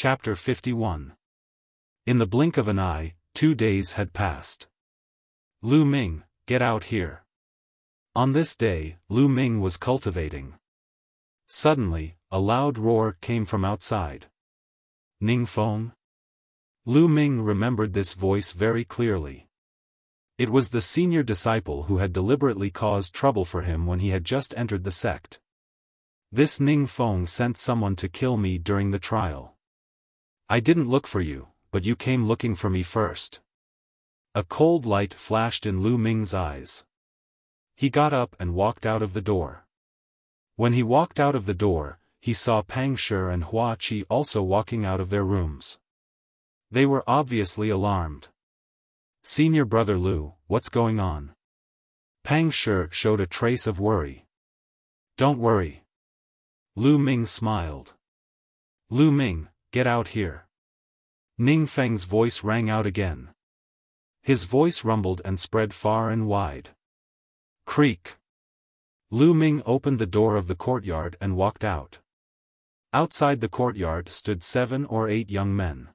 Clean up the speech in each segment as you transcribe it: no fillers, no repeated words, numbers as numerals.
Chapter 51. In the blink of an eye, 2 days had passed. Lu Ming, get out here. On this day, Lu Ming was cultivating. Suddenly, a loud roar came from outside. Ning Feng? Lu Ming remembered this voice very clearly. It was the senior disciple who had deliberately caused trouble for him when he had just entered the sect. This Ning Feng sent someone to kill me during the trial. I didn't look for you, but you came looking for me first. A cold light flashed in Lu Ming's eyes. He got up and walked out of the door. When he walked out of the door, he saw Pang Shi and Hua Qi also walking out of their rooms. They were obviously alarmed. Senior brother Lu, what's going on? Pang Shi showed a trace of worry. Don't worry. Lu Ming smiled. Lu Ming, get out here. Ning Feng's voice rang out again. His voice rumbled and spread far and wide. Creak. Lu Ming opened the door of the courtyard and walked out. Outside the courtyard stood 7 or 8 young men.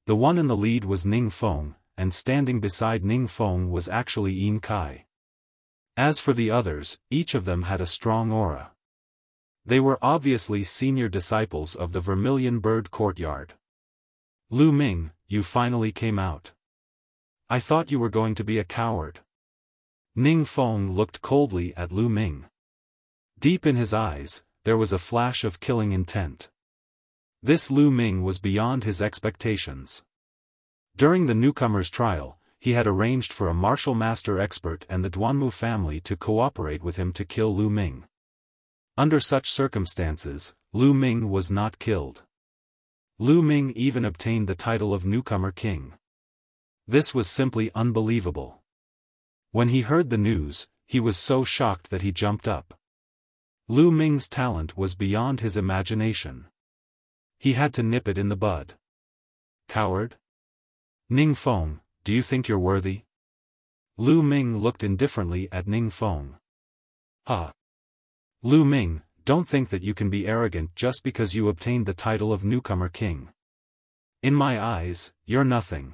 The one in the lead was Ning Feng, and standing beside Ning Feng was actually Yin Kai. As for the others, each of them had a strong aura. They were obviously senior disciples of the Vermilion Bird Courtyard. Lu Ming, you finally came out. I thought you were going to be a coward. Ning Feng looked coldly at Lu Ming. Deep in his eyes, there was a flash of killing intent. This Lu Ming was beyond his expectations. During the newcomer's trial, he had arranged for a martial master expert and the Duanmu family to cooperate with him to kill Lu Ming. Under such circumstances, Lu Ming was not killed. Lu Ming even obtained the title of newcomer king. This was simply unbelievable. When he heard the news, he was so shocked that he jumped up. Lu Ming's talent was beyond his imagination. He had to nip it in the bud. Coward? Ning Feng, do you think you're worthy? Lu Ming looked indifferently at Ning Feng. Lu Ming, don't think that you can be arrogant just because you obtained the title of newcomer king. In my eyes, you're nothing.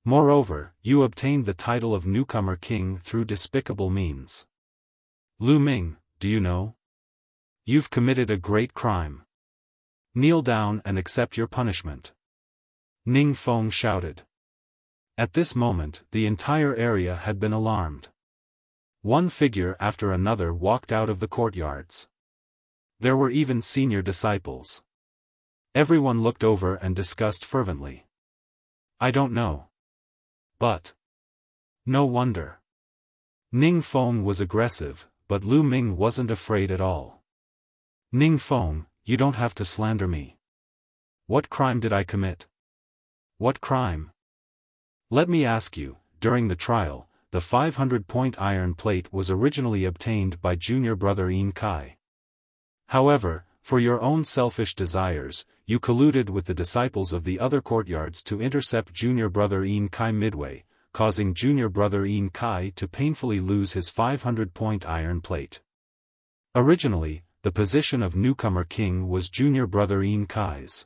Moreover, you obtained the title of newcomer king through despicable means. Lu Ming, do you know? You've committed a great crime. Kneel down and accept your punishment. Ning Feng shouted. At this moment, the entire area had been alarmed. One figure after another walked out of the courtyards. There were even senior disciples. Everyone looked over and discussed fervently. I don't know. But. No wonder. Ning Feng was aggressive, but Lu Ming wasn't afraid at all. Ning Feng, you don't have to slander me. What crime did I commit? What crime? Let me ask you, during the trial, the 500-point iron plate was originally obtained by junior brother Yin Kai. However, for your own selfish desires, you colluded with the disciples of the other courtyards to intercept junior brother Yin Kai midway, causing junior brother Yin Kai to painfully lose his 500-point iron plate. Originally, the position of newcomer king was junior brother Yin Kai's.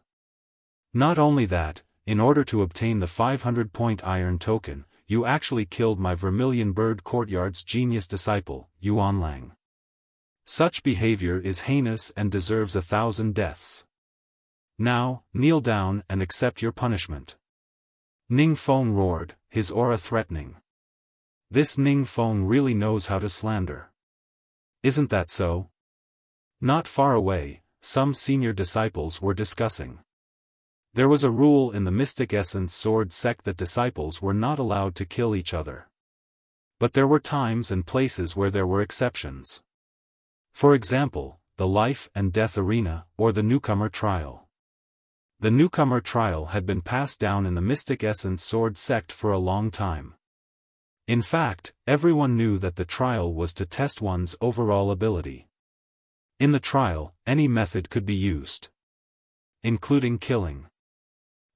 Not only that, in order to obtain the 500-point iron token, you actually killed my Vermilion Bird Courtyard's genius disciple, Yuan Lang. Such behavior is heinous and deserves 1,000 deaths. Now, kneel down and accept your punishment. Ning Feng roared, his aura threatening. This Ning Feng really knows how to slander. Isn't that so? Not far away, some senior disciples were discussing. There was a rule in the Mystic Essence Sword sect that disciples were not allowed to kill each other. But there were times and places where there were exceptions. For example, the life and death arena, or the newcomer trial. The newcomer trial had been passed down in the Mystic Essence Sword sect for a long time. In fact, everyone knew that the trial was to test one's overall ability. In the trial, any method could be used, including killing.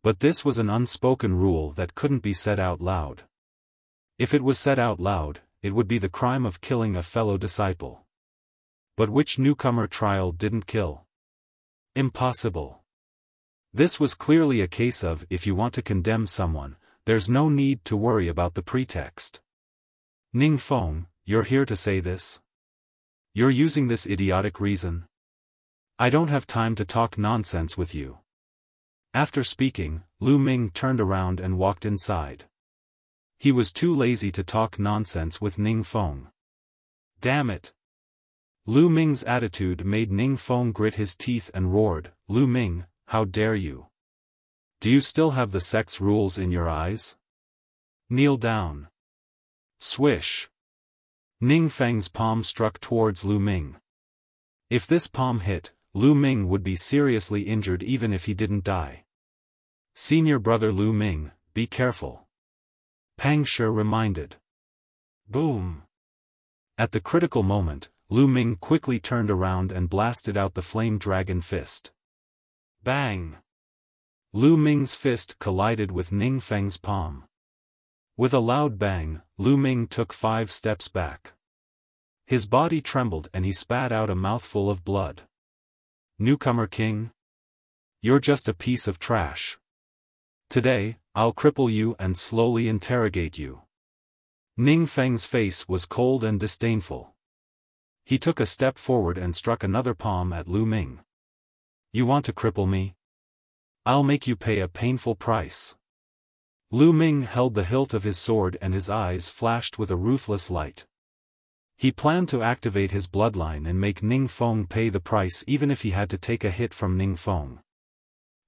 But this was an unspoken rule that couldn't be said out loud. If it was said out loud, it would be the crime of killing a fellow disciple. But which newcomer trial didn't kill? Impossible. This was clearly a case of, if you want to condemn someone, there's no need to worry about the pretext. Ning Feng, you're here to say this? You're using this idiotic reason? I don't have time to talk nonsense with you. After speaking, Lu Ming turned around and walked inside. He was too lazy to talk nonsense with Ning Feng. Damn it! Lu Ming's attitude made Ning Feng grit his teeth and roared, Lu Ming, how dare you? Do you still have the sect's rules in your eyes? Kneel down. Swish. Ning Feng's palm struck towards Lu Ming. If this palm hit, Lu Ming would be seriously injured even if he didn't die. Senior brother Lu Ming, be careful. Pang Shi reminded. Boom. At the critical moment, Lu Ming quickly turned around and blasted out the flame dragon fist. Bang! Lu Ming's fist collided with Ning Feng's palm. With a loud bang, Lu Ming took 5 steps back. His body trembled and he spat out a mouthful of blood. Newcomer King? You're just a piece of trash. Today, I'll cripple you and slowly interrogate you. Ning Feng's face was cold and disdainful. He took a step forward and struck another palm at Lu Ming. You want to cripple me? I'll make you pay a painful price. Lu Ming held the hilt of his sword and his eyes flashed with a ruthless light. He planned to activate his bloodline and make Ning Feng pay the price even if he had to take a hit from Ning Feng.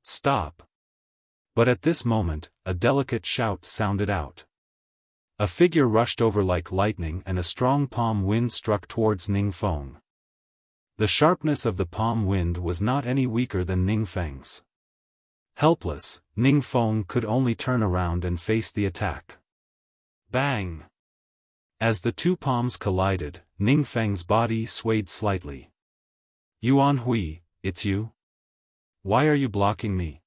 Stop! But at this moment, a delicate shout sounded out. A figure rushed over like lightning and a strong palm wind struck towards Ning Feng. The sharpness of the palm wind was not any weaker than Ning Feng's. Helpless, Ning Feng could only turn around and face the attack. Bang! As the two palms collided, Ning Feng's body swayed slightly. Yuan Hui, it's you? Why are you blocking me?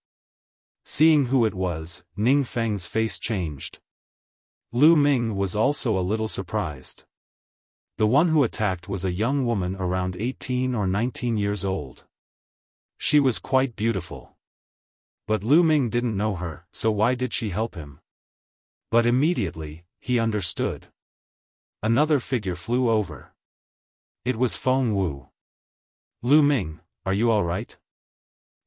Seeing who it was, Ning Feng's face changed. Lu Ming was also a little surprised. The one who attacked was a young woman around 18 or 19 years old. She was quite beautiful. But Lu Ming didn't know her, so why did she help him? But immediately, he understood. Another figure flew over. It was Feng Wu. Lu Ming, are you alright?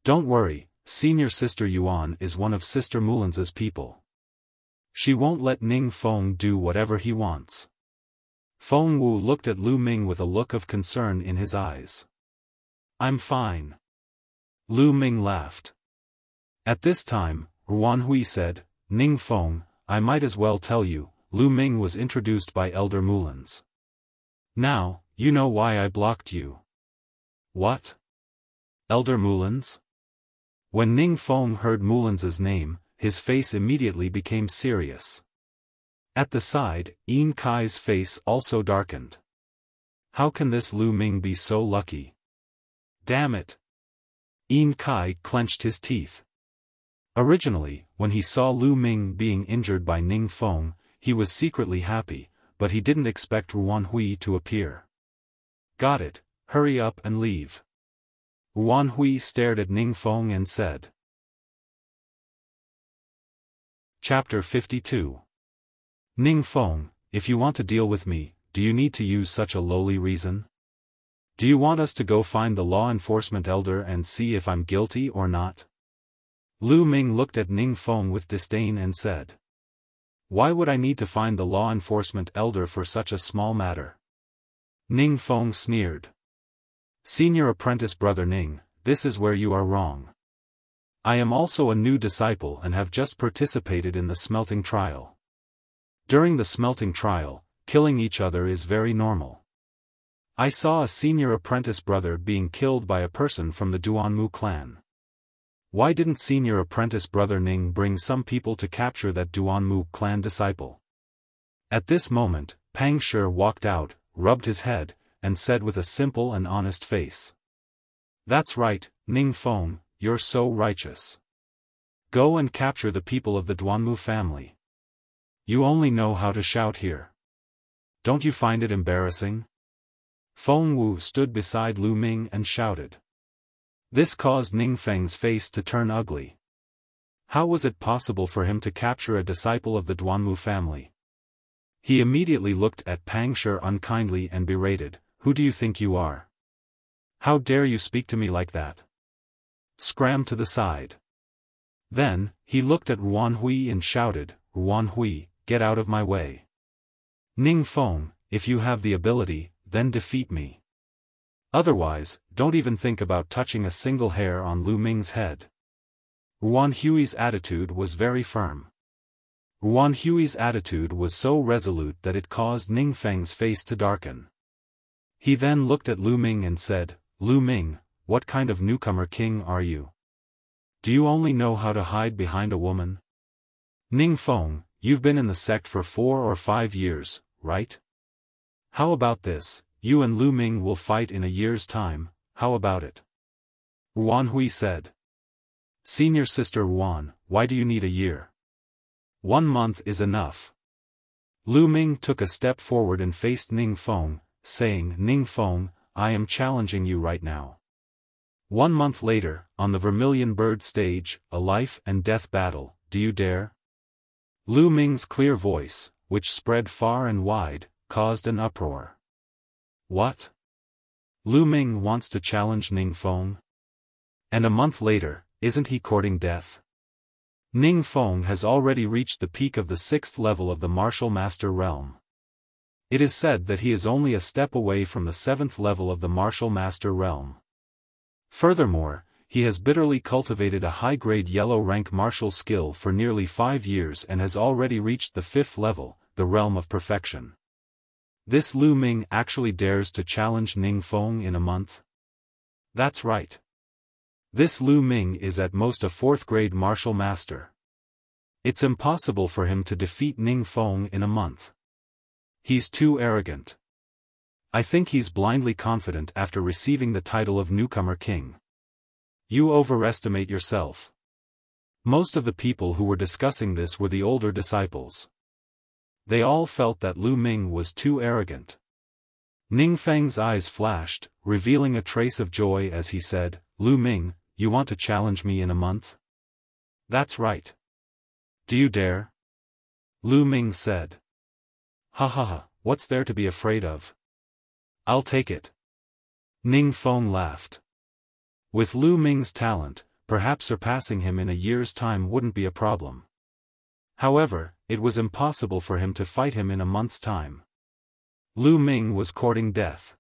Don't worry, Senior Sister Yuan is one of Sister Mulan's people. She won't let Ning Feng do whatever he wants. Feng Wu looked at Lu Ming with a look of concern in his eyes. I'm fine. Lu Ming laughed. At this time, Yuan Hui said, Ning Feng, I might as well tell you, Lu Ming was introduced by Elder Mulan's. Now, you know why I blocked you. What? Elder Mulan's? When Ning Feng heard Mulan's name, his face immediately became serious. At the side, Yin Kai's face also darkened. How can this Lu Ming be so lucky? Damn it! Yin Kai clenched his teeth. Originally, when he saw Lu Ming being injured by Ning Feng, he was secretly happy, but he didn't expect Yuan Hui to appear. Got it, hurry up and leave. Yuan Hui stared at Ning Feng and said. Chapter 52. Ning Feng, if you want to deal with me, do you need to use such a lowly reason? Do you want us to go find the law enforcement elder and see if I'm guilty or not? Lu Ming looked at Ning Feng with disdain and said. Why would I need to find the law enforcement elder for such a small matter? Ning Feng sneered. Senior apprentice brother Ning, this is where you are wrong. I am also a new disciple and have just participated in the smelting trial. During the smelting trial, killing each other is very normal. I saw a senior apprentice brother being killed by a person from the Duanmu clan. Why didn't senior apprentice brother Ning bring some people to capture that Duanmu clan disciple? At this moment, Pang Shi walked out, rubbed his head, and said with a simple and honest face. That's right, Ning Feng, you're so righteous. Go and capture the people of the Duanmu family. You only know how to shout here. Don't you find it embarrassing? Feng Wu stood beside Lu Ming and shouted. This caused Ning Feng's face to turn ugly. How was it possible for him to capture a disciple of the Duanmu family? He immediately looked at Pang Shi unkindly and berated, "Who do you think you are? How dare you speak to me like that? Scram to the side." Then, he looked at Ruan Hui and shouted, "Ruan Hui, get out of my way. Ning Feng, if you have the ability, then defeat me. Otherwise, don't even think about touching a single hair on Lu Ming's head." Ruan Hui's attitude was very firm. Ruan Hui's attitude was so resolute that it caused Ning Feng's face to darken. He then looked at Lu Ming and said, "Lu Ming, what kind of newcomer king are you? Do you only know how to hide behind a woman? Ning Feng, you've been in the sect for 4 or 5 years, right? How about this, you and Lu Ming will fight in a year's time, how about it?" Ruan Hui said. "Senior sister Ruan, why do you need a year? 1 month is enough." Lu Ming took a step forward and faced Ning Feng, saying, "Ning Feng, I am challenging you right now. 1 month later, on the Vermilion Bird stage, a life and death battle, do you dare?" Lu Ming's clear voice, which spread far and wide, caused an uproar. What? Lu Ming wants to challenge Ning Feng? And a month later, isn't he courting death? Ning Feng has already reached the peak of the 6th level of the Martial Master realm. It is said that he is only a step away from the 7th level of the Martial Master realm. Furthermore, he has bitterly cultivated a high-grade yellow-rank martial skill for nearly 5 years and has already reached the 5th level, the realm of perfection. This Lu Ming actually dares to challenge Ning Feng in a month? That's right. This Lu Ming is at most a 4th-grade martial master. It's impossible for him to defeat Ning Feng in a month. He's too arrogant. I think he's blindly confident after receiving the title of newcomer king. You overestimate yourself. Most of the people who were discussing this were the older disciples. They all felt that Lu Ming was too arrogant. Ning Feng's eyes flashed, revealing a trace of joy as he said, "Lu Ming, you want to challenge me in a month?" "That's right. Do you dare?" Lu Ming said. "Ha ha ha, what's there to be afraid of? I'll take it." Ning Feng laughed. With Lu Ming's talent, perhaps surpassing him in a year's time wouldn't be a problem. However, it was impossible for him to fight him in a month's time. Lu Ming was courting death.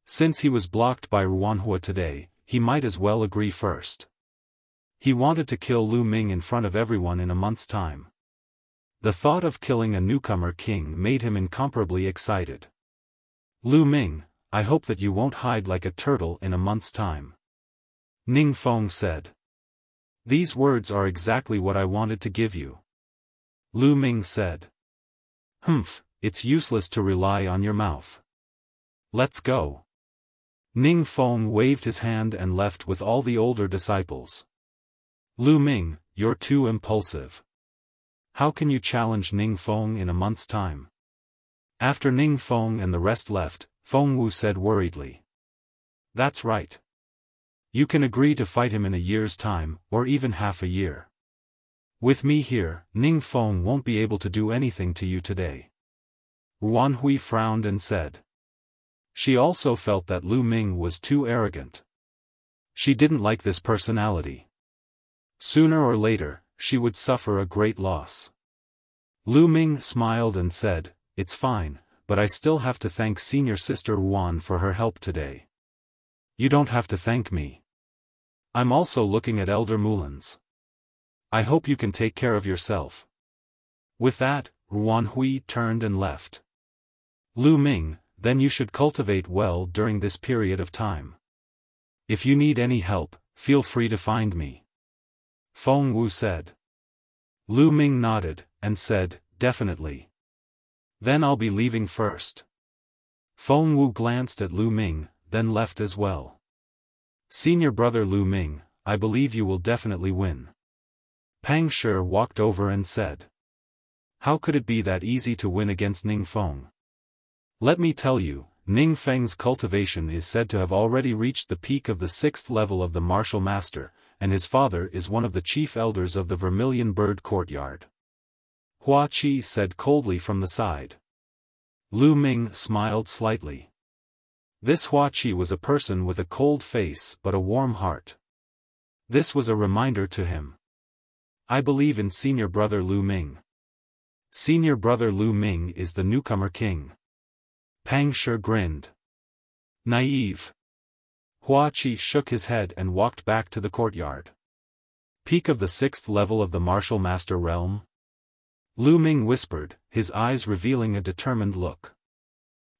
Since he was blocked by Ruan Hui today, he might as well agree first. He wanted to kill Lu Ming in front of everyone in a month's time. The thought of killing a newcomer king made him incomparably excited. "Lu Ming, I hope that you won't hide like a turtle in a month's time," Ning Feng said. "These words are exactly what I wanted to give you," Lu Ming said. "Humph, it's useless to rely on your mouth. Let's go." Ning Feng waved his hand and left with all the older disciples. "Lu Ming, you're too impulsive. How can you challenge Ning Feng in a month's time?" After Ning Feng and the rest left, Feng Wu said worriedly. "That's right. You can agree to fight him in a year's time, or even half a year. With me here, Ning Feng won't be able to do anything to you today." Ruan Hui frowned and said. She also felt that Lu Ming was too arrogant. She didn't like this personality. Sooner or later, she would suffer a great loss. Lu Ming smiled and said, "It's fine, but I still have to thank senior sister Ruan for her help today." "You don't have to thank me. I'm also looking at Elder Mulan's. I hope you can take care of yourself." With that, Ruan Hui turned and left. "Lu Ming, then you should cultivate well during this period of time. If you need any help, feel free to find me," Feng Wu said. Lu Ming nodded, and said, "Definitely. Then I'll be leaving first." Feng Wu glanced at Lu Ming, then left as well. "Senior brother Lu Ming, I believe you will definitely win." Pang Shi walked over and said. "How could it be that easy to win against Ning Feng? Let me tell you, Ning Feng's cultivation is said to have already reached the peak of the 6th level of the martial master, and his father is one of the chief elders of the Vermilion Bird Courtyard. Hua Qi said coldly from the side. Lu Ming smiled slightly. This Hua Qi was a person with a cold face but a warm heart. This was a reminder to him. I believe in senior brother Lu Ming. Senior brother Lu Ming is the newcomer king. Pang Shi grinned. Naive. Hua Qi shook his head and walked back to the courtyard. Peak of the 6th level of the martial master realm? Lu Ming whispered, his eyes revealing a determined look.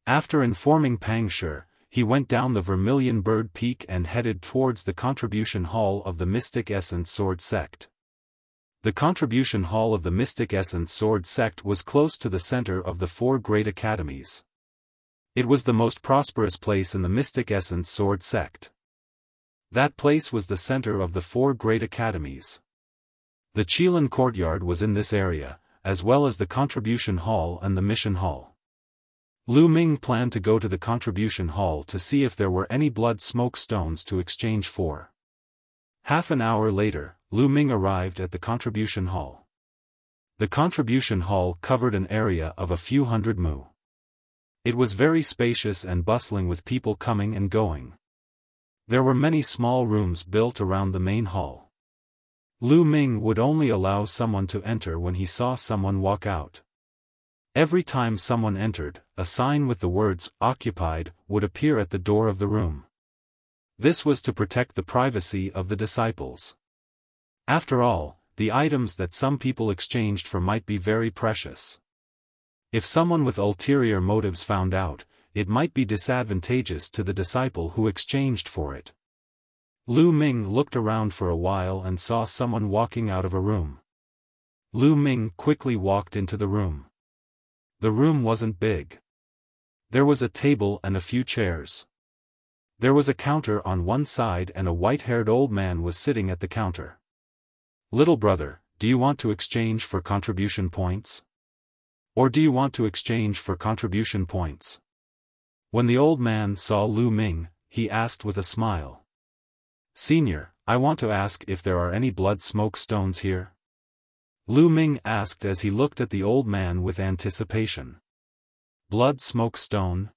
After informing Pang Shi, he went down the Vermilion Bird Peak and headed towards the contribution hall of the Mystic Essence Sword Sect. The contribution hall of the Mystic Essence Sword Sect was close to the center of the 4 great academies. It was the most prosperous place in the Mystic Essence Sword Sect. That place was the center of the 4 great academies. The Qilin Courtyard was in this area, as well as the Contribution Hall and the Mission Hall. Lu Ming planned to go to the Contribution Hall to see if there were any blood smoke stones to exchange for. Half an hour later, Lu Ming arrived at the Contribution Hall. The Contribution Hall covered an area of a few hundred mu. It was very spacious and bustling with people coming and going. There were many small rooms built around the main hall. Lu Ming would only allow someone to enter when he saw someone walk out. Every time someone entered, a sign with the words, "Occupied," would appear at the door of the room. This was to protect the privacy of the disciples. After all, the items that some people exchanged for might be very precious. If someone with ulterior motives found out, it might be disadvantageous to the disciple who exchanged for it. Lu Ming looked around for a while and saw someone walking out of a room. Lu Ming quickly walked into the room. The room wasn't big. There was a table and a few chairs. There was a counter on one side and a white-haired old man was sitting at the counter. Little brother, do you want to exchange for contribution points? Or do you want to exchange for contribution points? When the old man saw Lu Ming, he asked with a smile. Senior, I want to ask if there are any blood smoke stones here? Lu Ming asked as he looked at the old man with anticipation. Blood smoke stone?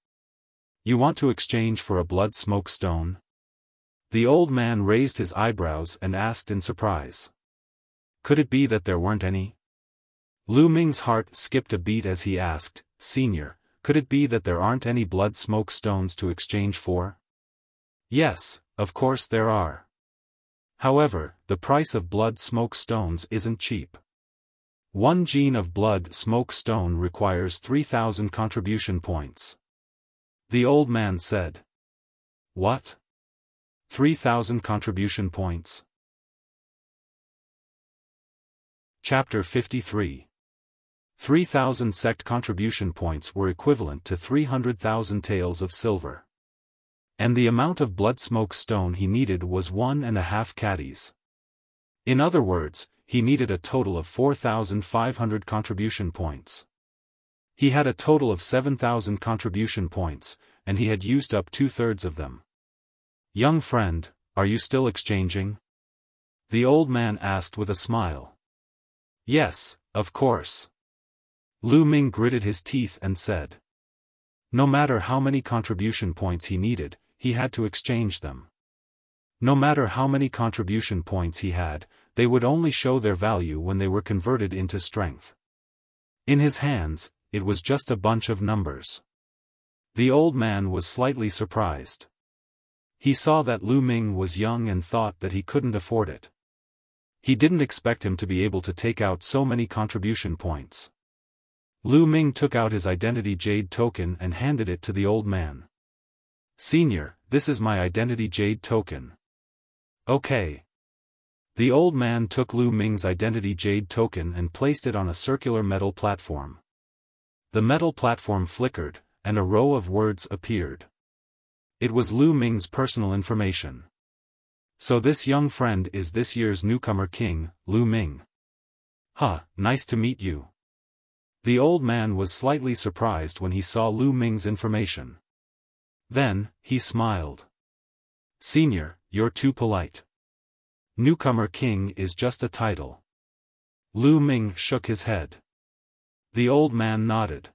You want to exchange for a blood smoke stone? The old man raised his eyebrows and asked in surprise. Could it be that there weren't any? Lu Ming's heart skipped a beat as he asked, Senior, could it be that there aren't any blood smoke stones to exchange for? Yes, of course there are. However, the price of blood smoke stones isn't cheap. 1 gene of blood smoke stone requires 3,000 contribution points. The old man said. What? 3,000 contribution points? Chapter 53. 3,000 sect contribution points were equivalent to 300,000 taels of silver. And the amount of blood smoke stone he needed was 1.5 caddies. In other words, he needed a total of 4,500 contribution points. He had a total of 7,000 contribution points, and he had used up 2/3 of them. Young friend, are you still exchanging? The old man asked with a smile. Yes, of course. Lu Ming gritted his teeth and said. No matter how many contribution points he needed, he had to exchange them. No matter how many contribution points he had, they would only show their value when they were converted into strength. In his hands, it was just a bunch of numbers. The old man was slightly surprised. He saw that Lu Ming was young and thought that he couldn't afford it. He didn't expect him to be able to take out so many contribution points. Lu Ming took out his identity jade token and handed it to the old man. Senior, this is my identity jade token. Okay. The old man took Lu Ming's identity jade token and placed it on a circular metal platform. The metal platform flickered, and a row of words appeared. It was Lu Ming's personal information. So this young friend is this year's newcomer king, Lu Ming. Huh, nice to meet you. The old man was slightly surprised when he saw Lu Ming's information. Then, he smiled. Senior, you're too polite. Newcomer King is just a title. Lu Ming shook his head. The old man nodded.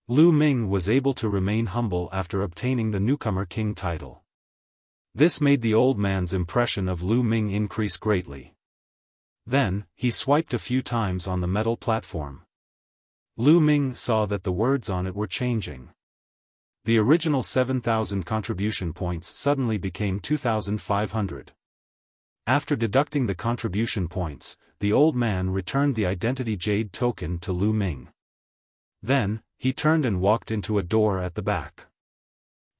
Lu Ming was able to remain humble after obtaining the Newcomer King title. This made the old man's impression of Lu Ming increase greatly. Then, he swiped a few times on the metal platform. Lu Ming saw that the words on it were changing. The original 7,000 contribution points suddenly became 2,500. After deducting the contribution points, the old man returned the identity jade token to Lu Ming. Then, he turned and walked into a door at the back.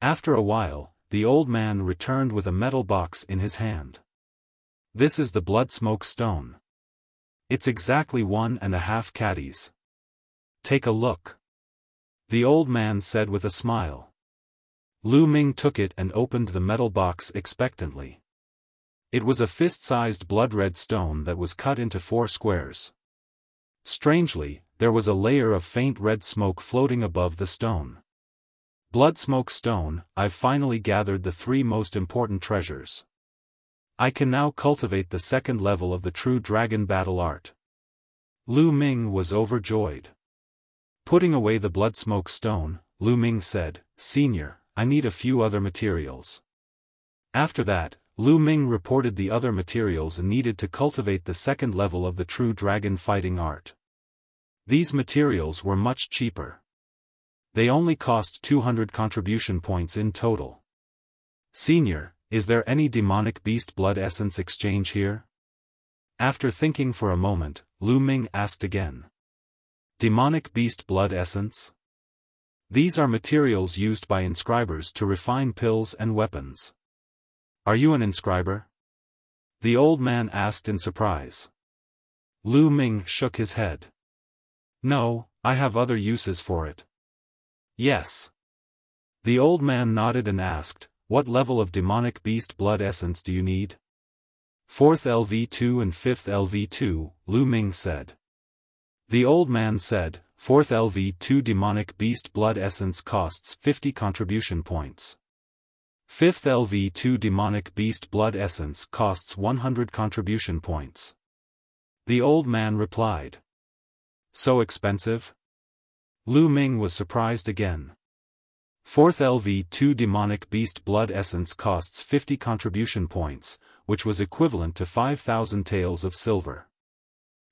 After a while, the old man returned with a metal box in his hand. This is the blood smoke stone. It's exactly 1.5 caddies. Take a look. The old man said with a smile. Lu Ming took it and opened the metal box expectantly. It was a fist-sized blood-red stone that was cut into 4 squares. Strangely, there was a layer of faint red smoke floating above the stone. Blood smoke stone, I've finally gathered the 3 most important treasures. I can now cultivate the 2nd level of the true dragon battle art. Lu Ming was overjoyed. Putting away the blood smoke stone, Lu Ming said, Senior, I need a few other materials. After that, Lu Ming reported the other materials needed to cultivate the 2nd level of the true dragon fighting art. These materials were much cheaper. They only cost 200 contribution points in total. Senior, is there any demonic beast blood essence exchange here? After thinking for a moment, Lu Ming asked again. Demonic beast blood essence? These are materials used by inscribers to refine pills and weapons. Are you an inscriber? The old man asked in surprise. Lu Ming shook his head. No, I have other uses for it. Yes. The old man nodded and asked, what level of demonic beast blood essence do you need? 4th LV2 and 5th LV2, Lu Ming said. The old man said, 4th LV2 demonic beast blood essence costs 50 contribution points. 5th LV2 demonic beast blood essence costs 100 contribution points. The old man replied. So expensive? Lu Ming was surprised again. 4th LV2 demonic beast blood essence costs 50 contribution points, which was equivalent to 5,000 taels of silver.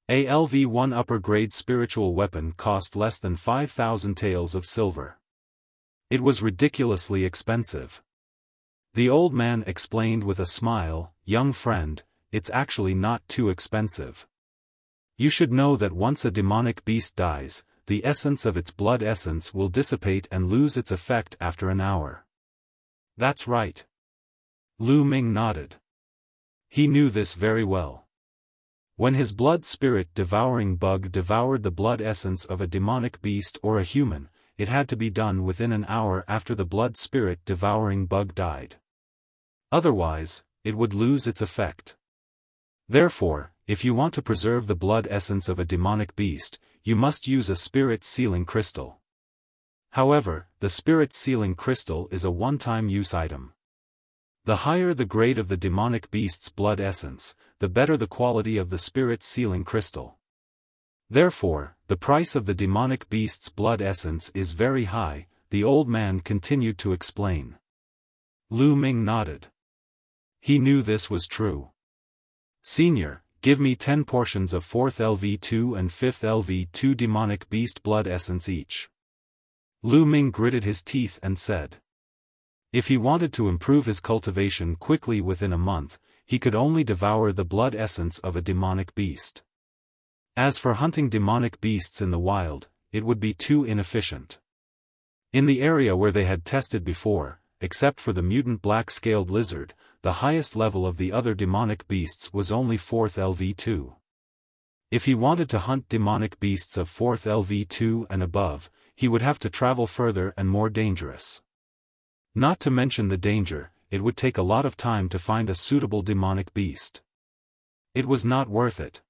A LV1 upper grade spiritual weapon cost less than 5,000 taels of silver. It was ridiculously expensive. The old man explained with a smile, young friend, it's actually not too expensive. You should know that once a demonic beast dies, the essence of its blood essence will dissipate and lose its effect after an hour. That's right. Lu Ming nodded. He knew this very well. When his blood spirit devouring bug devoured the blood essence of a demonic beast or a human, it had to be done within an hour after the blood spirit devouring bug died. Otherwise, it would lose its effect. Therefore, if you want to preserve the blood essence of a demonic beast, you must use a spirit sealing crystal. However, the spirit sealing crystal is a one-time use item. The higher the grade of the demonic beast's blood essence, the better the quality of the spirit sealing crystal. Therefore, the price of the demonic beast's blood essence is very high, the old man continued to explain. Lu Ming nodded. He knew this was true. Senior, give me 10 portions of 4th LV2 and 5th LV2 demonic beast blood essence each. Lu Ming gritted his teeth and said. If he wanted to improve his cultivation quickly within a month, he could only devour the blood essence of a demonic beast. As for hunting demonic beasts in the wild, it would be too inefficient. In the area where they had tested before, except for the mutant black-scaled lizard, the highest level of the other demonic beasts was only 4th LV2. If he wanted to hunt demonic beasts of 4th LV2 and above, he would have to travel further and more dangerous. Not to mention the danger, it would take a lot of time to find a suitable demonic beast. It was not worth it.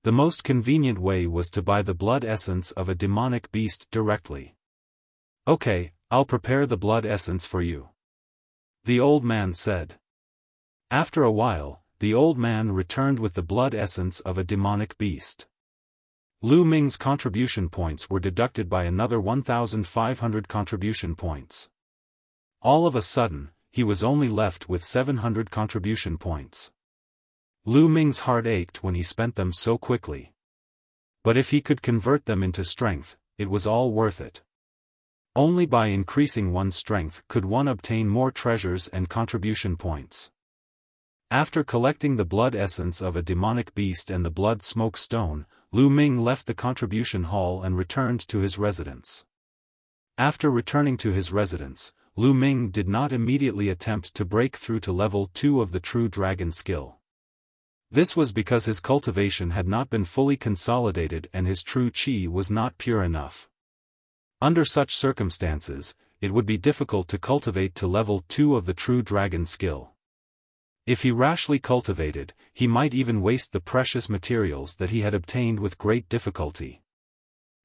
The most convenient way was to buy the blood essence of a demonic beast directly. Okay, I'll prepare the blood essence for you," the old man said. After a while, the old man returned with the blood essence of a demonic beast. Lu Ming's contribution points were deducted by another 1,500 contribution points. All of a sudden, he was only left with 700 contribution points. Lu Ming's heart ached when he spent them so quickly. But if he could convert them into strength, it was all worth it. Only by increasing one's strength could one obtain more treasures and contribution points. After collecting the blood essence of a demonic beast and the blood smoke stone, Lu Ming left the contribution hall and returned to his residence. After returning to his residence, Lu Ming did not immediately attempt to break through to level 2 of the true dragon skill. This was because his cultivation had not been fully consolidated and his true qi was not pure enough. Under such circumstances, it would be difficult to cultivate to level 2 of the true dragon skill. If he rashly cultivated, he might even waste the precious materials that he had obtained with great difficulty.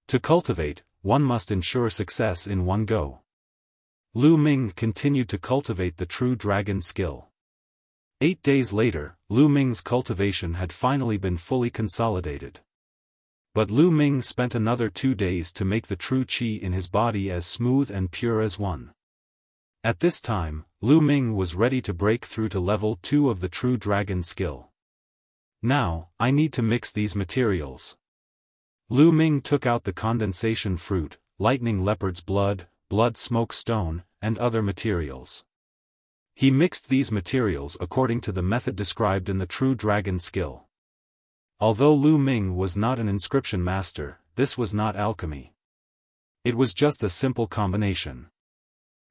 To cultivate, one must ensure success in one go. Lu Ming continued to cultivate the true dragon skill. 8 days later, Lu Ming's cultivation had finally been fully consolidated. But Lu Ming spent another 2 days to make the true qi in his body as smooth and pure as one. At this time, Lu Ming was ready to break through to level 2 of the true dragon skill. Now, I need to mix these materials. Lu Ming took out the condensation fruit, lightning leopard's blood, blood smoke stone, and other materials. He mixed these materials according to the method described in the true dragon skill. Although Lu Ming was not an inscription master, this was not alchemy. It was just a simple combination.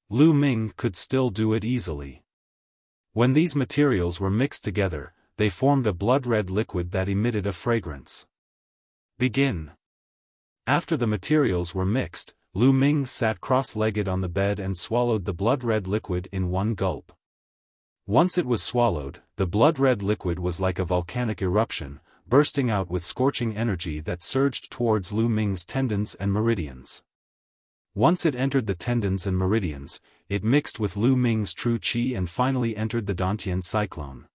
Lu Ming could still do it easily. When these materials were mixed together, they formed a blood-red liquid that emitted a fragrance. Begin. After the materials were mixed, Lu Ming sat cross-legged on the bed and swallowed the blood-red liquid in one gulp. Once it was swallowed, the blood-red liquid was like a volcanic eruption, bursting out with scorching energy that surged towards Lu Ming's tendons and meridians. Once it entered the tendons and meridians, it mixed with Lu Ming's true qi and finally entered the Dantian cyclone.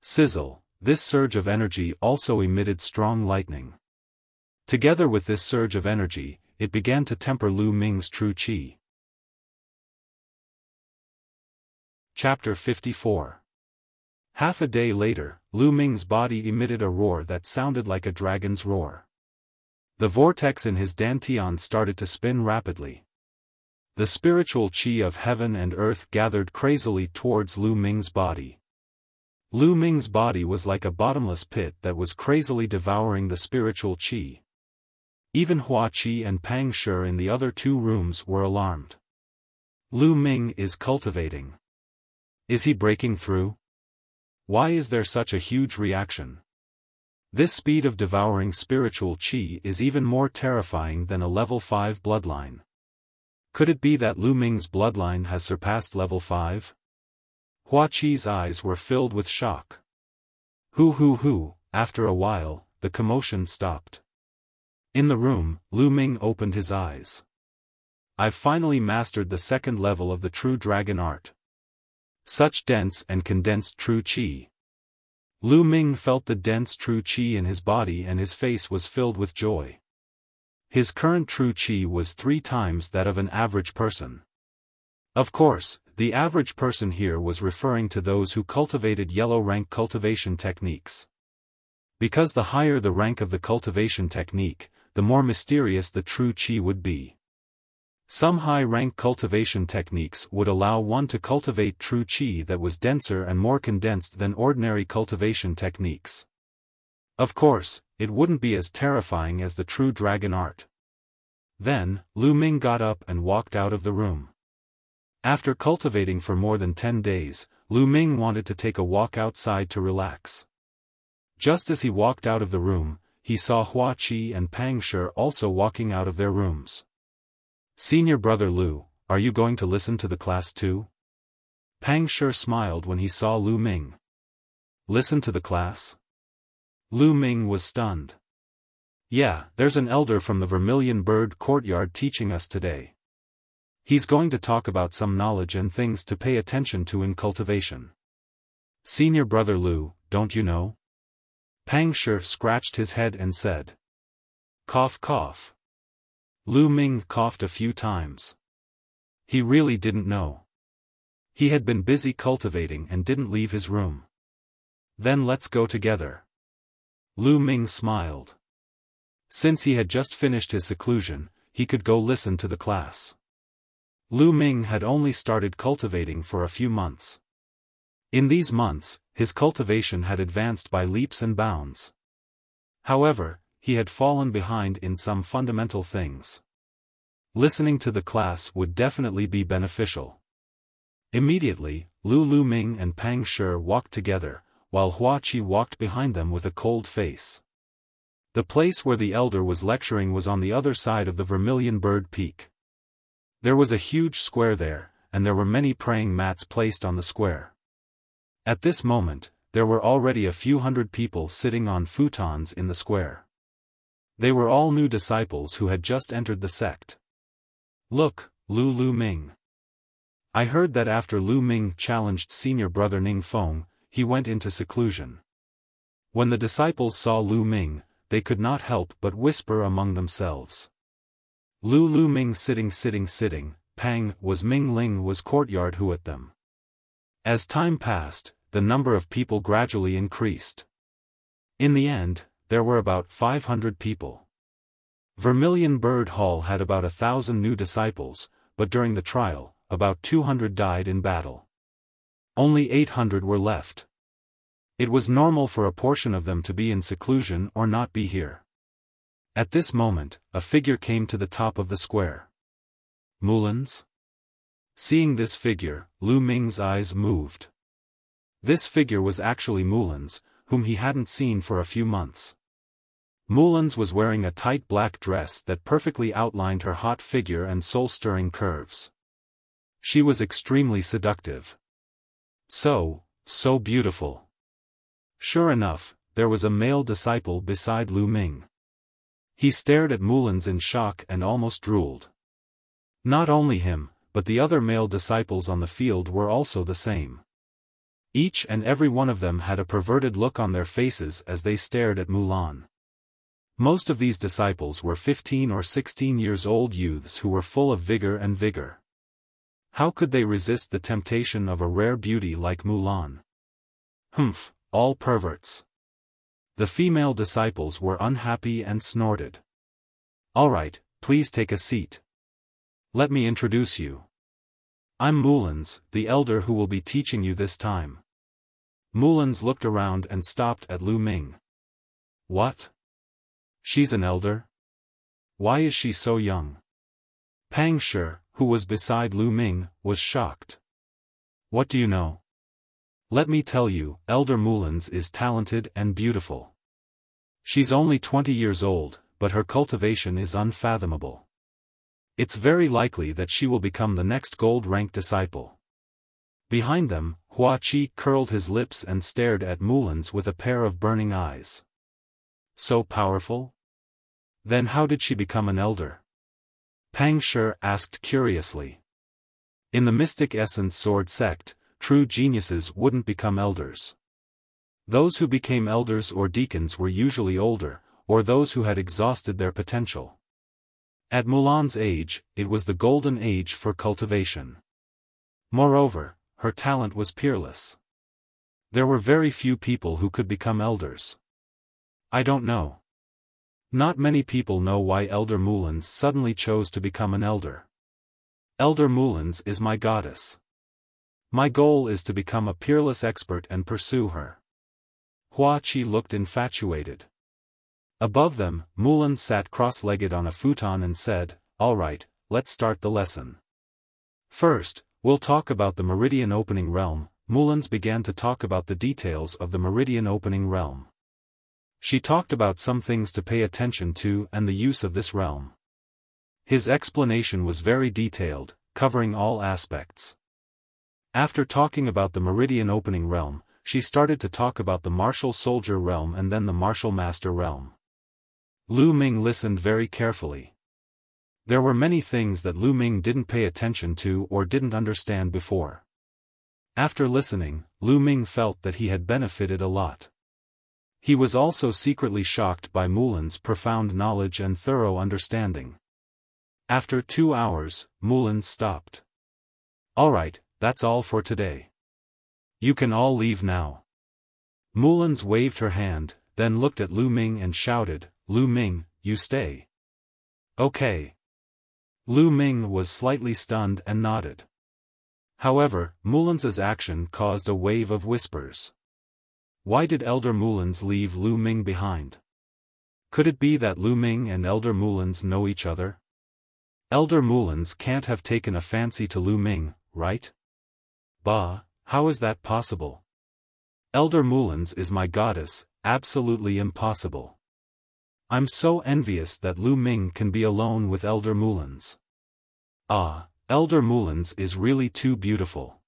Sizzle, this surge of energy also emitted strong lightning. Together with this surge of energy, it began to temper Lu Ming's true qi. Chapter 54. Half a day later, Lu Ming's body emitted a roar that sounded like a dragon's roar. The vortex in his dantian started to spin rapidly. The spiritual qi of heaven and earth gathered crazily towards Lu Ming's body. Lu Ming's body was like a bottomless pit that was crazily devouring the spiritual qi. Even Hua Qi and Pang Shi in the other 2 rooms were alarmed. Lu Ming is cultivating. Is he breaking through? Why is there such a huge reaction? This speed of devouring spiritual qi is even more terrifying than a level 5 bloodline. Could it be that Lu Ming's bloodline has surpassed level 5? Hua Qi's eyes were filled with shock. After a while, the commotion stopped. In the room, Lu Ming opened his eyes. I've finally mastered the 2nd level of the true dragon art. Such dense and condensed true qi. Lu Ming felt the dense true qi in his body and his face was filled with joy. His current true qi was 3 times that of an average person. Of course, the average person here was referring to those who cultivated yellow rank cultivation techniques. Because the higher the rank of the cultivation technique, the more mysterious the true qi would be. Some high-rank cultivation techniques would allow one to cultivate true qi that was denser and more condensed than ordinary cultivation techniques. Of course, it wouldn't be as terrifying as the true dragon art. Then, Lu Ming got up and walked out of the room. After cultivating for more than 10 days, Lu Ming wanted to take a walk outside to relax. Just as he walked out of the room, he saw Hua Qi and Pang Shi also walking out of their rooms. Senior brother Lu, are you going to listen to the class too? Pang Shi smiled when he saw Lu Ming. Listen to the class? Lu Ming was stunned. Yeah, there's an elder from the Vermilion Bird Courtyard teaching us today. He's going to talk about some knowledge and things to pay attention to in cultivation. Senior brother Lu, don't you know? Pang Shi scratched his head and said. Cough cough. Lu Ming coughed a few times. He really didn't know. He had been busy cultivating and didn't leave his room. Then let's go together. Lu Ming smiled. Since he had just finished his seclusion, he could go listen to the class. Lu Ming had only started cultivating for a few months. In these months, his cultivation had advanced by leaps and bounds. However, he had fallen behind in some fundamental things. Listening to the class would definitely be beneficial. Immediately, Lu Ming and Pang Shi walked together, while Hua Qi walked behind them with a cold face. The place where the elder was lecturing was on the other side of the Vermilion Bird Peak. There was a huge square there, and there were many praying mats placed on the square. At this moment, there were already a few hundred people sitting on futons in the square. They were all new disciples who had just entered the sect. Look, Lu Ming. I heard that after Lu Ming challenged senior brother Ning Feng, he went into seclusion. When the disciples saw Lu Ming, they could not help but whisper among themselves. Lu Ming sitting, Pang was Ming Ling was courtyard who at them. As time passed, the number of people gradually increased. In the end, there were about 500 people. Vermilion Bird Hall had about 1,000 new disciples, but during the trial, about 200 died in battle. Only 800 were left. It was normal for a portion of them to be in seclusion or not be here. At this moment, a figure came to the top of the square. Mulan's? Seeing this figure, Lu Ming's eyes moved. This figure was actually Mulan's, whom he hadn't seen for a few months. Mulan's was wearing a tight black dress that perfectly outlined her hot figure and soul-stirring curves. She was extremely seductive. So beautiful. Sure enough, there was a male disciple beside Lu Ming. He stared at Mulan's in shock and almost drooled. Not only him, but the other male disciples on the field were also the same. Each and every one of them had a perverted look on their faces as they stared at Mulan. Most of these disciples were 15 or 16 years old youths who were full of vigor. How could they resist the temptation of a rare beauty like Mulan? Humph, all perverts. The female disciples were unhappy and snorted. All right, please take a seat. Let me introduce you. I'm Mulan's, the elder who will be teaching you this time. Mulan's looked around and stopped at Lu Ming. What? She's an elder? Why is she so young? Pang Shi, who was beside Lu Ming, was shocked. What do you know? Let me tell you, Elder Mulan's is talented and beautiful. She's only 20 years old, but her cultivation is unfathomable. It's very likely that she will become the next gold-rank disciple. Behind them, Hua Qi curled his lips and stared at Mulan's with a pair of burning eyes. So powerful? Then how did she become an elder? Pang Shi asked curiously. In the Mystic Essence Sword sect, true geniuses wouldn't become elders. Those who became elders or deacons were usually older, or those who had exhausted their potential. At Mulan's age, it was the golden age for cultivation. Moreover, her talent was peerless. There were very few people who could become elders. I don't know. Not many people know why Elder Mulan's suddenly chose to become an elder. Elder Mulan's is my goddess. My goal is to become a peerless expert and pursue her. Hua Qi looked infatuated. Above them, Mulan sat cross-legged on a futon and said, "All right, let's start the lesson. First, we'll talk about the Meridian Opening Realm." Mulan's began to talk about the details of the Meridian Opening Realm. She talked about some things to pay attention to and the use of this realm. His explanation was very detailed, covering all aspects. After talking about the Meridian Opening Realm, she started to talk about the Martial Soldier Realm and then the Martial Master Realm. Lu Ming listened very carefully. There were many things that Lu Ming didn't pay attention to or didn't understand before. After listening, Lu Ming felt that he had benefited a lot. He was also secretly shocked by Mulan's profound knowledge and thorough understanding. After 2 hours, Mulan stopped. "Alright, that's all for today. You can all leave now." Mulan waved her hand, then looked at Lu Ming and shouted, "Lu Ming, you stay." "Okay." Lu Ming was slightly stunned and nodded. However, Mulan's action caused a wave of whispers. Why did Elder Mulan leave Lu Ming behind? Could it be that Lu Ming and Elder Mulan know each other? Elder Mulan can't have taken a fancy to Lu Ming, right? Bah, how is that possible? Elder Mulan is my goddess, absolutely impossible. I'm so envious that Lu Ming can be alone with Elder Mulan. Ah, Elder Mulan is really too beautiful.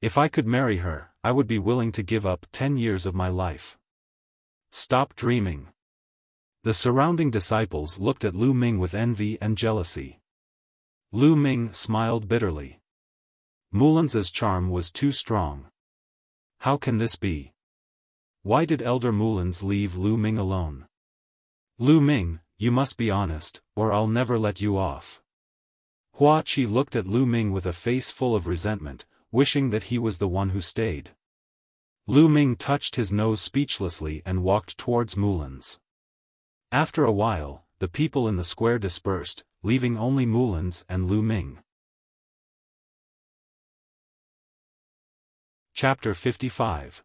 If I could marry her, I would be willing to give up 10 years of my life. Stop dreaming. The surrounding disciples looked at Lu Ming with envy and jealousy. Lu Ming smiled bitterly. Mulan's charm was too strong. How can this be? Why did Elder Mulan leave Lu Ming alone? Lu Ming, you must be honest, or I'll never let you off. Hua Qi looked at Lu Ming with a face full of resentment, wishing that he was the one who stayed. Lu Ming touched his nose speechlessly and walked towards Mulan's. After a while, the people in the square dispersed, leaving only Mulan and Lu Ming. Chapter 55.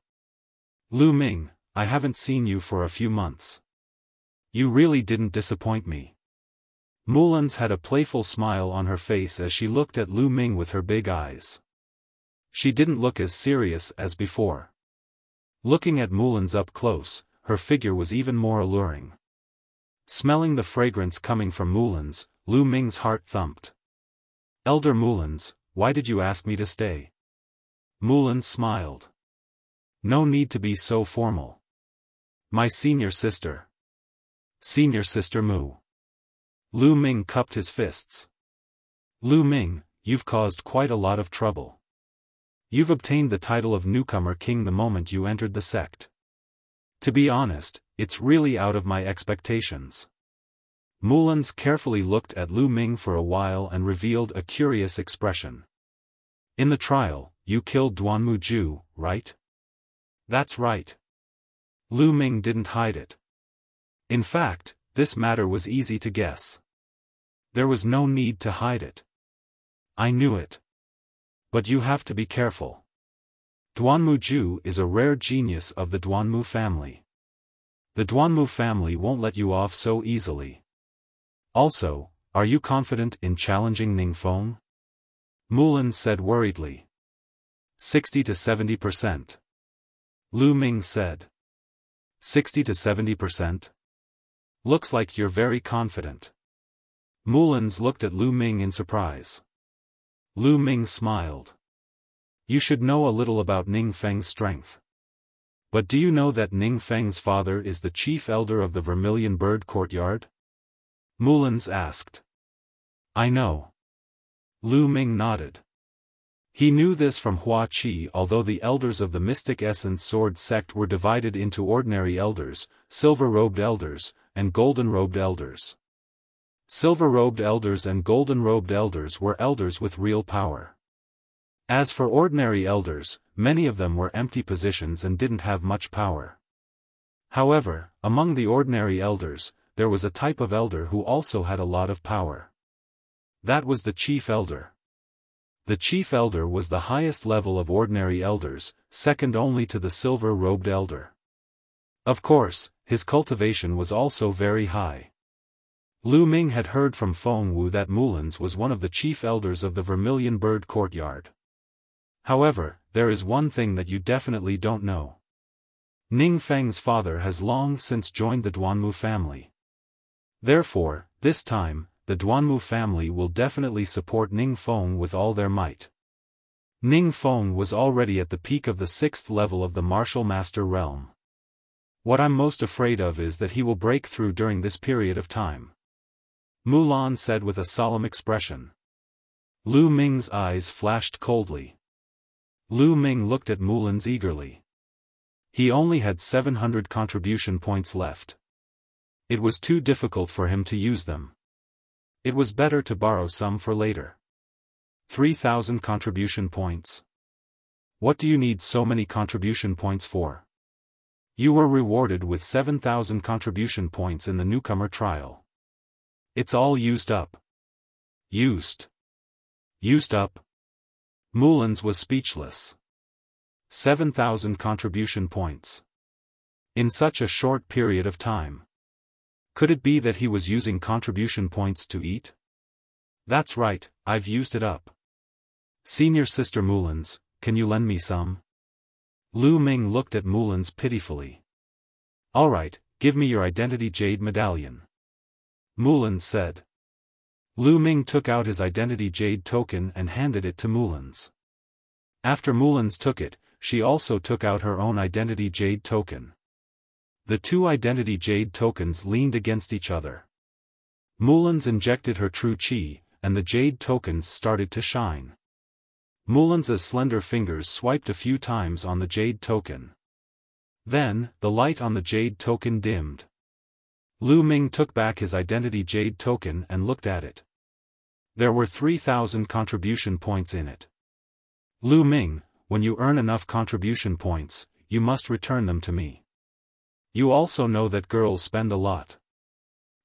Lu Ming, I haven't seen you for a few months. You really didn't disappoint me. Mulan had a playful smile on her face as she looked at Lu Ming with her big eyes. She didn't look as serious as before. Looking at Mulan up close, her figure was even more alluring. Smelling the fragrance coming from Mulan, Lu Ming's heart thumped. Elder Mulan, why did you ask me to stay? Mulan smiled. No need to be so formal. My senior sister. Senior sister Mu. Lu Ming cupped his fists. Lu Ming, you've caused quite a lot of trouble. You've obtained the title of newcomer king the moment you entered the sect. To be honest, it's really out of my expectations. Mulan carefully looked at Lu Ming for a while and revealed a curious expression. In the trial, you killed Duanmu Ju, right? That's right. Lu Ming didn't hide it. In fact, this matter was easy to guess. There was no need to hide it. I knew it. But you have to be careful. Duanmu Ju is a rare genius of the Duanmu family. The Duanmu family won't let you off so easily. Also, are you confident in challenging Ningfeng? Mulan said worriedly. 60 to 70%. Lu Ming said. 60 to 70%? Looks like you're very confident. Mulan looked at Lu Ming in surprise. Lu Ming smiled. You should know a little about Ningfeng's strength. But do you know that Ningfeng's father is the chief elder of the Vermilion Bird Courtyard? Mulan asked. I know. Lu Ming nodded. He knew this from Hua Qi, although the elders of the Mystic Essence Sword sect were divided into ordinary elders, silver-robed elders, and golden-robed elders. Silver-robed elders and golden-robed elders were elders with real power. As for ordinary elders, many of them were empty positions and didn't have much power. However, among the ordinary elders, there was a type of elder who also had a lot of power. That was the chief elder. The chief elder was the highest level of ordinary elders, second only to the silver-robed elder. Of course, his cultivation was also very high. Lu Ming had heard from Feng Wu that Mulan was one of the chief elders of the Vermilion Bird Courtyard. However, there is one thing that you definitely don't know. Ningfeng's father has long since joined the Duanmu family. Therefore, this time, the Duanmu family will definitely support Ningfeng with all their might. Ningfeng was already at the peak of the 6th level of the Martial Master realm. What I'm most afraid of is that he will break through during this period of time. Mulan said with a solemn expression. Lu Ming's eyes flashed coldly. Lu Ming looked at Mulan's eagerly. He only had 700 contribution points left. It was too difficult for him to use them. It was better to borrow some for later. 3,000 contribution points. What do you need so many contribution points for? You were rewarded with 7,000 contribution points in the newcomer trial. It's all used up. Used up? Mulan's was speechless. 7,000 contribution points. In such a short period of time. Could it be that he was using contribution points to eat? That's right, I've used it up. Senior Sister Mulan's, can you lend me some? Lu Ming looked at Mulan's pitifully. Alright, give me your identity jade medallion. Mulan said. Lu Ming took out his identity jade token and handed it to Mulan's. After Mulan's took it, she also took out her own identity jade token. The two identity jade tokens leaned against each other. Mulan's injected her true chi, and the jade tokens started to shine. Mulan's slender fingers swiped a few times on the jade token. Then, the light on the jade token dimmed. Lu Ming took back his identity jade token and looked at it. There were 3,000 contribution points in it. Lu Ming, when you earn enough contribution points, you must return them to me. You also know that girls spend a lot.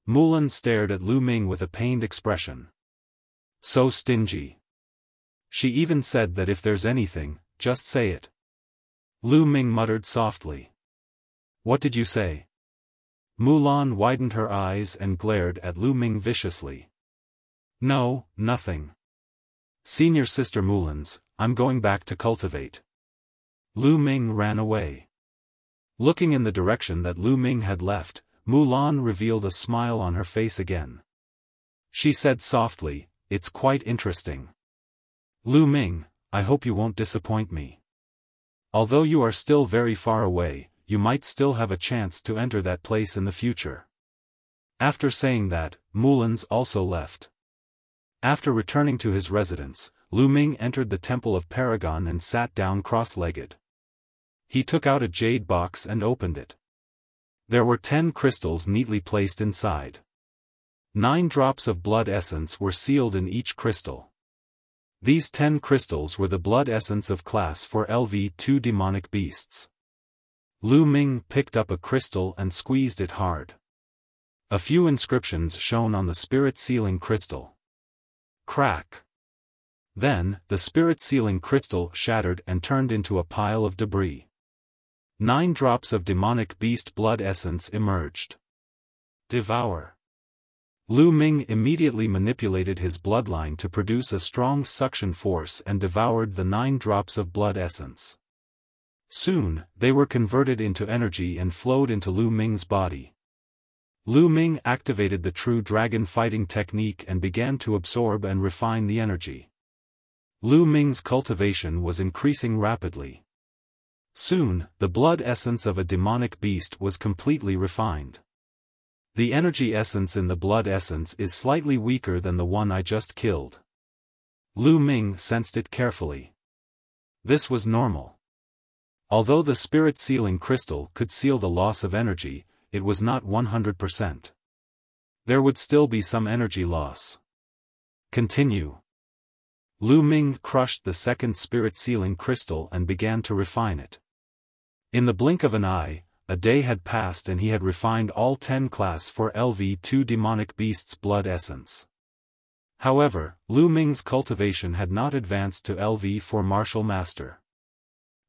Mulan stared at Lu Ming with a pained expression. So stingy. She even said that if there's anything, just say it. Lu Ming muttered softly. What did you say? Mulan widened her eyes and glared at Lu Ming viciously. No, nothing. Senior Sister Mulan's, I'm going back to cultivate. Lu Ming ran away. Looking in the direction that Lu Ming had left, Mulan revealed a smile on her face again. She said softly, It's quite interesting. Lu Ming, I hope you won't disappoint me. Although you are still very far away, you might still have a chance to enter that place in the future. After saying that, Mulan's also left. After returning to his residence, Lu Ming entered the Temple of Paragon and sat down cross-legged. He took out a jade box and opened it. There were 10 crystals neatly placed inside. 9 drops of blood essence were sealed in each crystal. These 10 crystals were the blood essence of class for LV2 demonic beasts. Lu Ming picked up a crystal and squeezed it hard. A few inscriptions shone on the spirit sealing crystal. Crack. Then, the spirit sealing crystal shattered and turned into a pile of debris. 9 drops of demonic beast blood essence emerged. Devour. Lu Ming immediately manipulated his bloodline to produce a strong suction force and devoured the 9 drops of blood essence. Soon, they were converted into energy and flowed into Lu Ming's body. Lu Ming activated the true dragon fighting technique and began to absorb and refine the energy. Lu Ming's cultivation was increasing rapidly. Soon, the blood essence of a demonic beast was completely refined. The energy essence in the blood essence is slightly weaker than the one I just killed. Lu Ming sensed it carefully. This was normal. Although the spirit sealing crystal could seal the loss of energy, it was not 100%. There would still be some energy loss. Continue. Lu Ming crushed the second spirit sealing crystal and began to refine it. In the blink of an eye, a day had passed and he had refined all 10 class for LV2 demonic beasts blood essence. However, Lu Ming's cultivation had not advanced to LV4 martial master.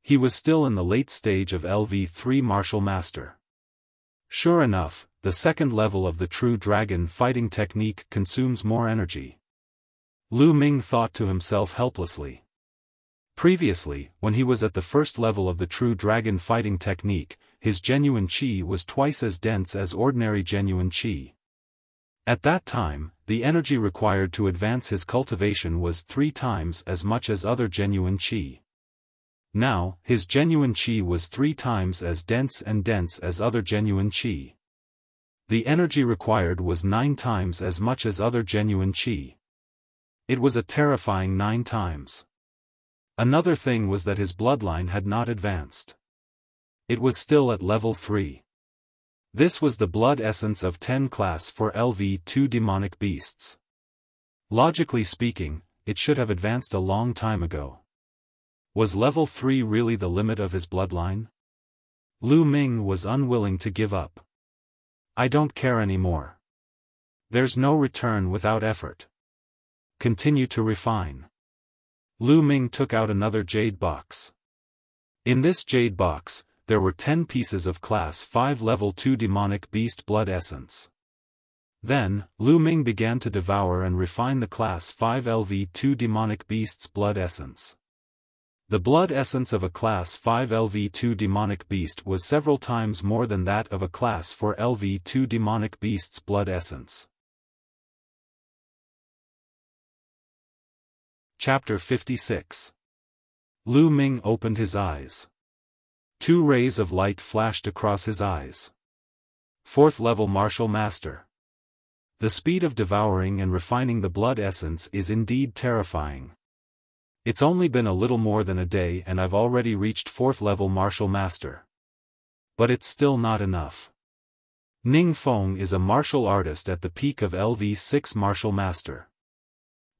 He was still in the late stage of LV3 martial master. Sure enough, the second level of the true dragon fighting technique consumes more energy. Lu Ming thought to himself helplessly. Previously, when he was at the first level of the true dragon fighting technique, his genuine qi was twice as dense as ordinary genuine qi. At that time, the energy required to advance his cultivation was 3 times as much as other genuine qi. Now, his genuine qi was 3 times as dense as other genuine qi. The energy required was 9 times as much as other genuine qi. It was a terrifying 9 times. Another thing was that his bloodline had not advanced. It was still at level 3. This was the blood essence of 10 class for LV2 demonic beasts. Logically speaking, it should have advanced a long time ago. Was level 3 really the limit of his bloodline? Lu Ming was unwilling to give up. I don't care anymore. There's no return without effort. Continue to refine. Lu Ming took out another jade box. In this jade box, there were 10 pieces of class 5 level 2 demonic beast blood essence. Then, Lu Ming began to devour and refine the class 5 LV2 demonic beast's blood essence. The blood essence of a class 5 LV2 demonic beast was several times more than that of a class 4 LV2 demonic beast's blood essence. Chapter 56. Lu Ming opened his eyes. 2 rays of light flashed across his eyes. 4th level martial master. The speed of devouring and refining the blood essence is indeed terrifying. It's only been a little more than a day and I've already reached 4th level martial master. But it's still not enough. Ning Feng is a martial artist at the peak of LV6 martial master.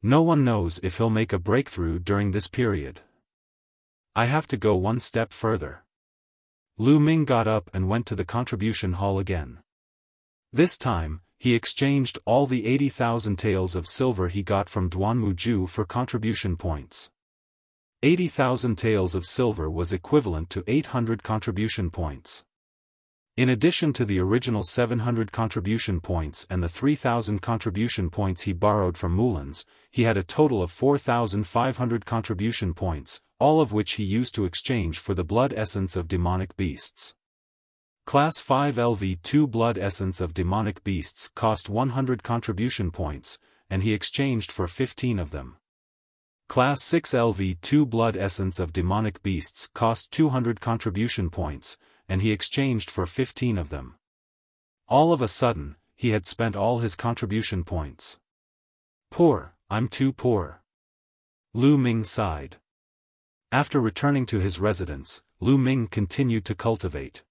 No one knows if he'll make a breakthrough during this period. I have to go one step further. Lu Ming got up and went to the contribution hall again. This time, he exchanged all the 80,000 taels of silver he got from Duanmuju for contribution points. 80,000 taels of silver was equivalent to 800 contribution points. In addition to the original 700 contribution points and the 3,000 contribution points he borrowed from Mulan's, he had a total of 4,500 contribution points, all of which he used to exchange for the blood essence of demonic beasts. Class 5 LV2 blood essence of demonic beasts cost 100 contribution points, and he exchanged for 15 of them. Class 6 LV2 blood essence of demonic beasts cost 200 contribution points, and he exchanged for 15 of them. All of a sudden, he had spent all his contribution points. Poor, I'm too poor. Lu Ming sighed. After returning to his residence, Lu Ming continued to cultivate.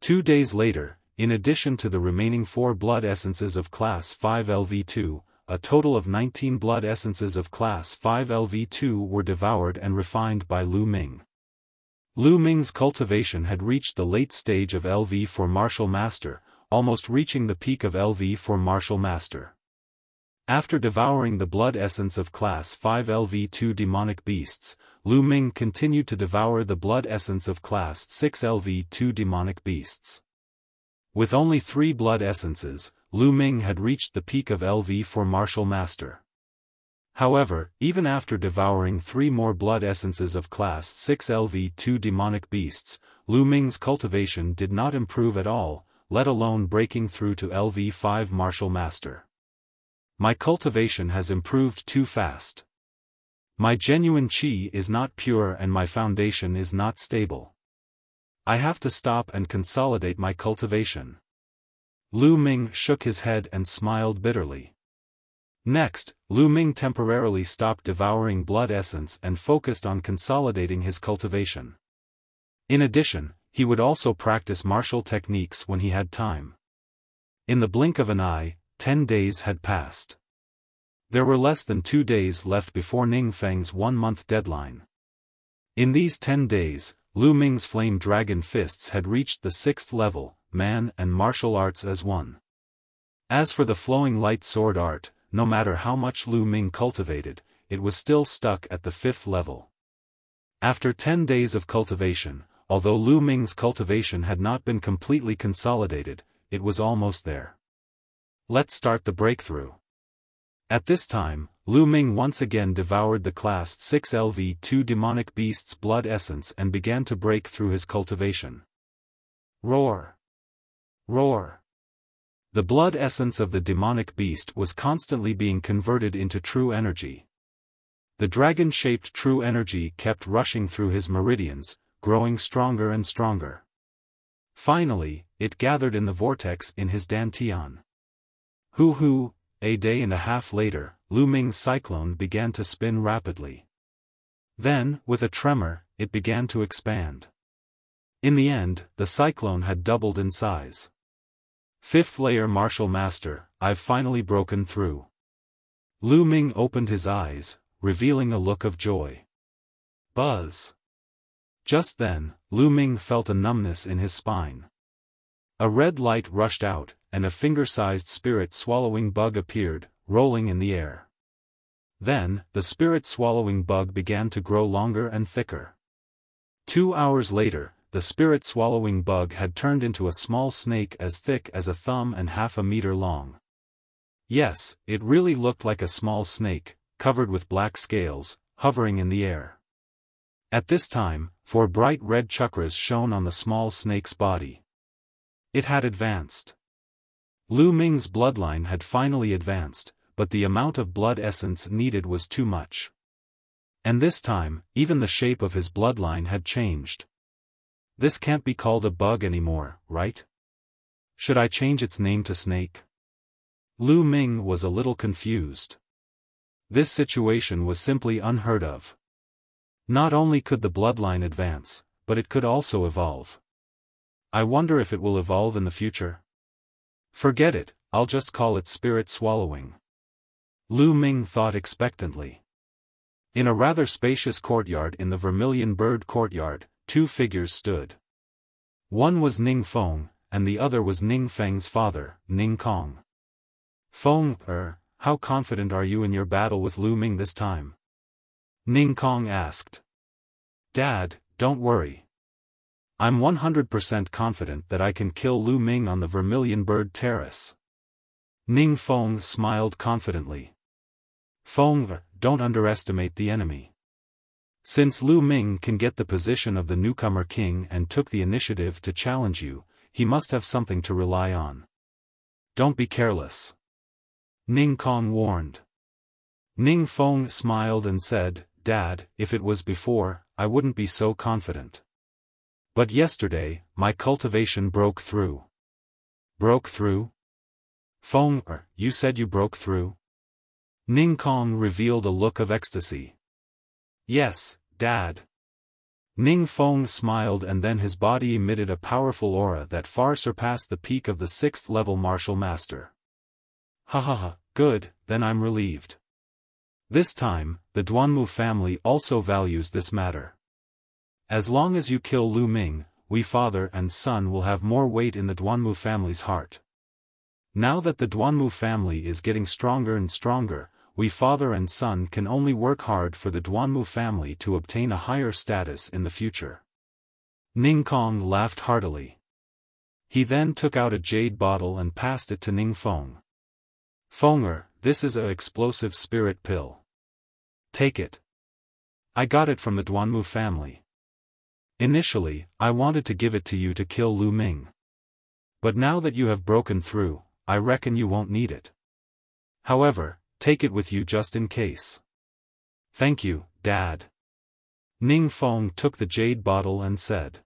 2 days later, in addition to the remaining 4 blood essences of class 5 LV2, a total of 19 blood essences of class 5 LV2 were devoured and refined by Lu Ming. Lu Ming's cultivation had reached the late stage of LV for martial master, almost reaching the peak of LV for martial master. After devouring the blood essence of class 5 LV2 demonic beasts, Lu Ming continued to devour the blood essence of class 6 LV2 demonic beasts. With only 3 blood essences, Lu Ming had reached the peak of LV for martial master. However, even after devouring 3 more blood essences of class 6 LV2 demonic beasts, Lu Ming's cultivation did not improve at all, let alone breaking through to LV5 martial master. My cultivation has improved too fast. My genuine qi is not pure and my foundation is not stable. I have to stop and consolidate my cultivation. Lu Ming shook his head and smiled bitterly. Next, Lu Ming temporarily stopped devouring blood essence and focused on consolidating his cultivation. In addition, he would also practice martial techniques when he had time. In the blink of an eye, 10 days had passed. There were less than 2 days left before Ning Feng's 1-month deadline. In these 10 days, Lu Ming's flame dragon fists had reached the 6th level, man and martial arts as one. As for the flowing light sword art, no matter how much Lu Ming cultivated, it was still stuck at the 5th level. After 10 days of cultivation, although Lu Ming's cultivation had not been completely consolidated, it was almost there. Let's start the breakthrough. At this time, Lu Ming once again devoured the class 6 LV2 demonic beast's blood essence and began to break through his cultivation. Roar! Roar! The blood essence of the demonic beast was constantly being converted into true energy. The dragon-shaped true energy kept rushing through his meridians, growing stronger and stronger. Finally, it gathered in the vortex in his dantian. Hoo-hoo, a day and a half later, Lu Ming's cyclone began to spin rapidly. Then, with a tremor, it began to expand. In the end, the cyclone had doubled in size. Fifth layer Martial Master, I've finally broken through. Lu Ming opened his eyes, revealing a look of joy. Buzz. Just then, Lu Ming felt a numbness in his spine. A red light rushed out, and a finger-sized spirit-swallowing bug appeared, rolling in the air. Then, the spirit-swallowing bug began to grow longer and thicker. 2 hours later, the spirit-swallowing bug had turned into a small snake as thick as a thumb and half a meter long. Yes, it really looked like a small snake, covered with black scales, hovering in the air. At this time, 4 bright red chakras shone on the small snake's body. It had advanced. Lu Ming's bloodline had finally advanced, but the amount of blood essence needed was too much. And this time, even the shape of his bloodline had changed. This can't be called a bug anymore, right? Should I change its name to snake? Lu Ming was a little confused. This situation was simply unheard of. Not only could the bloodline advance, but it could also evolve. I wonder if it will evolve in the future? Forget it, I'll just call it spirit swallowing. Lu Ming thought expectantly. In a rather spacious courtyard in the Vermilion Bird Courtyard, 2 figures stood. One was Ning Feng, and the other was Ning Feng's father, Ning Kong. Feng, how confident are you in your battle with Lu Ming this time? Ning Kong asked. Dad, don't worry. I'm 100% confident that I can kill Lu Ming on the Vermilion Bird Terrace. Ning Feng smiled confidently. Feng, don't underestimate the enemy. Since Lu Ming can get the position of the newcomer king and took the initiative to challenge you, he must have something to rely on. Don't be careless. Ning Kong warned. Ning Feng smiled and said, Dad, if it was before, I wouldn't be so confident. But yesterday, my cultivation broke through. Broke through? Feng, you said you broke through? Ning Kong revealed a look of ecstasy. Yes, Dad. Ning Feng smiled and then his body emitted a powerful aura that far surpassed the peak of the 6th level martial master. Ha ha ha, good, then I'm relieved. This time, the Duanmu family also values this matter. As long as you kill Lu Ming, we father and son will have more weight in the Duanmu family's heart. Now that the Duanmu family is getting stronger and stronger, we father and son can only work hard for the Duanmu family to obtain a higher status in the future. Ning Kong laughed heartily. He then took out a jade bottle and passed it to Ning Feng. Fenger, this is a explosive spirit pill. Take it. I got it from the Duanmu family. Initially, I wanted to give it to you to kill Lu Ming. But now that you have broken through, I reckon you won't need it. However, take it with you just in case. Thank you, Dad. Ning Feng took the jade bottle and said.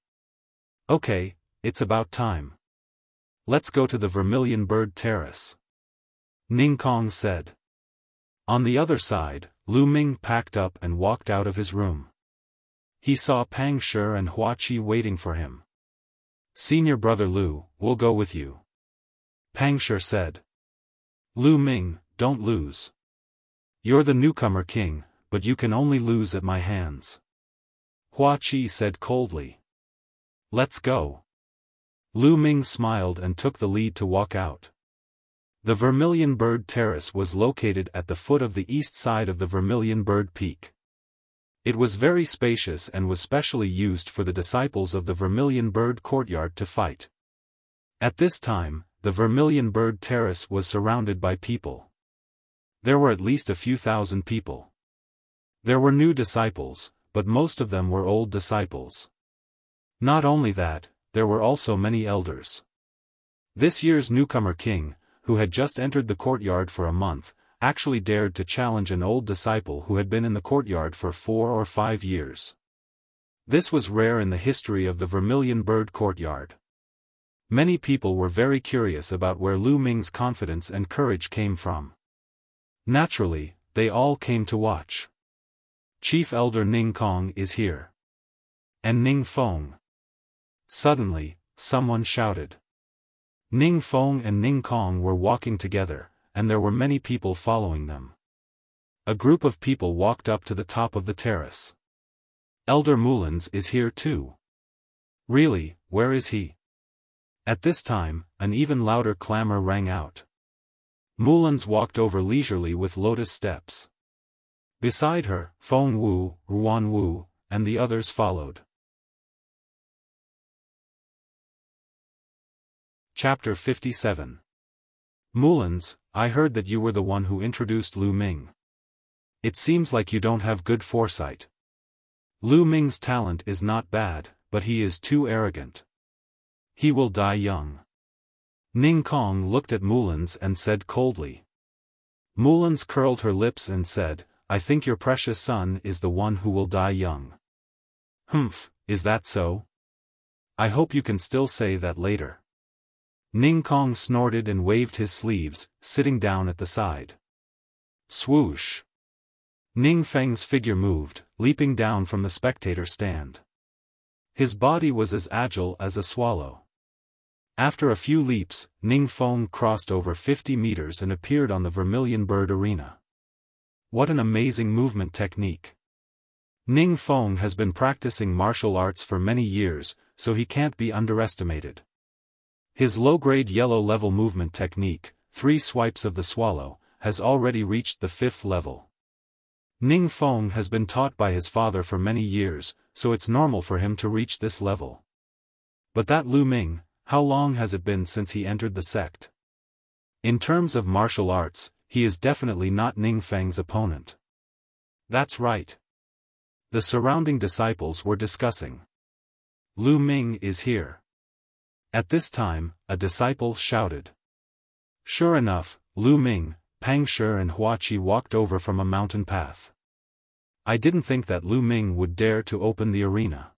Okay, it's about time. Let's go to the Vermilion Bird Terrace. Ning Kong said. On the other side, Lu Ming packed up and walked out of his room. He saw Pang Shi and Hua Qi waiting for him. Senior brother Lu, we'll go with you. Pang Shi said. Lu Ming, don't lose. You're the newcomer king, but you can only lose at my hands. Hua Qi said coldly. Let's go. Lu Ming smiled and took the lead to walk out. The Vermilion Bird Terrace was located at the foot of the east side of the Vermilion Bird Peak. It was very spacious and was specially used for the disciples of the Vermilion Bird Courtyard to fight. At this time, the Vermilion Bird Terrace was surrounded by people. There were at least a few thousand people. There were new disciples, but most of them were old disciples. Not only that, there were also many elders. This year's newcomer king, who had just entered the courtyard for a month, actually dared to challenge an old disciple who had been in the courtyard for 4 or 5 years. This was rare in the history of the Vermilion Bird Courtyard. Many people were very curious about where Lu Ming's confidence and courage came from. Naturally, they all came to watch. Chief Elder Ning Kong is here. And Ning Feng. Suddenly, someone shouted. Ning Feng and Ning Kong were walking together, and there were many people following them. A group of people walked up to the top of the terrace. Elder Mulans is here too. Really, where is he? At this time, an even louder clamor rang out. Mulans walked over leisurely with lotus steps. Beside her, Feng Wu, Ruan Wu, and the others followed. Chapter 57. Mulans, I heard that you were the one who introduced Lu Ming. It seems like you don't have good foresight. Lu Ming's talent is not bad, but he is too arrogant. He will die young. Ning Kong looked at Mulans and said coldly. Mulans curled her lips and said, I think your precious son is the one who will die young. Humph, is that so? I hope you can still say that later. Ning Kong snorted and waved his sleeves, sitting down at the side. Swoosh. Ning Feng's figure moved, leaping down from the spectator stand. His body was as agile as a swallow. After a few leaps, Ning Feng crossed over 50 meters and appeared on the Vermilion Bird Arena. What an amazing movement technique. Ning Feng has been practicing martial arts for many years, so he can't be underestimated. His low-grade yellow-level movement technique, 3 swipes of the swallow, has already reached the 5th level. Ning Feng has been taught by his father for many years, so it's normal for him to reach this level. But that Lu Ming, how long has it been since he entered the sect? In terms of martial arts, he is definitely not Ning Feng's opponent. That's right. The surrounding disciples were discussing. Lu Ming is here. At this time, a disciple shouted. Sure enough, Lu Ming, Pang Shi and Hua Qi walked over from a mountain path. I didn't think that Lu Ming would dare to open the arena.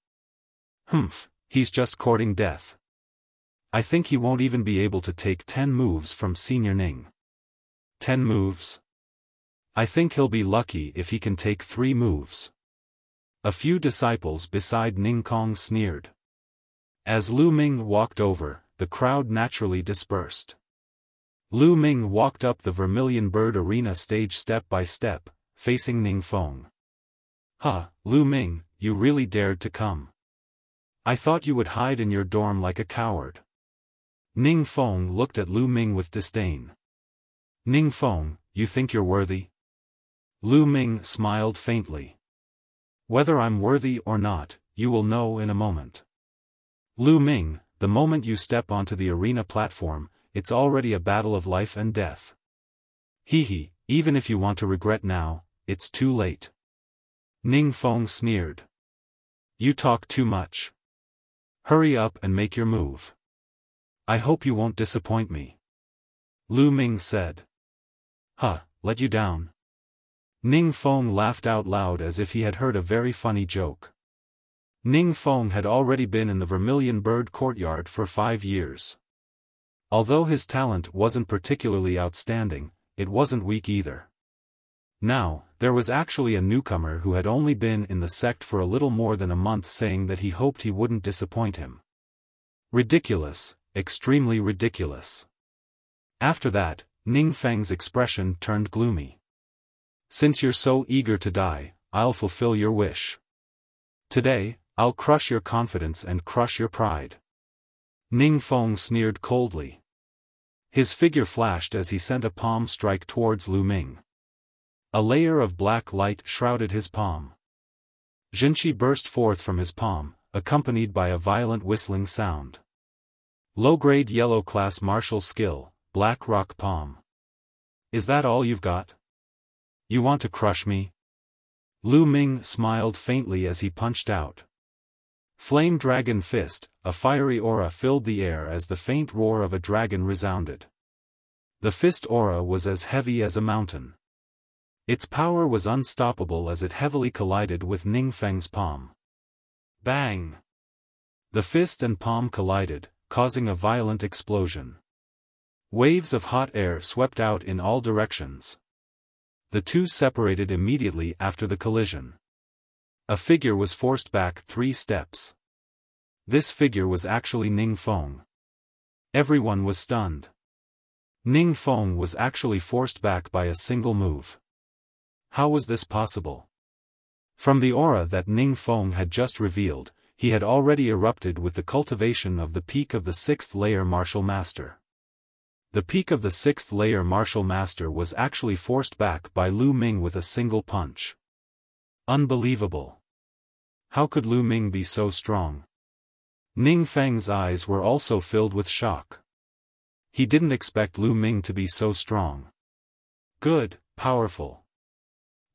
Humph, he's just courting death. I think he won't even be able to take 10 moves from Senior Ning. 10 moves? I think he'll be lucky if he can take 3 moves. A few disciples beside Ning Kong sneered. As Lu Ming walked over, the crowd naturally dispersed. Lu Ming walked up the Vermilion Bird Arena stage step by step, facing Ning Feng. Huh, Lu Ming, you really dared to come. I thought you would hide in your dorm like a coward. Ning Feng looked at Lu Ming with disdain. Ning Feng, you think you're worthy? Lu Ming smiled faintly. Whether I'm worthy or not, you will know in a moment. Lu Ming, the moment you step onto the arena platform, it's already a battle of life and death. Hee, even if you want to regret now, it's too late. Ning Feng sneered. You talk too much. Hurry up and make your move. I hope you won't disappoint me. Lu Ming said. Huh, let you down? Ning Feng laughed out loud as if he had heard a very funny joke. Ning Feng had already been in the Vermilion Bird Courtyard for 5 years. Although his talent wasn't particularly outstanding, it wasn't weak either. Now, there was actually a newcomer who had only been in the sect for a little more than a month saying that he hoped he wouldn't disappoint him. Ridiculous, extremely ridiculous. After that, Ning Feng's expression turned gloomy. Since you're so eager to die, I'll fulfill your wish. Today, I'll crush your confidence and crush your pride. Ning Feng sneered coldly. His figure flashed as he sent a palm strike towards Lu Ming. A layer of black light shrouded his palm. Jinqi burst forth from his palm, accompanied by a violent whistling sound. Low-grade yellow-class martial skill, Black Rock Palm. Is that all you've got? You want to crush me? Lu Ming smiled faintly as he punched out. Flame Dragon Fist, a fiery aura filled the air as the faint roar of a dragon resounded. The fist aura was as heavy as a mountain. Its power was unstoppable as it heavily collided with Ning Feng's palm. Bang! The fist and palm collided, causing a violent explosion. Waves of hot air swept out in all directions. The two separated immediately after the collision. A figure was forced back 3 steps. This figure was actually Ning Feng. Everyone was stunned. Ning Feng was actually forced back by a single move. How was this possible? From the aura that Ning Feng had just revealed, he had already erupted with the cultivation of the peak of the 6th layer martial master. The peak of the 6th layer martial master was actually forced back by Lu Ming with a single punch. Unbelievable. How could Lu Ming be so strong? Ning Feng's eyes were also filled with shock. He didn't expect Lu Ming to be so strong. Good, powerful.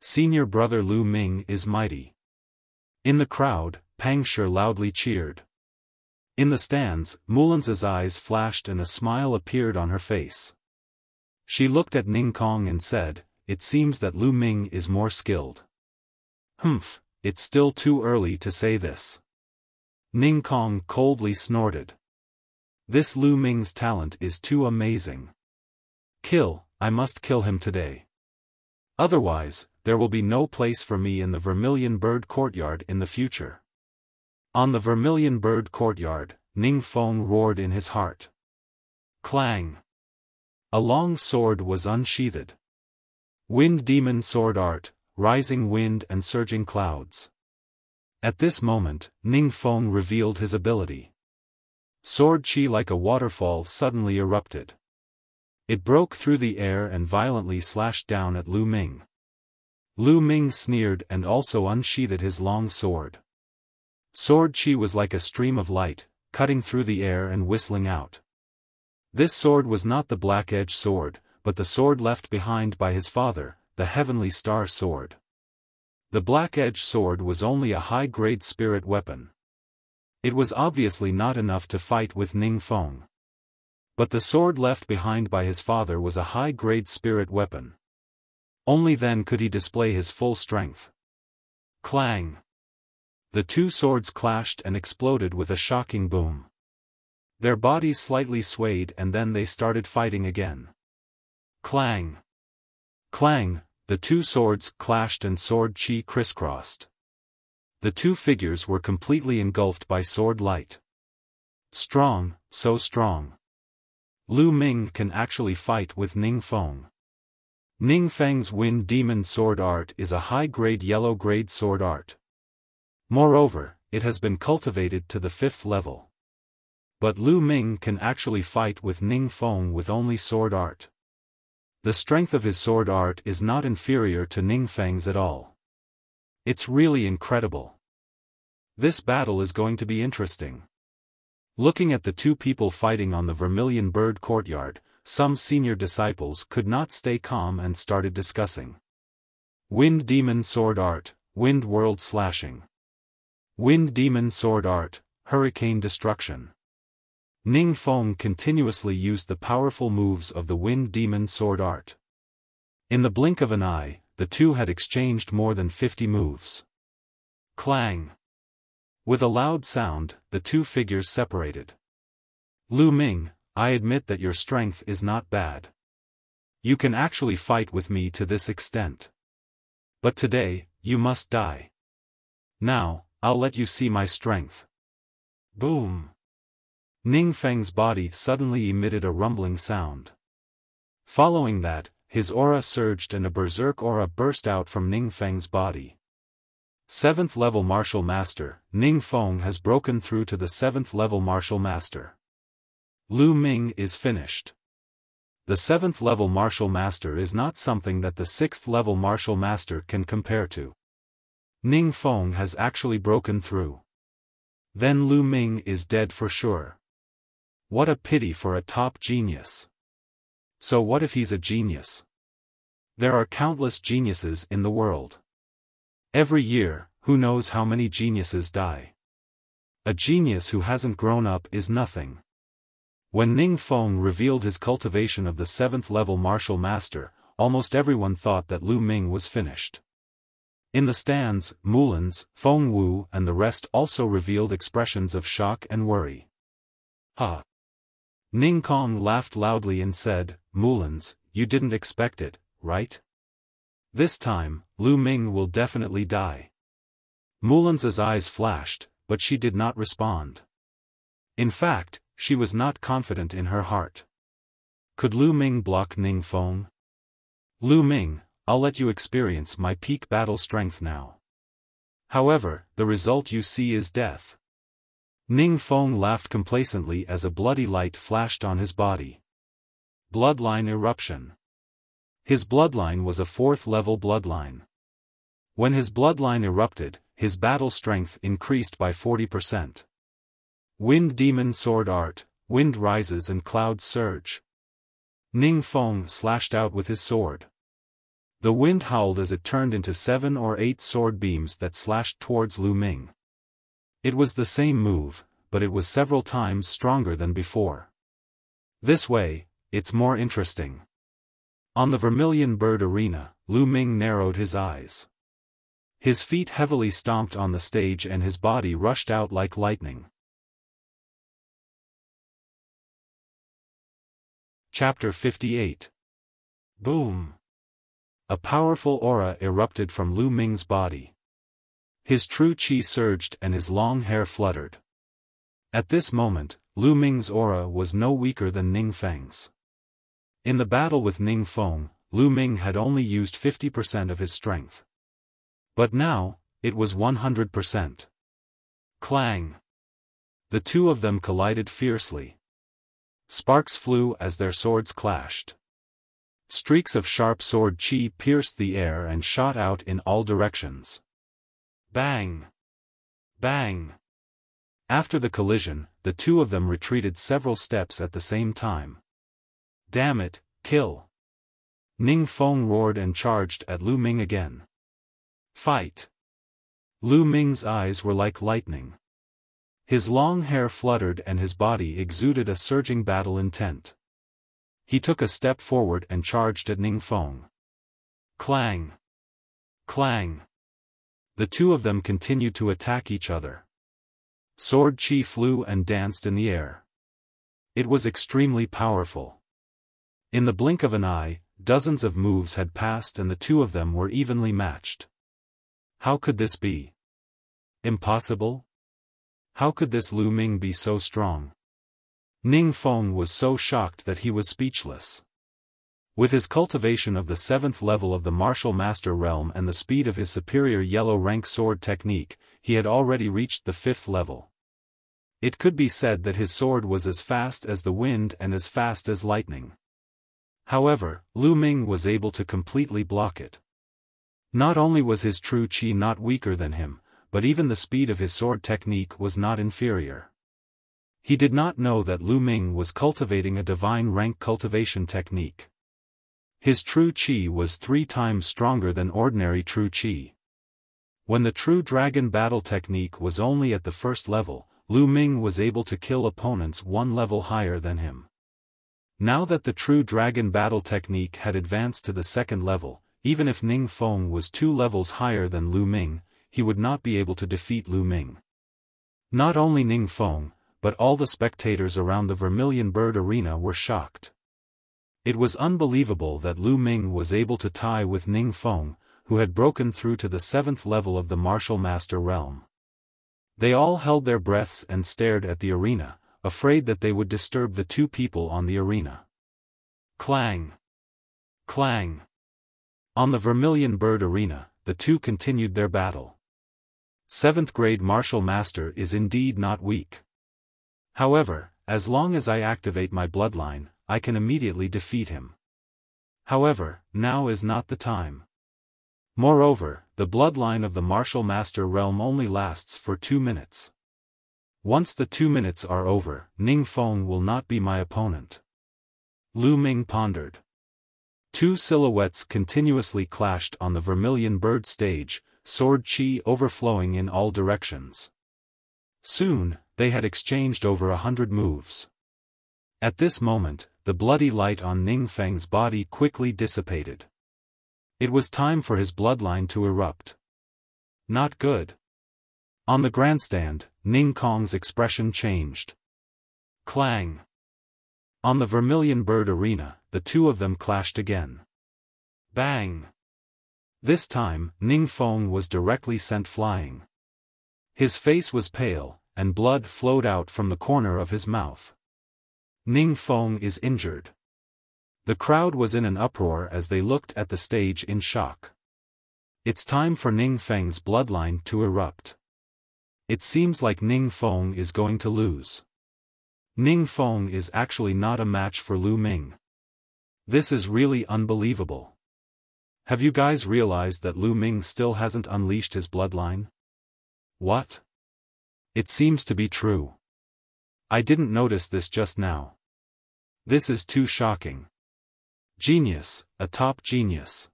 Senior brother Lu Ming is mighty. In the crowd, Pang Shi loudly cheered. In the stands, Mulan's eyes flashed and a smile appeared on her face. She looked at Ning Kong and said, "It seems that Lu Ming is more skilled." "Humph, it's still too early to say this." Ning Kong coldly snorted. "This Lu Ming's talent is too amazing. I must kill him today. Otherwise, there will be no place for me in the Vermilion Bird Courtyard in the future." On the Vermilion Bird Courtyard, Ning Feng roared in his heart. Clang! A long sword was unsheathed. Wind Demon Sword Art, Rising Wind and Surging Clouds. At this moment, Ning Feng revealed his ability. Sword chi like a waterfall suddenly erupted. It broke through the air and violently slashed down at Lu Ming. Lu Ming sneered and also unsheathed his long sword. Sword chi was like a stream of light, cutting through the air and whistling out. This sword was not the Black Edge sword, but the sword left behind by his father, the Heavenly Star sword. The Black Edge sword was only a high-grade spirit weapon. It was obviously not enough to fight with Ning Feng. But the sword left behind by his father was a high-grade spirit weapon. Only then could he display his full strength. Clang! The two swords clashed and exploded with a shocking boom. Their bodies slightly swayed and then they started fighting again. Clang! Clang! The two swords clashed and sword chi crisscrossed. The two figures were completely engulfed by sword light. Strong, so strong. Lu Ming can actually fight with Ning Feng. Ning Feng's Wind Demon Sword Art is a high-grade yellow-grade sword art. Moreover, it has been cultivated to the 5th level. But Lu Ming can actually fight with Ning Feng with only sword art. The strength of his sword art is not inferior to Ning Feng's at all. It's really incredible. This battle is going to be interesting. Looking at the two people fighting on the Vermilion Bird Courtyard, some senior disciples could not stay calm and started discussing. Wind Demon Sword Art, Wind World Slashing. Wind Demon Sword Art, Hurricane Destruction. Ning Feng continuously used the powerful moves of the Wind Demon Sword Art. In the blink of an eye, the two had exchanged more than 50 moves. Clang! With a loud sound, the two figures separated. Lu Ming, I admit that your strength is not bad. You can actually fight with me to this extent. But today, you must die. Now, I'll let you see my strength. Boom! Ning Feng's body suddenly emitted a rumbling sound. Following that, his aura surged and a berserk aura burst out from Ning Feng's body. 7th level Martial Master, Ning Feng has broken through to the 7th level Martial Master. Lu Ming is finished. The 7th level Martial Master is not something that the 6th level Martial Master can compare to. Ning Feng has actually broken through. Then Lu Ming is dead for sure. What a pity for a top genius. So what if he's a genius? There are countless geniuses in the world. Every year, who knows how many geniuses die? A genius who hasn't grown up is nothing. When Ning Feng revealed his cultivation of the 7th level Martial Master, almost everyone thought that Lu Ming was finished. In the stands, Mulan's, Feng Wu and the rest also revealed expressions of shock and worry. Ha! Ning Kong laughed loudly and said, "Mulans, you didn't expect it, right? This time, Lu Ming will definitely die." Mulans's eyes flashed, but she did not respond. In fact, she was not confident in her heart. Could Lu Ming block Ning Feng? "Lu Ming, I'll let you experience my peak battle strength now. However, the result you see is death." Ning Feng laughed complacently as a bloody light flashed on his body. Bloodline eruption. His bloodline was a 4th-level bloodline. When his bloodline erupted, his battle strength increased by 40%. Wind Demon Sword Art, wind rises and clouds surge. Ning Feng slashed out with his sword. The wind howled as it turned into 7 or 8 sword beams that slashed towards Lu Ming. It was the same move, but it was several times stronger than before. This way, it's more interesting. On the Vermilion Bird Arena, Lu Ming narrowed his eyes. His feet heavily stomped on the stage and his body rushed out like lightning. Chapter 58. Boom! A powerful aura erupted from Lu Ming's body. His true qi surged and his long hair fluttered. At this moment, Lu Ming's aura was no weaker than Ning Feng's. In the battle with Ning Feng, Lu Ming had only used 50% of his strength. But now, it was 100%. Clang! The two of them collided fiercely. Sparks flew as their swords clashed. Streaks of sharp sword qi pierced the air and shot out in all directions. Bang! Bang! After the collision, the two of them retreated several steps at the same time. "Damn it, kill!" Ning Feng roared and charged at Lu Ming again. "Fight!" Lu Ming's eyes were like lightning. His long hair fluttered and his body exuded a surging battle intent. He took a step forward and charged at Ning Feng. Clang! Clang! The two of them continued to attack each other. Sword qi flew and danced in the air. It was extremely powerful. In the blink of an eye, dozens of moves had passed and the two of them were evenly matched. How could this be? Impossible? How could this Lu Ming be so strong? Ning Feng was so shocked that he was speechless. With his cultivation of the 7th level of the martial master realm and the speed of his superior yellow rank sword technique, he had already reached the 5th level. It could be said that his sword was as fast as the wind and as fast as lightning. However, Lu Ming was able to completely block it. Not only was his true qi not weaker than him, but even the speed of his sword technique was not inferior. He did not know that Lu Ming was cultivating a divine rank cultivation technique. His true qi was 3 times stronger than ordinary true qi. When the true dragon battle technique was only at the 1st level, Lu Ming was able to kill opponents 1 level higher than him. Now that the true dragon battle technique had advanced to the 2nd level, even if Ning Feng was 2 levels higher than Lu Ming, he would not be able to defeat Lu Ming. Not only Ning Feng, but all the spectators around the Vermilion Bird Arena were shocked. It was unbelievable that Lu Ming was able to tie with Ning Feng, who had broken through to the 7th level of the martial master realm. They all held their breaths and stared at the arena, afraid that they would disturb the two people on the arena. Clang! Clang! On the Vermilion Bird Arena, the two continued their battle. 7th grade martial master is indeed not weak. However, as long as I activate my bloodline, I can immediately defeat him. However, now is not the time. Moreover, the bloodline of the martial master realm only lasts for 2 minutes. Once the 2 minutes are over, Ning Feng will not be my opponent. Lu Ming pondered. 2 silhouettes continuously clashed on the Vermilion Bird stage, sword qi overflowing in all directions. Soon, they had exchanged over 100 moves. At this moment, the bloody light on Ning Feng's body quickly dissipated. It was time for his bloodline to erupt. Not good. On the grandstand, Ning Kong's expression changed. Clang! On the Vermilion Bird Arena, the two of them clashed again. Bang! This time, Ningfeng was directly sent flying. His face was pale, and blood flowed out from the corner of his mouth. Ningfeng is injured. The crowd was in an uproar as they looked at the stage in shock. It's time for Ningfeng's bloodline to erupt. It seems like Ningfeng is going to lose. Ningfeng is actually not a match for Lu Ming. This is really unbelievable. Have you guys realized that Lu Ming still hasn't unleashed his bloodline? What? It seems to be true. I didn't notice this just now. This is too shocking. Genius, a top genius.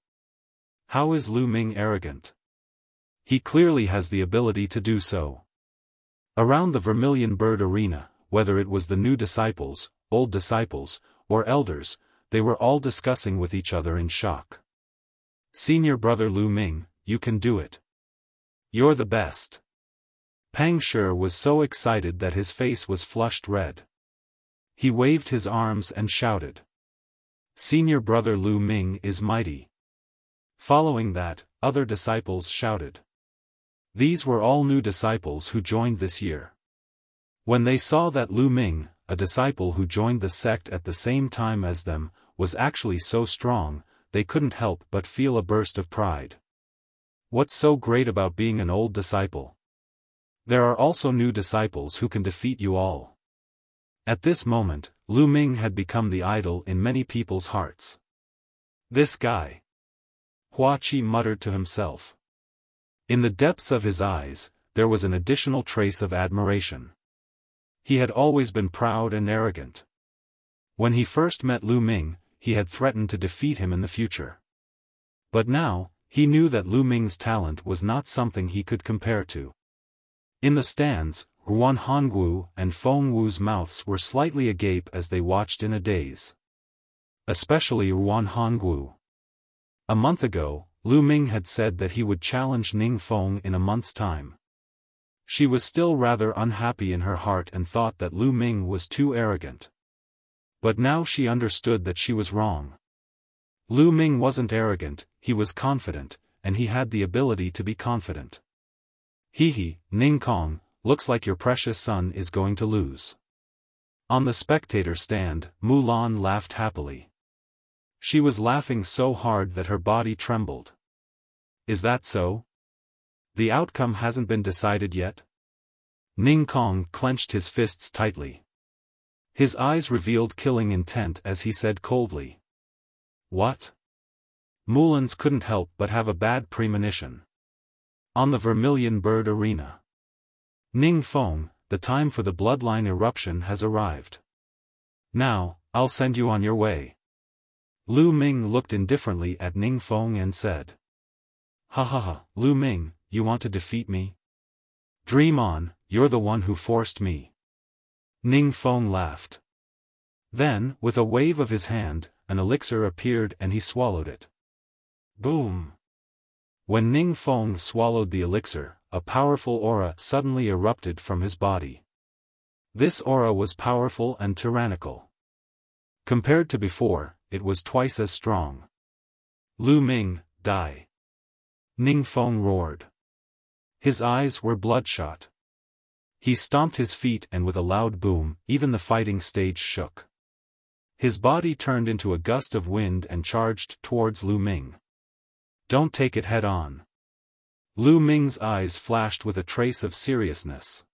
How is Lu Ming arrogant? He clearly has the ability to do so. Around the Vermilion Bird Arena, whether it was the new disciples, old disciples, or elders, they were all discussing with each other in shock. Senior brother Lu Ming, you can do it. You're the best. Pang Shi was so excited that his face was flushed red. He waved his arms and shouted. Senior brother Lu Ming is mighty. Following that, other disciples shouted. These were all new disciples who joined this year. When they saw that Lu Ming, a disciple who joined the sect at the same time as them, was actually so strong, they couldn't help but feel a burst of pride. What's so great about being an old disciple? There are also new disciples who can defeat you all. At this moment, Lu Ming had become the idol in many people's hearts. This guy. Hua Qi muttered to himself. In the depths of his eyes, there was an additional trace of admiration. He had always been proud and arrogant. When he first met Lu Ming, he had threatened to defeat him in the future. But now, he knew that Lu Ming's talent was not something he could compare to. In the stands, Ruan Hongwu and Feng Wu's mouths were slightly agape as they watched in a daze. Especially Ruan Hongwu. A month ago, Lu Ming had said that he would challenge Ningfeng in a month's time. She was still rather unhappy in her heart and thought that Lu Ming was too arrogant. But now she understood that she was wrong. Lu Ming wasn't arrogant, he was confident, and he had the ability to be confident. Hee, Ningkong, looks like your precious son is going to lose. On the spectator stand, Mulan laughed happily. She was laughing so hard that her body trembled. Is that so? The outcome hasn't been decided yet? Ningkong clenched his fists tightly. His eyes revealed killing intent as he said coldly. What? Mulan's couldn't help but have a bad premonition. On the Vermilion Bird Arena. Ningfeng, the time for the bloodline eruption has arrived. Now, I'll send you on your way. Lu Ming looked indifferently at Ningfeng and said. Ha ha ha, Lu Ming, you want to defeat me? Dream on, you're the one who forced me. Ningfeng laughed. Then, with a wave of his hand, an elixir appeared and he swallowed it. Boom! When Ningfeng swallowed the elixir, a powerful aura suddenly erupted from his body. This aura was powerful and tyrannical. Compared to before, it was twice as strong. Lu Ming, die! Ningfeng roared. His eyes were bloodshot. He stomped his feet and with a loud boom, even the fighting stage shook. His body turned into a gust of wind and charged towards Lu Ming. Don't take it head-on. Lu Ming's eyes flashed with a trace of seriousness.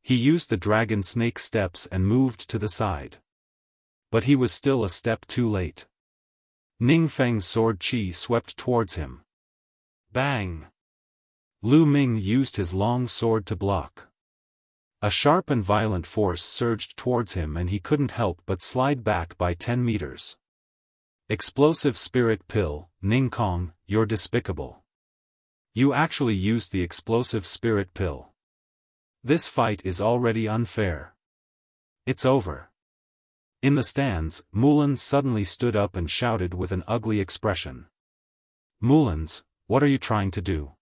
He used the dragon snake steps and moved to the side. But he was still a step too late. Ningfeng's sword qi swept towards him. Bang! Lu Ming used his long sword to block. A sharp and violent force surged towards him and he couldn't help but slide back by 10 meters. Explosive spirit pill, Ningkong, you're despicable. You actually used the explosive spirit pill. This fight is already unfair. It's over. In the stands, Mulan suddenly stood up and shouted with an ugly expression. Mulans, what are you trying to do?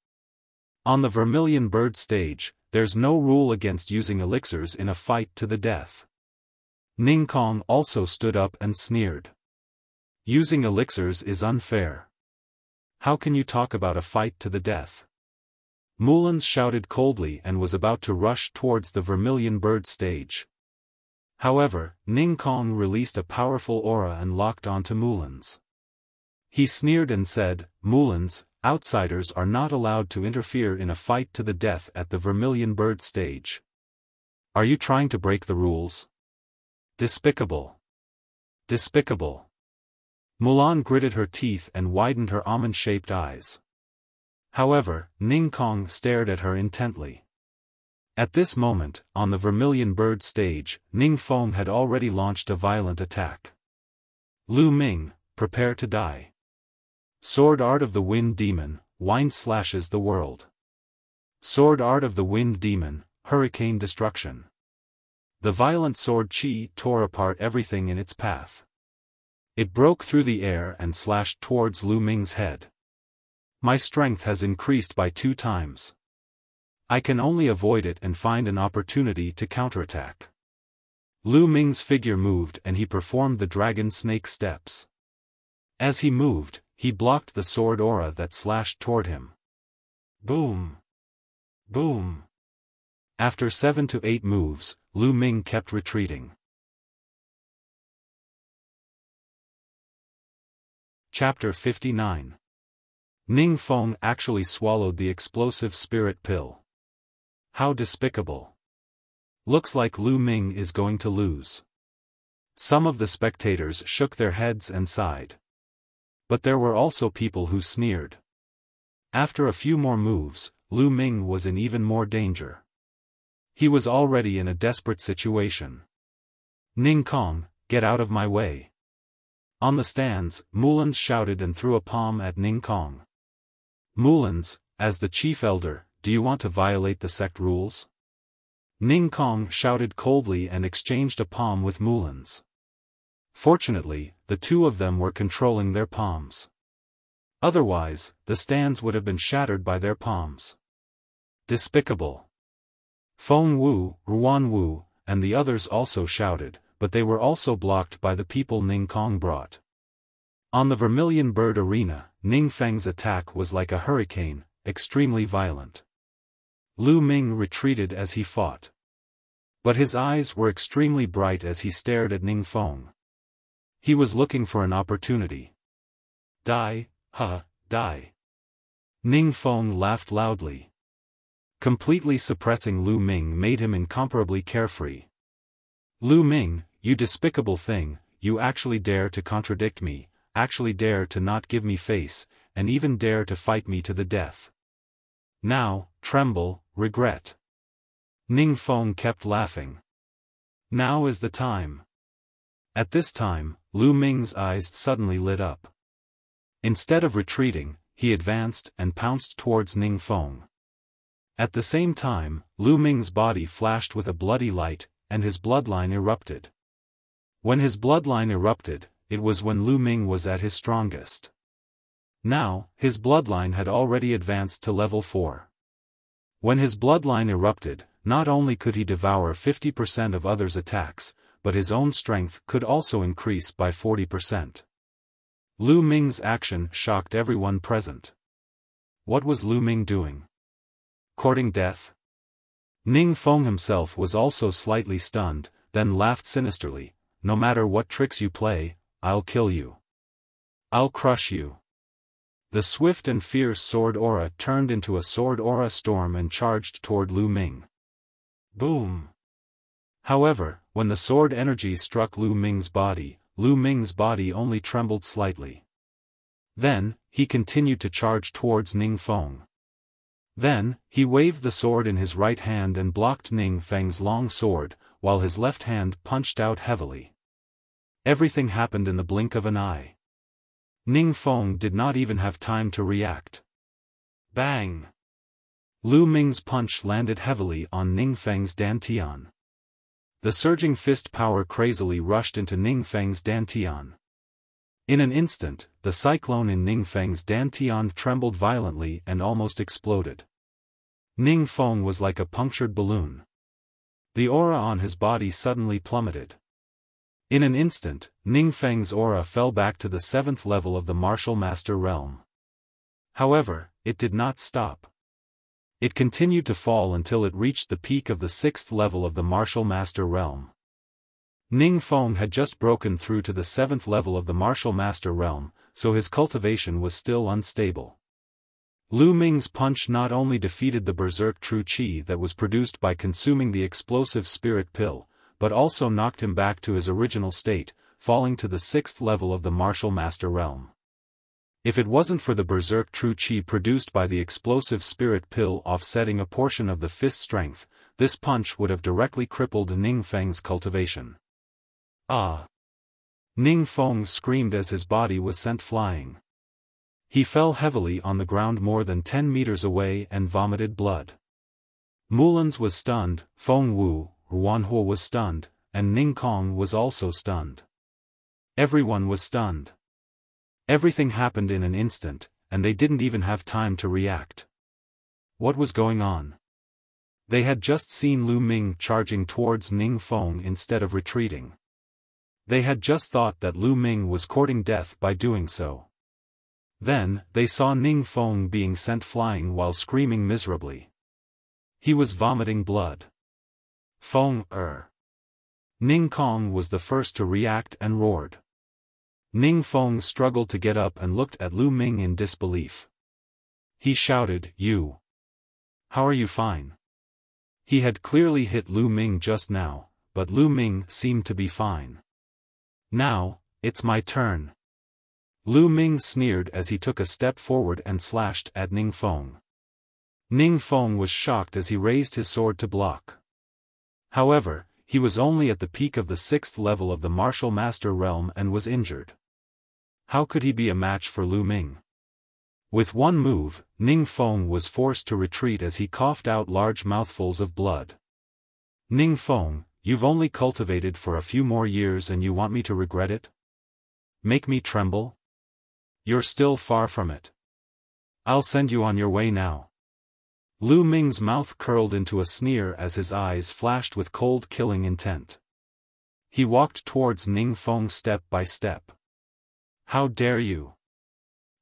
On the Vermilion Bird stage, there's no rule against using elixirs in a fight to the death. Ning Kong also stood up and sneered. Using elixirs is unfair. How can you talk about a fight to the death? Mullins shouted coldly and was about to rush towards the Vermilion Bird stage. However, Ning Kong released a powerful aura and locked onto Mullins. He sneered and said, "Mullins, outsiders are not allowed to interfere in a fight to the death at the Vermilion Bird stage. Are you trying to break the rules? Despicable. Despicable." Mulan gritted her teeth and widened her almond-shaped eyes. However, Ning Kong stared at her intently. At this moment, on the Vermilion Bird stage, Ning Feng had already launched a violent attack. "Lu Ming, prepare to die. Sword Art of the Wind Demon, wind slashes the world. Sword Art of the Wind Demon, hurricane destruction." The violent sword chi tore apart everything in its path. It broke through the air and slashed towards Lu Ming's head. "My strength has increased by 2 times. I can only avoid it and find an opportunity to counterattack." Lu Ming's figure moved and he performed the dragon snake steps. As he moved, he blocked the sword aura that slashed toward him. Boom! Boom! After 7 to 8 moves, Lu Ming kept retreating. Chapter 59. Ning Feng actually swallowed the explosive spirit pill. How despicable. Looks like Lu Ming is going to lose. Some of the spectators shook their heads and sighed. But there were also people who sneered. After a few more moves, Lu Ming was in even more danger. He was already in a desperate situation. "Ning Kong, get out of my way." On the stands, Mullins shouted and threw a palm at Ning Kong. "Mullins, as the chief elder, do you want to violate the sect rules?" Ning Kong shouted coldly and exchanged a palm with Mullins. Fortunately, the two of them were controlling their palms. Otherwise, the stands would have been shattered by their palms. Despicable. Feng Wu, Ruan Wu, and the others also shouted, but they were also blocked by the people Ning Kong brought. On the Vermilion Bird arena, Ning Feng's attack was like a hurricane, extremely violent. Lu Ming retreated as he fought. But his eyes were extremely bright as he stared at Ning Feng. He was looking for an opportunity. "Die, die." Ning Feng laughed loudly. Completely suppressing Lu Ming made him incomparably carefree. "Lu Ming, you despicable thing, you actually dare to contradict me, actually dare to not give me face, and even dare to fight me to the death. Now, tremble, regret." Ning Feng kept laughing. "Now is the time." At this time, Lu Ming's eyes suddenly lit up. Instead of retreating, he advanced and pounced towards Ning Feng. At the same time, Lu Ming's body flashed with a bloody light, and his bloodline erupted. When his bloodline erupted, it was when Lu Ming was at his strongest. Now, his bloodline had already advanced to level 4. When his bloodline erupted, not only could he devour 50% of others' attacks, but his own strength could also increase by 40%. Lu Ming's action shocked everyone present. What was Lu Ming doing? Courting death? Ning Feng himself was also slightly stunned, then laughed sinisterly. "No matter what tricks you play, I'll kill you. I'll crush you." The swift and fierce sword aura turned into a sword aura storm and charged toward Lu Ming. Boom! However, when the sword energy struck Lu Ming's body only trembled slightly. Then, he continued to charge towards Ning Feng. Then, he waved the sword in his right hand and blocked Ning Feng's long sword, while his left hand punched out heavily. Everything happened in the blink of an eye. Ning Feng did not even have time to react. Bang! Lu Ming's punch landed heavily on Ning Feng's dantian. The surging fist power crazily rushed into Ning Feng's dantian. In an instant, the cyclone in Ning Feng's dantian trembled violently and almost exploded. Ning Feng was like a punctured balloon. The aura on his body suddenly plummeted. In an instant, Ning Feng's aura fell back to the 7th level of the Martial Master realm. However, it did not stop. It continued to fall until it reached the peak of the 6th level of the Martial Master realm. Ning Feng had just broken through to the 7th level of the Martial Master realm, so his cultivation was still unstable. Lu Ming's punch not only defeated the berserk true qi that was produced by consuming the explosive spirit pill, but also knocked him back to his original state, falling to the 6th level of the Martial Master realm. If it wasn't for the berserk true qi produced by the explosive spirit pill offsetting a portion of the fist strength, this punch would have directly crippled Ning Feng's cultivation. Ah! Ning Feng screamed as his body was sent flying. He fell heavily on the ground more than 10 meters away and vomited blood. Mulans was stunned, Feng Wu, Ruanhua was stunned, and Ning Kong was also stunned. Everyone was stunned. Everything happened in an instant, and they didn't even have time to react. What was going on? They had just seen Lu Ming charging towards Ning Feng instead of retreating. They had just thought that Lu Ming was courting death by doing so. Then, they saw Ning Feng being sent flying while screaming miserably. He was vomiting blood. Feng Ning Kong was the first to react and roared. Ning Feng struggled to get up and looked at Lu Ming in disbelief. He shouted, "You! How are you fine?" He had clearly hit Lu Ming just now, but Lu Ming seemed to be fine. "Now, it's my turn." Lu Ming sneered as he took a step forward and slashed at Ning Feng. Ning Feng was shocked as he raised his sword to block. However, he was only at the peak of the 6th level of the Martial Master realm and was injured. How could he be a match for Lu Ming? With one move, Ning Feng was forced to retreat as he coughed out large mouthfuls of blood. "Ning Feng, you've only cultivated for a few more years and you want me to regret it? Make me tremble? You're still far from it. I'll send you on your way now." Lu Ming's mouth curled into a sneer as his eyes flashed with cold killing intent. He walked towards Ning Feng step by step. "How dare you?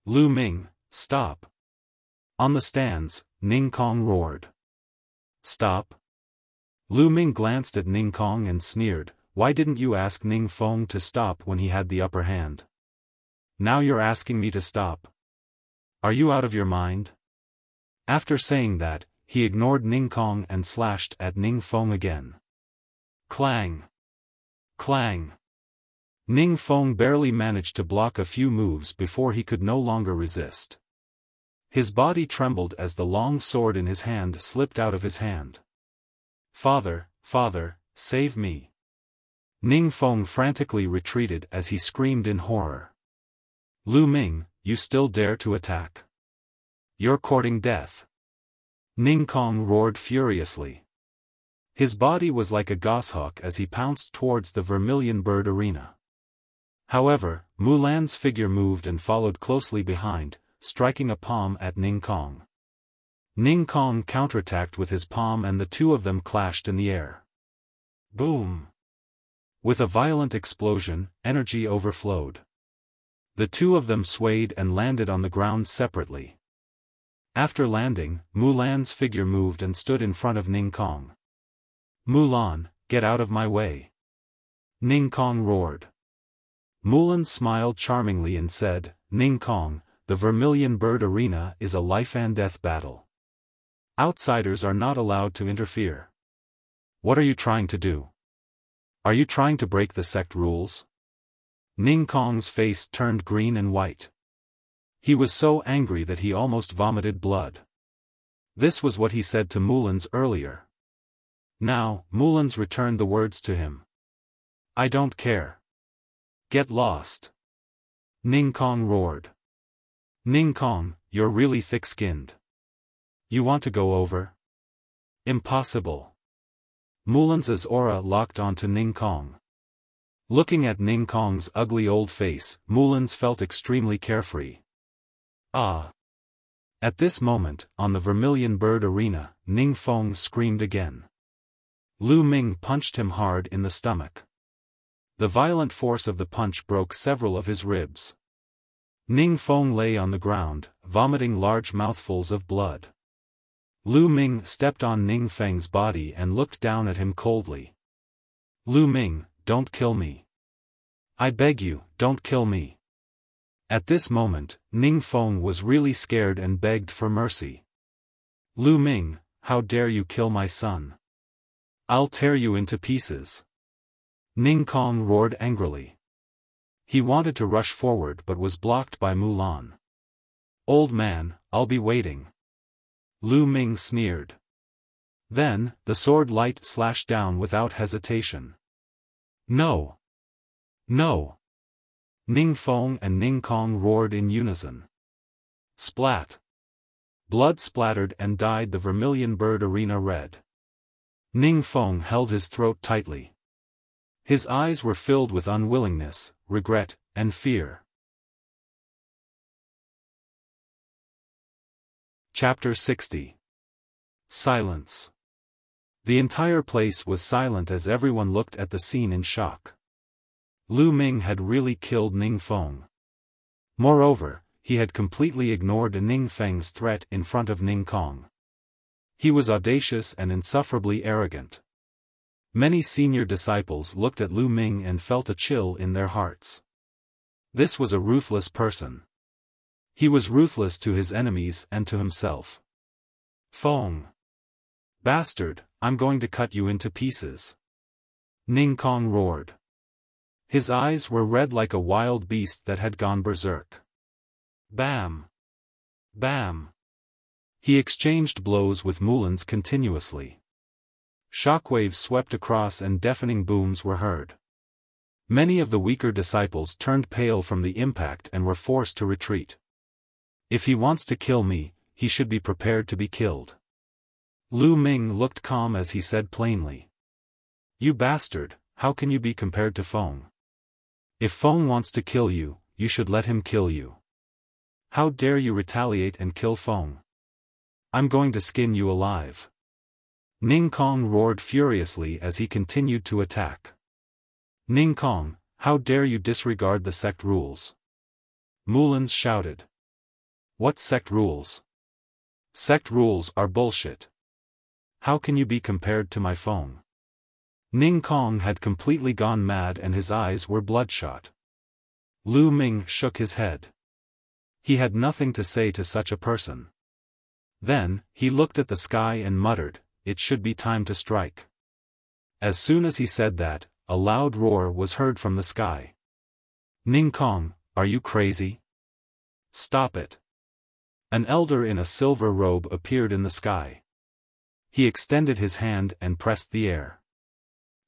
Lu Ming, stop!" On the stands, Ning Kong roared. "Stop?" Lu Ming glanced at Ning Kong and sneered, "Why didn't you ask Ning Feng to stop when he had the upper hand? Now you're asking me to stop. Are you out of your mind?" After saying that, he ignored Ning Kong and slashed at Ning Feng again. Clang! Clang! Ning Feng barely managed to block a few moves before he could no longer resist. His body trembled as the long sword in his hand slipped out of his hand. "Father, father, save me!" Ning Feng frantically retreated as he screamed in horror. "Lu Ming, you still dare to attack? You're courting death!" Ning Kong roared furiously. His body was like a goshawk as he pounced towards the vermilion bird arena. However, Mulan's figure moved and followed closely behind, striking a palm at Ning Kong. Ning Kong counterattacked with his palm and the two of them clashed in the air. Boom! With a violent explosion, energy overflowed. The two of them swayed and landed on the ground separately. After landing, Mulan's figure moved and stood in front of Ning Kong. "Mulan, get out of my way!" Ning Kong roared. Mulan smiled charmingly and said, "Ning Kong, the Vermilion Bird Arena is a life-and-death battle. Outsiders are not allowed to interfere. What are you trying to do? Are you trying to break the sect rules?" Ning Kong's face turned green and white. He was so angry that he almost vomited blood. This was what he said to Mulan's earlier. Now, Mulan's returned the words to him. "I don't care. Get lost!" Ning Kong roared. "Ning Kong, you're really thick-skinned. You want to go over? Impossible." Mulan's aura locked onto Ning Kong. Looking at Ning Kong's ugly old face, Mulan's felt extremely carefree. Ah! At this moment, on the Vermilion Bird Arena, Ning Feng screamed again. Lu Ming punched him hard in the stomach. The violent force of the punch broke several of his ribs. Ning Feng lay on the ground, vomiting large mouthfuls of blood. Lu Ming stepped on Ning Feng's body and looked down at him coldly. Lu Ming, don't kill me. I beg you, don't kill me. At this moment, Ning Feng was really scared and begged for mercy. Lu Ming, how dare you kill my son? I'll tear you into pieces. Ning Kong roared angrily. He wanted to rush forward but was blocked by Mulan. Old man, I'll be waiting. Lu Ming sneered. Then, the sword light slashed down without hesitation. No! No! Ning Feng and Ning Kong roared in unison. Splat! Blood splattered and dyed the vermilion bird arena red. Ning Feng held his throat tightly. His eyes were filled with unwillingness, regret, and fear. Chapter 60. Silence. The entire place was silent as everyone looked at the scene in shock. Lu Ming had really killed Ning Feng. Moreover, he had completely ignored Ning Feng's threat in front of Ning Kong. He was audacious and insufferably arrogant. Many senior disciples looked at Lu Ming and felt a chill in their hearts. This was a ruthless person. He was ruthless to his enemies and to himself. Feng! Bastard, I'm going to cut you into pieces. Ning Kong roared. His eyes were red like a wild beast that had gone berserk. Bam! Bam! He exchanged blows with Mulan's continuously. Shockwaves swept across and deafening booms were heard. Many of the weaker disciples turned pale from the impact and were forced to retreat. If he wants to kill me, he should be prepared to be killed. Lu Ming looked calm as he said plainly. You bastard, how can you be compared to Feng? If Feng wants to kill you, you should let him kill you. How dare you retaliate and kill Feng? I'm going to skin you alive. Ning Kong roared furiously as he continued to attack. Ning Kong, how dare you disregard the sect rules? Mulan shouted. What sect rules? Sect rules are bullshit. How can you be compared to my Feng? Ning Kong had completely gone mad and his eyes were bloodshot. Lu Ming shook his head. He had nothing to say to such a person. Then, he looked at the sky and muttered, it should be time to strike. As soon as he said that, a loud roar was heard from the sky. Ning Kong, are you crazy? Stop it. An elder in a silver robe appeared in the sky. He extended his hand and pressed the air.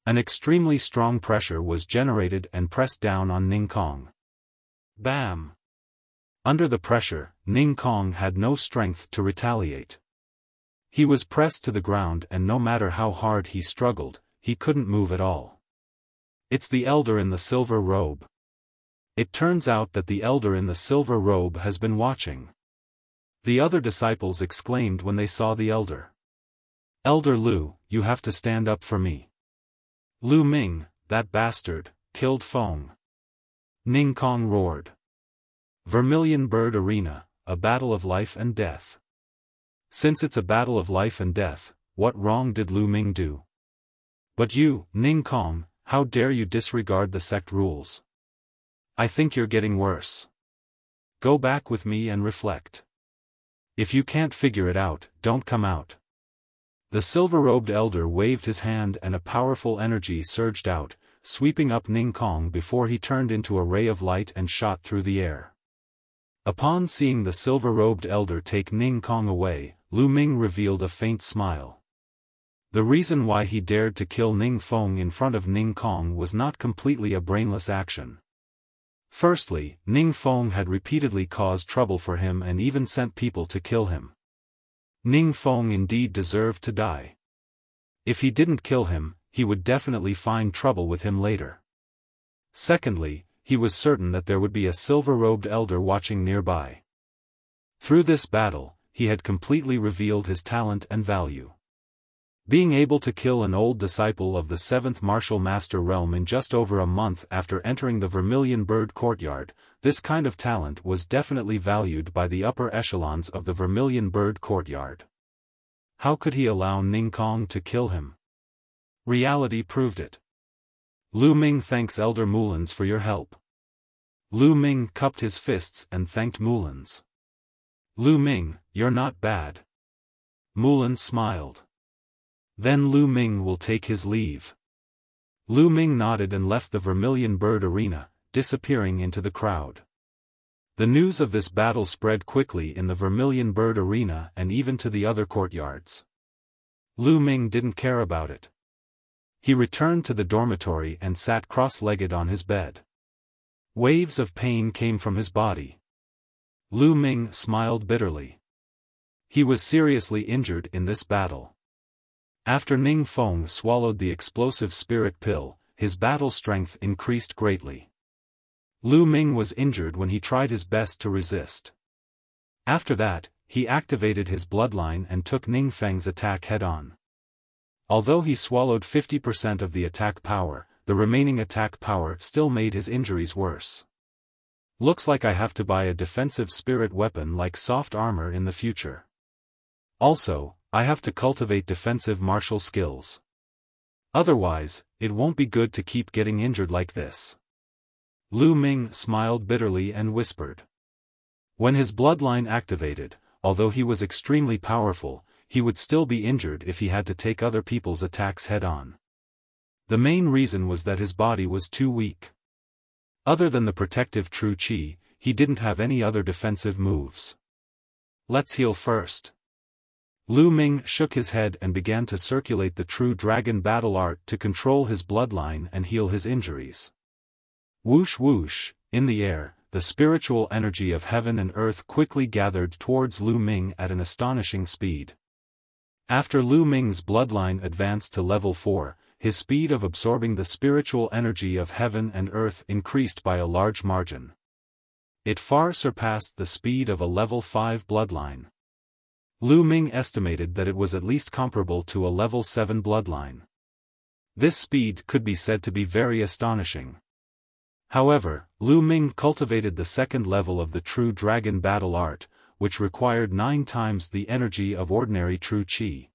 An extremely strong pressure was generated and pressed down on Ning Kong. Bam! Under the pressure, Ning Kong had no strength to retaliate. He was pressed to the ground and no matter how hard he struggled, he couldn't move at all. It's the elder in the silver robe. It turns out that the elder in the silver robe has been watching. The other disciples exclaimed when they saw the elder. Elder Lu, you have to stand up for me. Lu Ming, that bastard, killed Feng. Ning Kong roared. Vermilion Bird Arena, a battle of life and death. Since it's a battle of life and death, what wrong did Lu Ming do? But you, Ning Kong, how dare you disregard the sect rules? I think you're getting worse. Go back with me and reflect. If you can't figure it out, don't come out. The silver-robed elder waved his hand and a powerful energy surged out, sweeping up Ning Kong before he turned into a ray of light and shot through the air. Upon seeing the silver-robed elder take Ning Kong away, Lu Ming revealed a faint smile. The reason why he dared to kill Ning Feng in front of Ning Kong was not completely a brainless action. Firstly, Ning Feng had repeatedly caused trouble for him and even sent people to kill him. Ning Feng indeed deserved to die. If he didn't kill him, he would definitely find trouble with him later. Secondly, he was certain that there would be a silver-robed elder watching nearby. Through this battle, he had completely revealed his talent and value. Being able to kill an old disciple of the 7th martial master realm in just over a month after entering the Vermilion Bird Courtyard, this kind of talent was definitely valued by the upper echelons of the Vermilion Bird Courtyard. How could he allow Ning Kong to kill him? Reality proved it. Lu Ming thanks Elder Mullins for your help. Lu Ming cupped his fists and thanked Mullins. Lu Ming, you're not bad. Mullins smiled. Then Lu Ming will take his leave. Lu Ming nodded and left the Vermilion Bird Arena, disappearing into the crowd. The news of this battle spread quickly in the Vermilion Bird Arena and even to the other courtyards. Lu Ming didn't care about it. He returned to the dormitory and sat cross-legged on his bed. Waves of pain came from his body. Lu Ming smiled bitterly. He was seriously injured in this battle. After Ning Feng swallowed the explosive spirit pill, his battle strength increased greatly. Lu Ming was injured when he tried his best to resist. After that, he activated his bloodline and took Ning Feng's attack head-on. Although he swallowed 50% of the attack power, the remaining attack power still made his injuries worse. Looks like I have to buy a defensive spirit weapon like soft armor in the future. Also, I have to cultivate defensive martial skills. Otherwise, it won't be good to keep getting injured like this. Lu Ming smiled bitterly and whispered. When his bloodline activated, although he was extremely powerful, he would still be injured if he had to take other people's attacks head-on. The main reason was that his body was too weak. Other than the protective True Qi, he didn't have any other defensive moves. Let's heal first. Lu Ming shook his head and began to circulate the True Dragon battle art to control his bloodline and heal his injuries. Whoosh whoosh, in the air, the spiritual energy of heaven and earth quickly gathered towards Lu Ming at an astonishing speed. After Lu Ming's bloodline advanced to level 4, his speed of absorbing the spiritual energy of heaven and earth increased by a large margin. It far surpassed the speed of a level 5 bloodline. Lu Ming estimated that it was at least comparable to a level 7 bloodline. This speed could be said to be very astonishing. However, Lu Ming cultivated the second level of the True Dragon battle art, which required 9 times the energy of ordinary True Qi.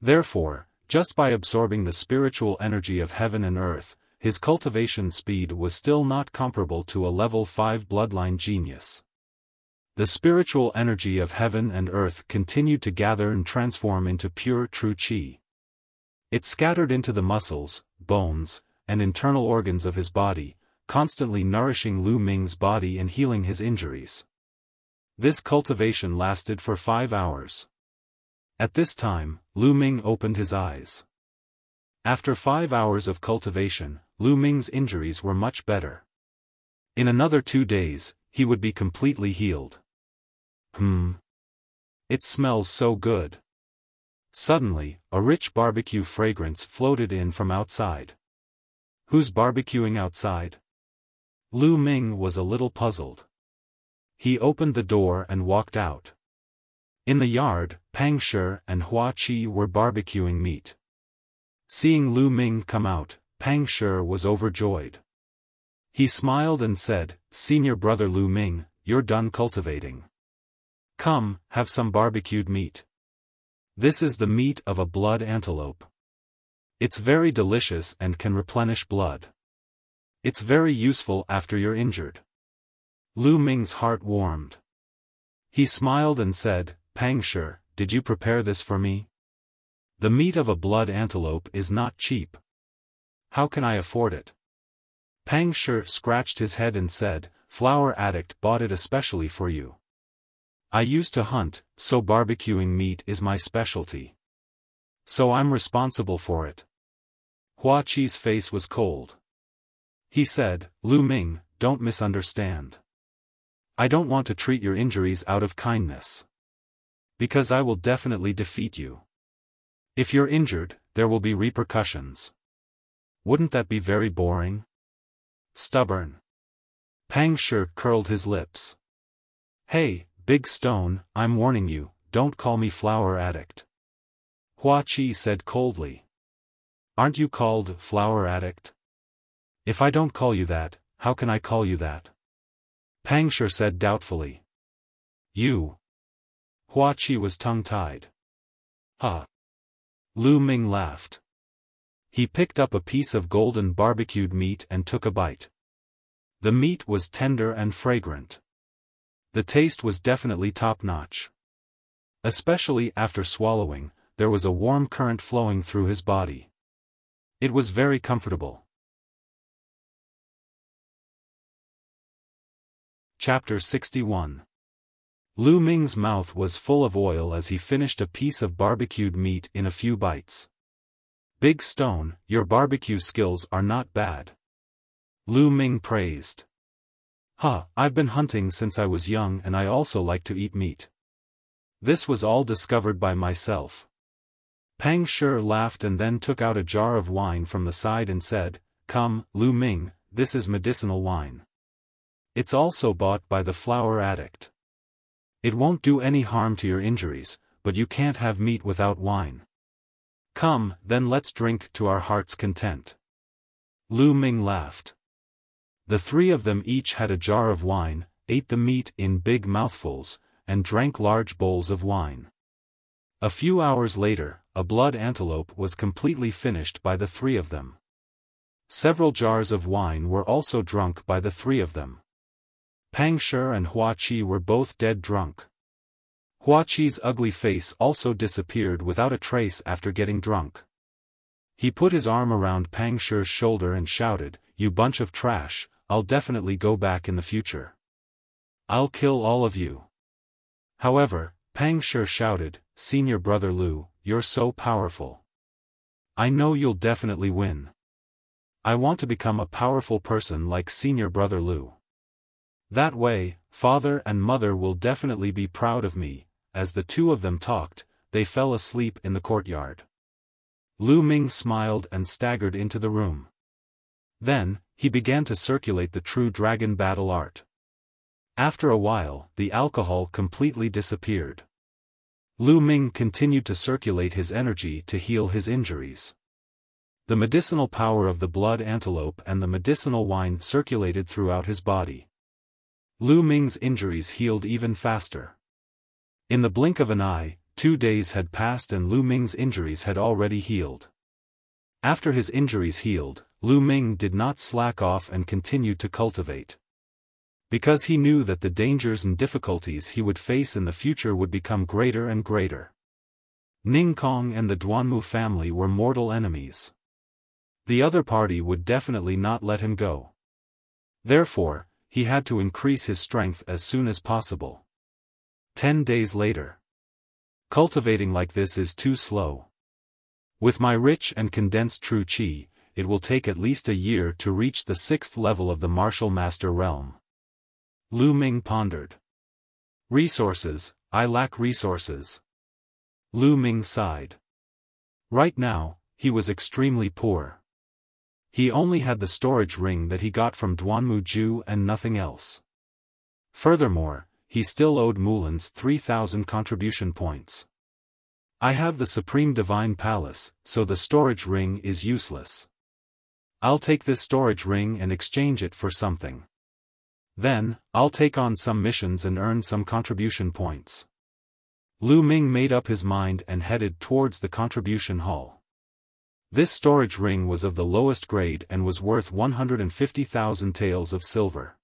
Therefore, just by absorbing the spiritual energy of heaven and earth, his cultivation speed was still not comparable to a level 5 bloodline genius. The spiritual energy of heaven and earth continued to gather and transform into pure True Qi. It scattered into the muscles, bones, and internal organs of his body, constantly nourishing Lu Ming's body and healing his injuries. This cultivation lasted for 5 hours. At this time, Lu Ming opened his eyes. After 5 hours of cultivation, Lu Ming's injuries were much better. In another 2 days, he would be completely healed. It smells so good. Suddenly, a rich barbecue fragrance floated in from outside. Who's barbecuing outside? Lu Ming was a little puzzled. He opened the door and walked out. In the yard, Pang Shi and Hua Qi were barbecuing meat. Seeing Lu Ming come out, Pang Shi was overjoyed. He smiled and said, "Senior brother Lu Ming, you're done cultivating. Come, have some barbecued meat. This is the meat of a blood antelope. It's very delicious and can replenish blood. It's very useful after you're injured." Lu Ming's heart warmed. He smiled and said, "Pang Shi, did you prepare this for me? The meat of a blood antelope is not cheap. How can I afford it?" Pang Shi scratched his head and said, "Flower Addict bought it especially for you. I used to hunt, so barbecuing meat is my specialty. So I'm responsible for it." Hua Qi's face was cold. He said, "Lu Ming, don't misunderstand. I don't want to treat your injuries out of kindness. Because I will definitely defeat you. If you're injured, there will be repercussions. Wouldn't that be very boring? Stubborn." Pang Shi curled his lips. "Hey, Big Stone, I'm warning you, don't call me Flower Addict." Hua Qi said coldly. Aren't you called Flower Addict? If I don't call you that, how can I call you that? Pang Shi said doubtfully. You. Hua Qi was tongue-tied. Huh. Lu Ming laughed. He picked up a piece of golden barbecued meat and took a bite. The meat was tender and fragrant. The taste was definitely top-notch. Especially after swallowing, there was a warm current flowing through his body. It was very comfortable. Chapter 61. Lu Ming's mouth was full of oil as he finished a piece of barbecued meat in a few bites. Big Stone, your barbecue skills are not bad. Lu Ming praised. I've been hunting since I was young and I also like to eat meat. This was all discovered by myself. Pang Shi laughed and then took out a jar of wine from the side and said, Come, Lu Ming, this is medicinal wine. It's also bought by the Flower Addict. It won't do any harm to your injuries, but you can't have meat without wine. Come, then let's drink to our heart's content. Lu Ming laughed. The three of them each had a jar of wine, ate the meat in big mouthfuls, and drank large bowls of wine. A few hours later, a blood antelope was completely finished by the three of them. Several jars of wine were also drunk by the three of them. Pang Shi and Hua Qi were both dead drunk. Hua Qi's ugly face also disappeared without a trace after getting drunk. He put his arm around Pang Shi's shoulder and shouted, You bunch of trash, I'll definitely go back in the future. I'll kill all of you. However, Pang Shi shouted, Senior Brother Lu, you're so powerful. I know you'll definitely win. I want to become a powerful person like Senior Brother Lu. That way, Father and Mother will definitely be proud of me. As the two of them talked, they fell asleep in the courtyard. Lu Ming smiled and staggered into the room. Then, he began to circulate the true dragon battle art. After a while, the alcohol completely disappeared. Lu Ming continued to circulate his energy to heal his injuries. The medicinal power of the blood antelope and the medicinal wine circulated throughout his body. Lu Ming's injuries healed even faster. In the blink of an eye, 2 days had passed and Lu Ming's injuries had already healed. After his injuries healed, Lu Ming did not slack off and continued to cultivate. Because he knew that the dangers and difficulties he would face in the future would become greater and greater. Ning Kong and the Duanmu family were mortal enemies. The other party would definitely not let him go. Therefore, he had to increase his strength as soon as possible. 10 days later. Cultivating like this is too slow. With my rich and condensed true qi, it will take at least a year to reach the 6th level of the martial master realm. Lu Ming pondered. Resources, I lack resources. Lu Ming sighed. Right now, he was extremely poor. He only had the storage ring that he got from Duanmu Ju and nothing else. Furthermore, he still owed Mulan's 3,000 contribution points. I have the Supreme Divine Palace, so the storage ring is useless. I'll take this storage ring and exchange it for something. Then, I'll take on some missions and earn some contribution points. Lu Ming made up his mind and headed towards the contribution hall. This storage ring was of the lowest grade and was worth 150,000 taels of silver.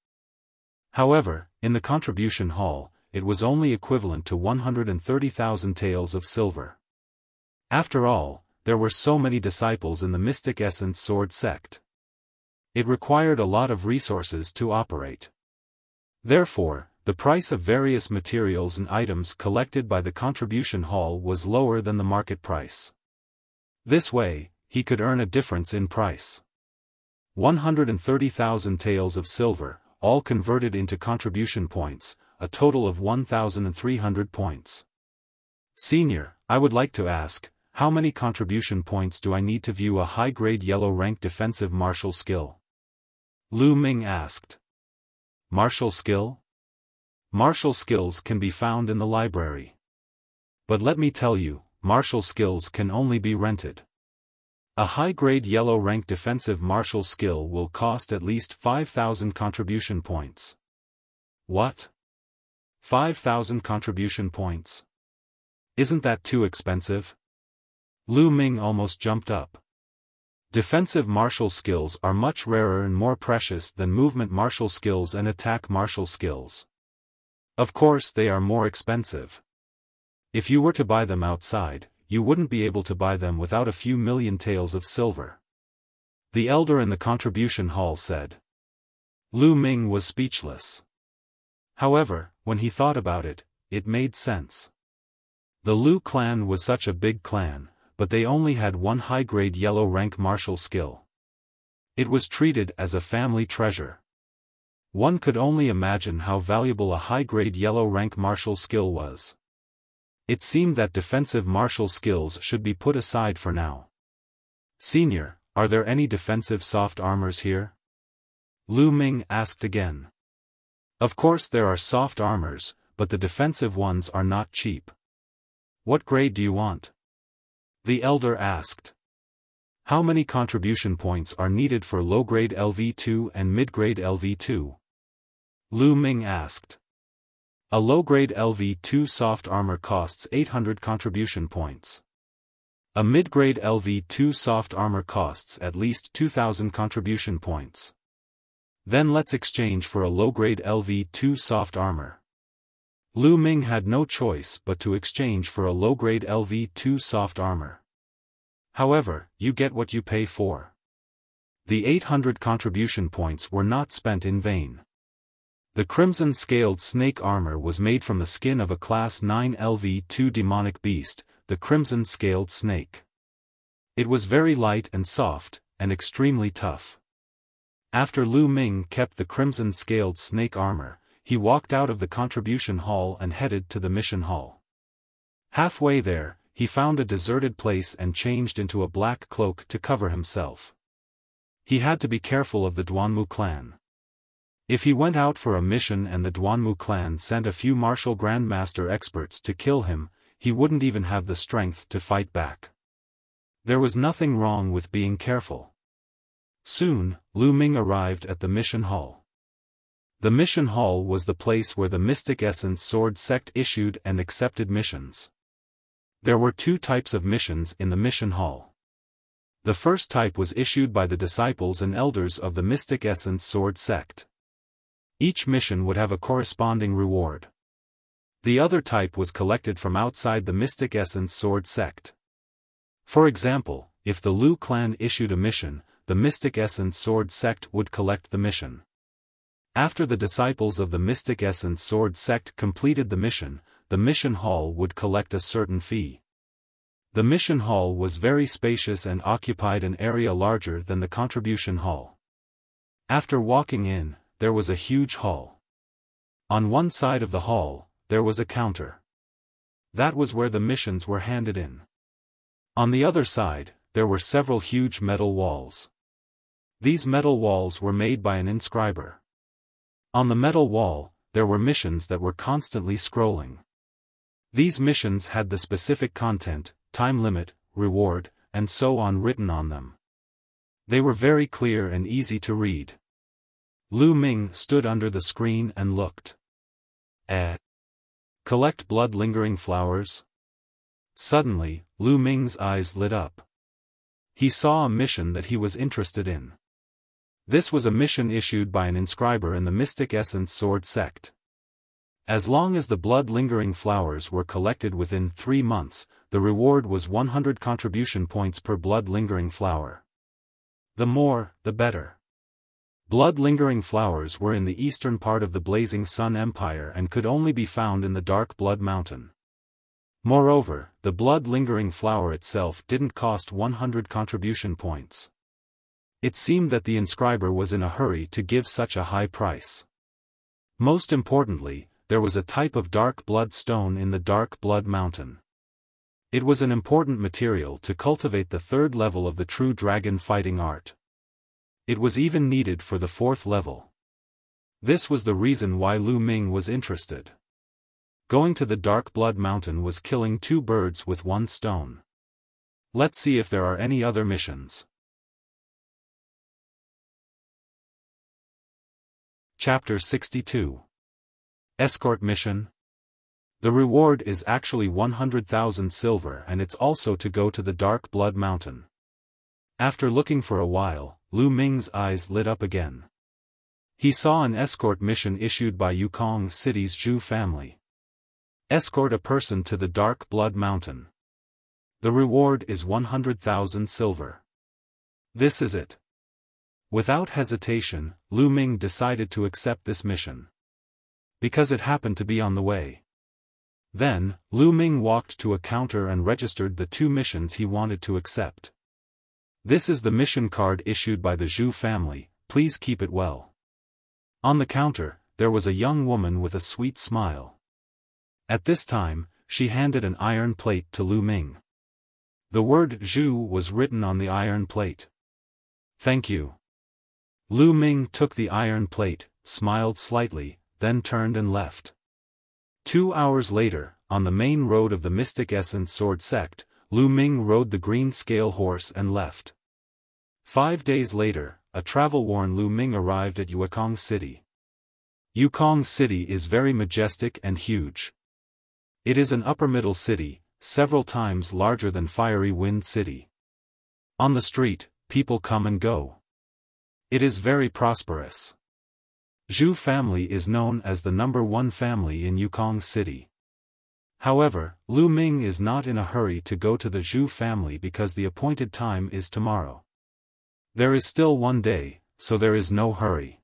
However, in the contribution hall, it was only equivalent to 130,000 taels of silver. After all, there were so many disciples in the Mystic Essence Sword sect. It required a lot of resources to operate. Therefore, the price of various materials and items collected by the contribution hall was lower than the market price. This way, he could earn a difference in price. 130,000 taels of silver, all converted into contribution points, a total of 1,300 points. Senior, I would like to ask, how many contribution points do I need to view a high-grade yellow-rank defensive martial skill? Lu Ming asked. Martial skill? Martial skills can be found in the library. But let me tell you, martial skills can only be rented. A high-grade yellow rank defensive martial skill will cost at least 5,000 contribution points. What? 5,000 contribution points? Isn't that too expensive? Lu Ming almost jumped up. Defensive martial skills are much rarer and more precious than movement martial skills and attack martial skills. Of course they are more expensive. If you were to buy them outside, you wouldn't be able to buy them without a few million taels of silver. The elder in the contribution hall said. Lu Ming was speechless. However, when he thought about it, it made sense. The Lu clan was such a big clan, but they only had one high-grade yellow rank martial skill. It was treated as a family treasure. One could only imagine how valuable a high-grade yellow rank martial skill was. It seemed that defensive martial skills should be put aside for now. Senior, are there any defensive soft armors here? Lu Ming asked again. Of course there are soft armors, but the defensive ones are not cheap. What grade do you want? The elder asked. How many contribution points are needed for low-grade LV2 and mid-grade LV2? Lu Ming asked. A low-grade LV2 soft armor costs 800 contribution points. A mid-grade LV2 soft armor costs at least 2,000 contribution points. Then let's exchange for a low-grade LV2 soft armor. Lu Ming had no choice but to exchange for a low-grade LV2 soft armor. However, you get what you pay for. The 800 contribution points were not spent in vain. The crimson scaled snake armor was made from the skin of a class 9 LV2 demonic beast, the crimson scaled snake. It was very light and soft, and extremely tough. After Lu Ming kept the crimson scaled snake armor, he walked out of the contribution hall and headed to the mission hall. Halfway there, he found a deserted place and changed into a black cloak to cover himself. He had to be careful of the Duanmu clan. If he went out for a mission and the Duanmu clan sent a few martial grandmaster experts to kill him, he wouldn't even have the strength to fight back. There was nothing wrong with being careful. Soon, Lu Ming arrived at the mission hall. The mission hall was the place where the Mystic Essence Sword sect issued and accepted missions. There were two types of missions in the mission hall. The first type was issued by the disciples and elders of the Mystic Essence Sword sect. Each mission would have a corresponding reward. The other type was collected from outside the Mystic Essence Sword sect. For example, if the Lu clan issued a mission, the Mystic Essence Sword sect would collect the mission. After the disciples of the Mystic Essence Sword sect completed the mission hall would collect a certain fee. The mission hall was very spacious and occupied an area larger than the contribution hall. After walking in, there was a huge hall. On one side of the hall, there was a counter. That was where the missions were handed in. On the other side, there were several huge metal walls. These metal walls were made by an inscriber. On the metal wall, there were missions that were constantly scrolling. These missions had the specific content, time limit, reward, and so on written on them. They were very clear and easy to read. Lu Ming stood under the screen and looked. Collect blood-lingering flowers? Suddenly, Lu Ming's eyes lit up. He saw a mission that he was interested in. This was a mission issued by an inscriber in the Mystic Essence Sword sect. As long as the blood-lingering flowers were collected within 3 months, the reward was 100 contribution points per blood-lingering flower. The more, the better. Blood-lingering flowers were in the eastern part of the Blazing Sun Empire and could only be found in the Dark Blood Mountain. Moreover, the blood-lingering flower itself didn't cost 100 contribution points. It seemed that the inscriber was in a hurry to give such a high price. Most importantly, there was a type of dark blood stone in the Dark Blood Mountain. It was an important material to cultivate the 3rd level of the true dragon fighting art. It was even needed for the 4th level. This was the reason why Lu Ming was interested. Going to the Dark Blood Mountain was killing two birds with one stone. Let's see if there are any other missions. Chapter 62. Escort Mission. The reward is actually 100,000 silver, and it's also to go to the Dark Blood Mountain. After looking for a while, Lu Ming's eyes lit up again. He saw an escort mission issued by Yukong City's Zhu family. Escort a person to the Dark Blood Mountain. The reward is 100,000 silver. This is it. Without hesitation, Lu Ming decided to accept this mission. Because it happened to be on the way. Then, Lu Ming walked to a counter and registered the two missions he wanted to accept. This is the mission card issued by the Zhu family, please keep it well. On the counter, there was a young woman with a sweet smile. At this time, she handed an iron plate to Lu Ming. The word Zhu was written on the iron plate. Thank you. Lu Ming took the iron plate, smiled slightly, then turned and left. 2 hours later, on the main road of the Mystic Essence Sword Sect, Lu Ming rode the green scale horse and left. 5 days later, a travel-worn Lu Ming arrived at Yukong City. Yukong City is very majestic and huge. It is an upper-middle city, several times larger than Fiery Wind City. On the street, people come and go. It is very prosperous. Zhu family is known as the #1 family in Yukong City. However, Lu Ming is not in a hurry to go to the Zhu family because the appointed time is tomorrow. There is still 1 day, so there is no hurry.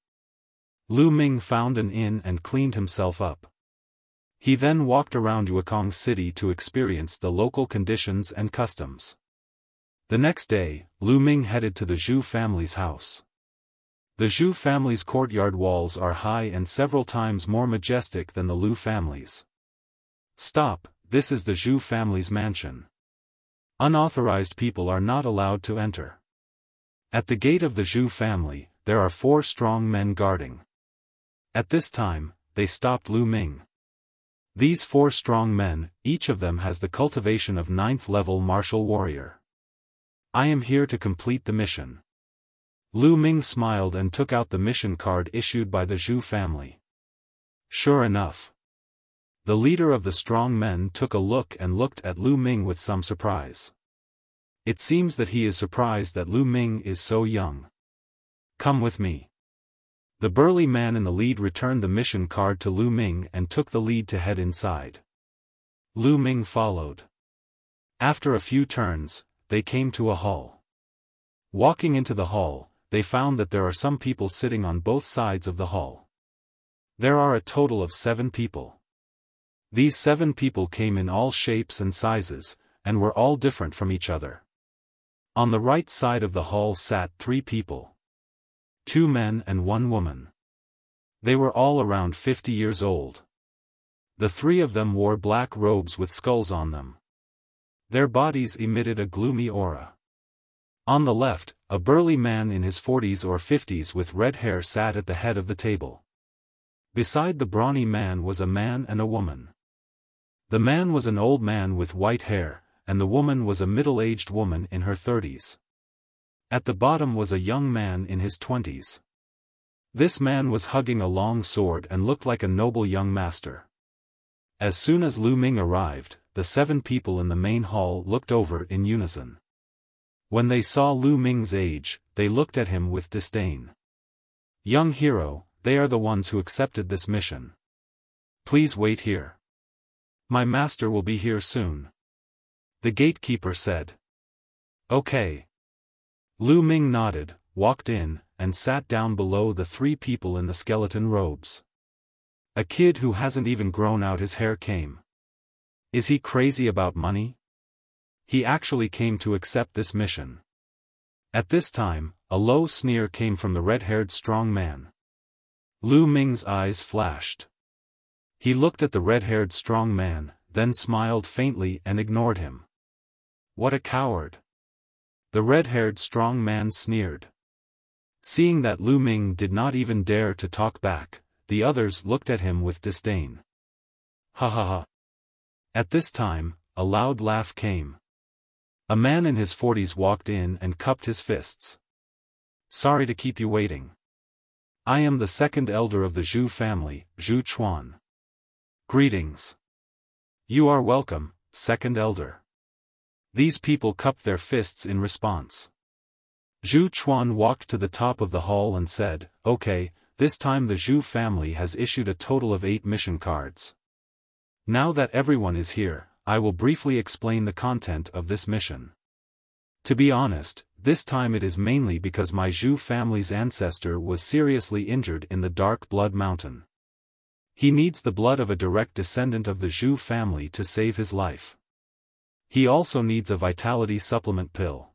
Lu Ming found an inn and cleaned himself up. He then walked around Yukong City to experience the local conditions and customs. The next day, Lu Ming headed to the Zhu family's house. The Zhu family's courtyard walls are high and several times more majestic than the Lu family's. Stop, this is the Zhu family's mansion. Unauthorized people are not allowed to enter. At the gate of the Zhu family, there are 4 strong men guarding. At this time, they stopped Lu Ming. These 4 strong men, each of them has the cultivation of 9th level martial warrior. I am here to complete the mission. Lu Ming smiled and took out the mission card issued by the Zhu family. Sure enough. The leader of the strong men took a look and looked at Lu Ming with some surprise. It seems that he is surprised that Lu Ming is so young. Come with me. The burly man in the lead returned the mission card to Lu Ming and took the lead to head inside. Lu Ming followed. After a few turns, they came to a hall. Walking into the hall, they found that there are some people sitting on both sides of the hall. There are a total of 7 people. These 7 people came in all shapes and sizes, and were all different from each other. On the right side of the hall sat 3 people. 2 men and 1 woman. They were all around 50 years old. The 3 of them wore black robes with skulls on them. Their bodies emitted a gloomy aura. On the left, a burly man in his 40s or 50s with red hair sat at the head of the table. Beside the brawny man was a man and a woman. The man was an old man with white hair, and the woman was a middle-aged woman in her 30s. At the bottom was a young man in his 20s. This man was hugging a long sword and looked like a noble young master. As soon as Lu Ming arrived, the 7 people in the main hall looked over in unison. When they saw Lu Ming's age, they looked at him with disdain. Young hero, they are the ones who accepted this mission. Please wait here. My master will be here soon. The gatekeeper said. Okay. Lu Ming nodded, walked in, and sat down below the 3 people in the skeleton robes. A kid who hasn't even grown out his hair came. Is he crazy about money? He actually came to accept this mission. At this time, a low sneer came from the red-haired strong man. Lu Ming's eyes flashed. He looked at the red-haired strong man, then smiled faintly and ignored him. What a coward! The red-haired strong man sneered. Seeing that Lu Ming did not even dare to talk back, the others looked at him with disdain. Ha ha ha. At this time, a loud laugh came. A man in his 40s walked in and cupped his fists. Sorry to keep you waiting. I am the second elder of the Zhu family, Zhu Chuan. Greetings. You are welcome, second elder. These people cupped their fists in response. Zhu Chuan walked to the top of the hall and said, "Okay, this time the Zhu family has issued a total of 8 mission cards. Now that everyone is here, I will briefly explain the content of this mission. To be honest, this time it is mainly because my Zhu family's ancestor was seriously injured in the Dark Blood Mountain. He needs the blood of a direct descendant of the Zhu family to save his life. He also needs a vitality supplement pill.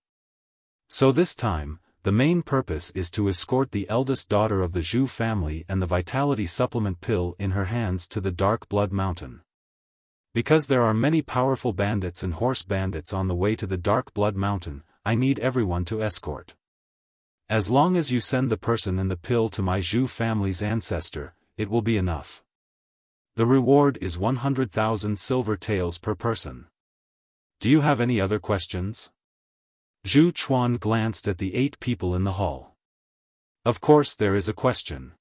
So this time, the main purpose is to escort the eldest daughter of the Zhu family and the vitality supplement pill in her hands to the Dark Blood Mountain. Because there are many powerful bandits and horse bandits on the way to the Dark Blood Mountain, I need everyone to escort. As long as you send the person and the pill to my Zhu family's ancestor, it will be enough. The reward is 100,000 silver taels per person. Do you have any other questions?" Zhu Chuan glanced at the 8 people in the hall. Of course there is a question.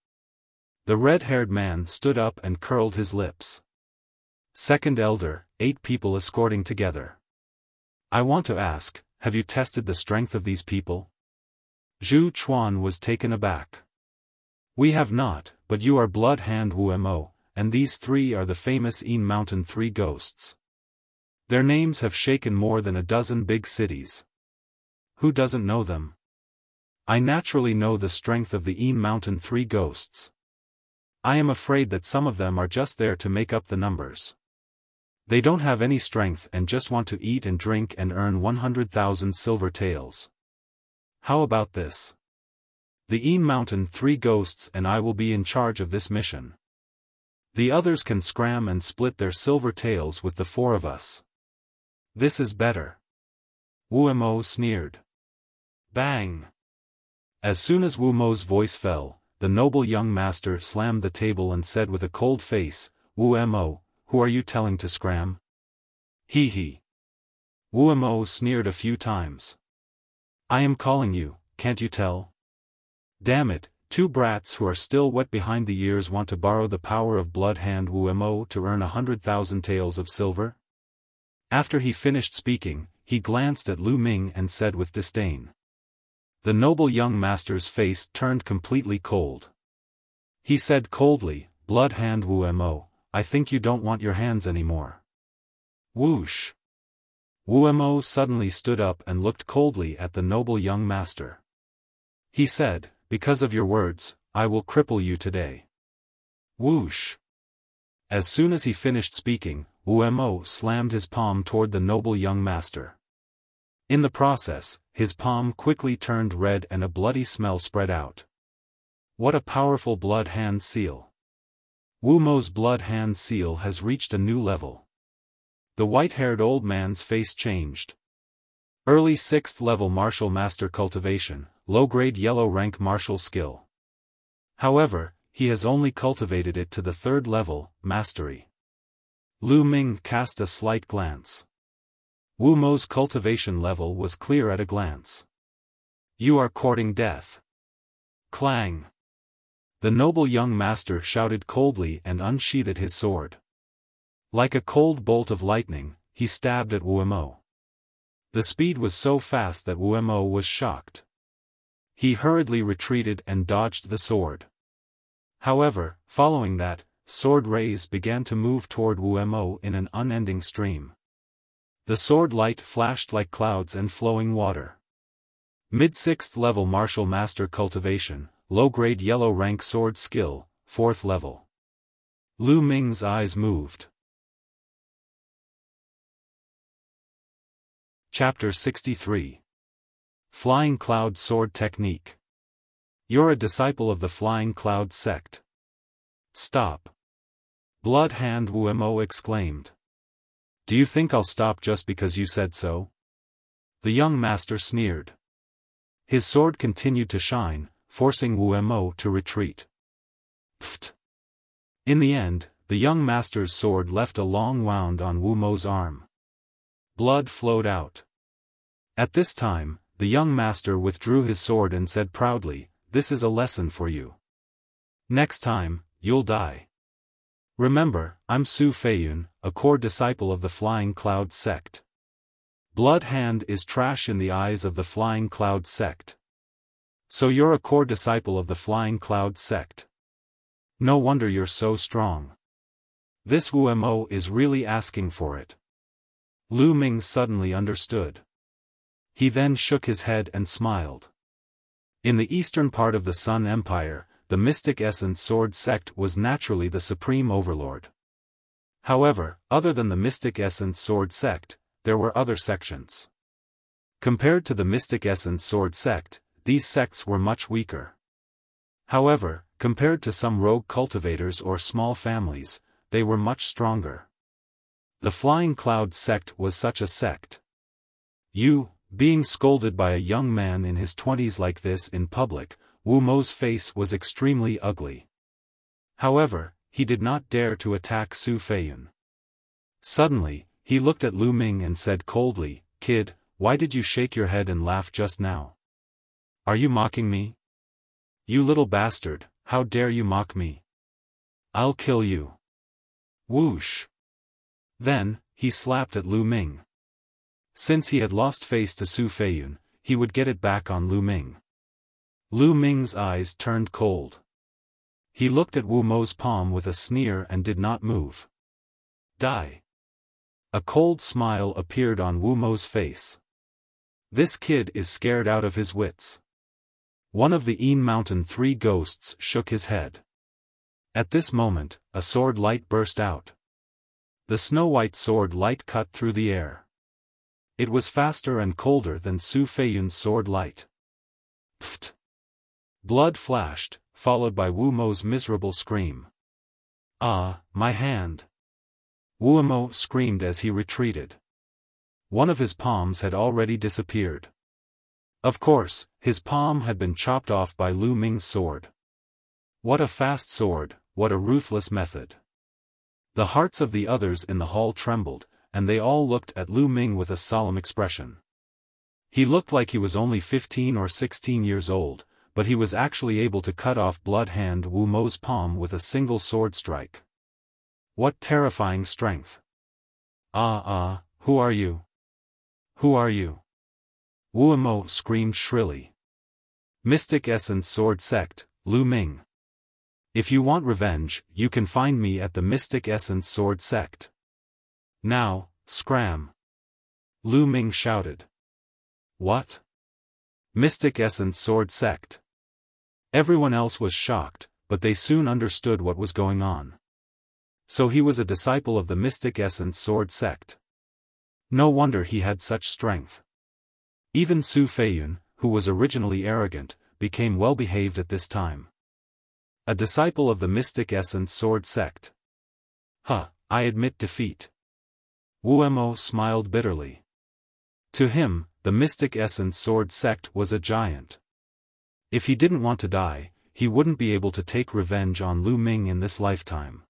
The red-haired man stood up and curled his lips. Second elder, 8 people escorting together. I want to ask, have you tested the strength of these people? Zhu Chuan was taken aback. We have not, but you are Blood Hand Wumo, and these 3 are the famous Een Mountain 3 ghosts. Their names have shaken more than a dozen big cities. Who doesn't know them? I naturally know the strength of the Een Mountain 3 ghosts. I am afraid that some of them are just there to make up the numbers. They don't have any strength and just want to eat and drink and earn 100,000 silver taels. How about this? The Een Mountain 3 ghosts and I will be in charge of this mission. The others can scram and split their silver taels with the 4 of us. This is better. Wumo sneered. Bang! As soon as Wumo's voice fell, the noble young master slammed the table and said with a cold face, Wumo, who are you telling to scram? Hee hee. Wumo sneered a few times. I am calling you, can't you tell? Damn it, 2 brats who are still wet behind the ears want to borrow the power of Blood Hand Wumo to earn 100,000 taels of silver? After he finished speaking, he glanced at Lu Ming and said with disdain. The noble young master's face turned completely cold. He said coldly, Blood Hand Wumo, I think you don't want your hands anymore. Whoosh! Wumo suddenly stood up and looked coldly at the noble young master. He said, because of your words, I will cripple you today. Whoosh! As soon as he finished speaking, Wumo slammed his palm toward the noble young master. In the process, his palm quickly turned red and a bloody smell spread out. What a powerful blood hand seal! Wumo's blood hand seal has reached a new level. The white-haired old man's face changed. Early 6th level martial master cultivation, low-grade yellow rank martial skill. However, he has only cultivated it to the 3rd level, mastery. Lu Ming cast a slight glance. Wumo's cultivation level was clear at a glance. You are courting death. Clang! The noble young master shouted coldly and unsheathed his sword. Like a cold bolt of lightning, he stabbed at Wumo. The speed was so fast that Wumo was shocked. He hurriedly retreated and dodged the sword. However, following that, sword rays began to move toward Wumo in an unending stream. The sword light flashed like clouds and flowing water. Mid-6th level martial master cultivation, low-grade yellow rank sword skill, 4th level. Lu Ming's eyes moved. Chapter 63. Flying Cloud Sword Technique. You're a disciple of the Flying Cloud sect. Stop! Blood Hand Wumo exclaimed. Do you think I'll stop just because you said so? The young master sneered. His sword continued to shine, forcing Wumo to retreat. Pfft! In the end, the young master's sword left a long wound on Wu Mo's arm. Blood flowed out. At this time, the young master withdrew his sword and said proudly, "This is a lesson for you. Next time, you'll die. Remember, I'm Su Feiyun, a core disciple of the Flying Cloud sect. Blood Hand is trash in the eyes of the Flying Cloud sect. So you're a core disciple of the Flying Cloud sect. No wonder you're so strong. This Wu Mo is really asking for it." Lu Ming suddenly understood. He then shook his head and smiled. In the eastern part of the Sun Empire, the Mystic Essence Sword sect was naturally the supreme overlord. However, other than the Mystic Essence Sword sect, there were other sections. Compared to the Mystic Essence Sword sect, these sects were much weaker. However, compared to some rogue cultivators or small families, they were much stronger. The Flying Cloud sect was such a sect. Being scolded by a young man in his 20s like this in public, Wu Mo's face was extremely ugly. However, he did not dare to attack Su Feiyun. Suddenly, he looked at Lu Ming and said coldly, "Kid, why did you shake your head and laugh just now? Are you mocking me? You little bastard, how dare you mock me? I'll kill you." Whoosh! Then, he slapped at Lu Ming. Since he had lost face to Su Feiyun, he would get it back on Lu Ming. Lu Ming's eyes turned cold. He looked at Wu Mo's palm with a sneer and did not move. Die. A cold smile appeared on Wu Mo's face. This kid is scared out of his wits. One of the Een Mountain Three ghosts shook his head. At this moment, a sword light burst out. The snow-white sword light cut through the air. It was faster and colder than Su Feiyun's sword light. Pfft! Blood flashed, followed by Wu Mo's miserable scream. "Ah, my hand!" Wu Mo screamed as he retreated. One of his palms had already disappeared. Of course, his palm had been chopped off by Lu Ming's sword. What a fast sword, what a ruthless method. The hearts of the others in the hall trembled, and they all looked at Lu Ming with a solemn expression. He looked like he was only 15 or 16 years old, but he was actually able to cut off Blood Hand Wu Mo's palm with a single sword strike. What terrifying strength! Who are you? Who are you? Wu Mo screamed shrilly. Mystic Essence Sword Sect, Lu Ming. If you want revenge, you can find me at the Mystic Essence Sword Sect. Now, scram! Lu Ming shouted. What? Mystic Essence Sword Sect. Everyone else was shocked, but they soon understood what was going on. So he was a disciple of the Mystic Essence Sword Sect. No wonder he had such strength. Even Su Feiyun, who was originally arrogant, became well-behaved at this time. A disciple of the Mystic Essence Sword Sect. I admit defeat. Wu Mo smiled bitterly. To him, the Mystic Essence Sword Sect was a giant. If he didn't want to die, he wouldn't be able to take revenge on Lu Ming in this lifetime.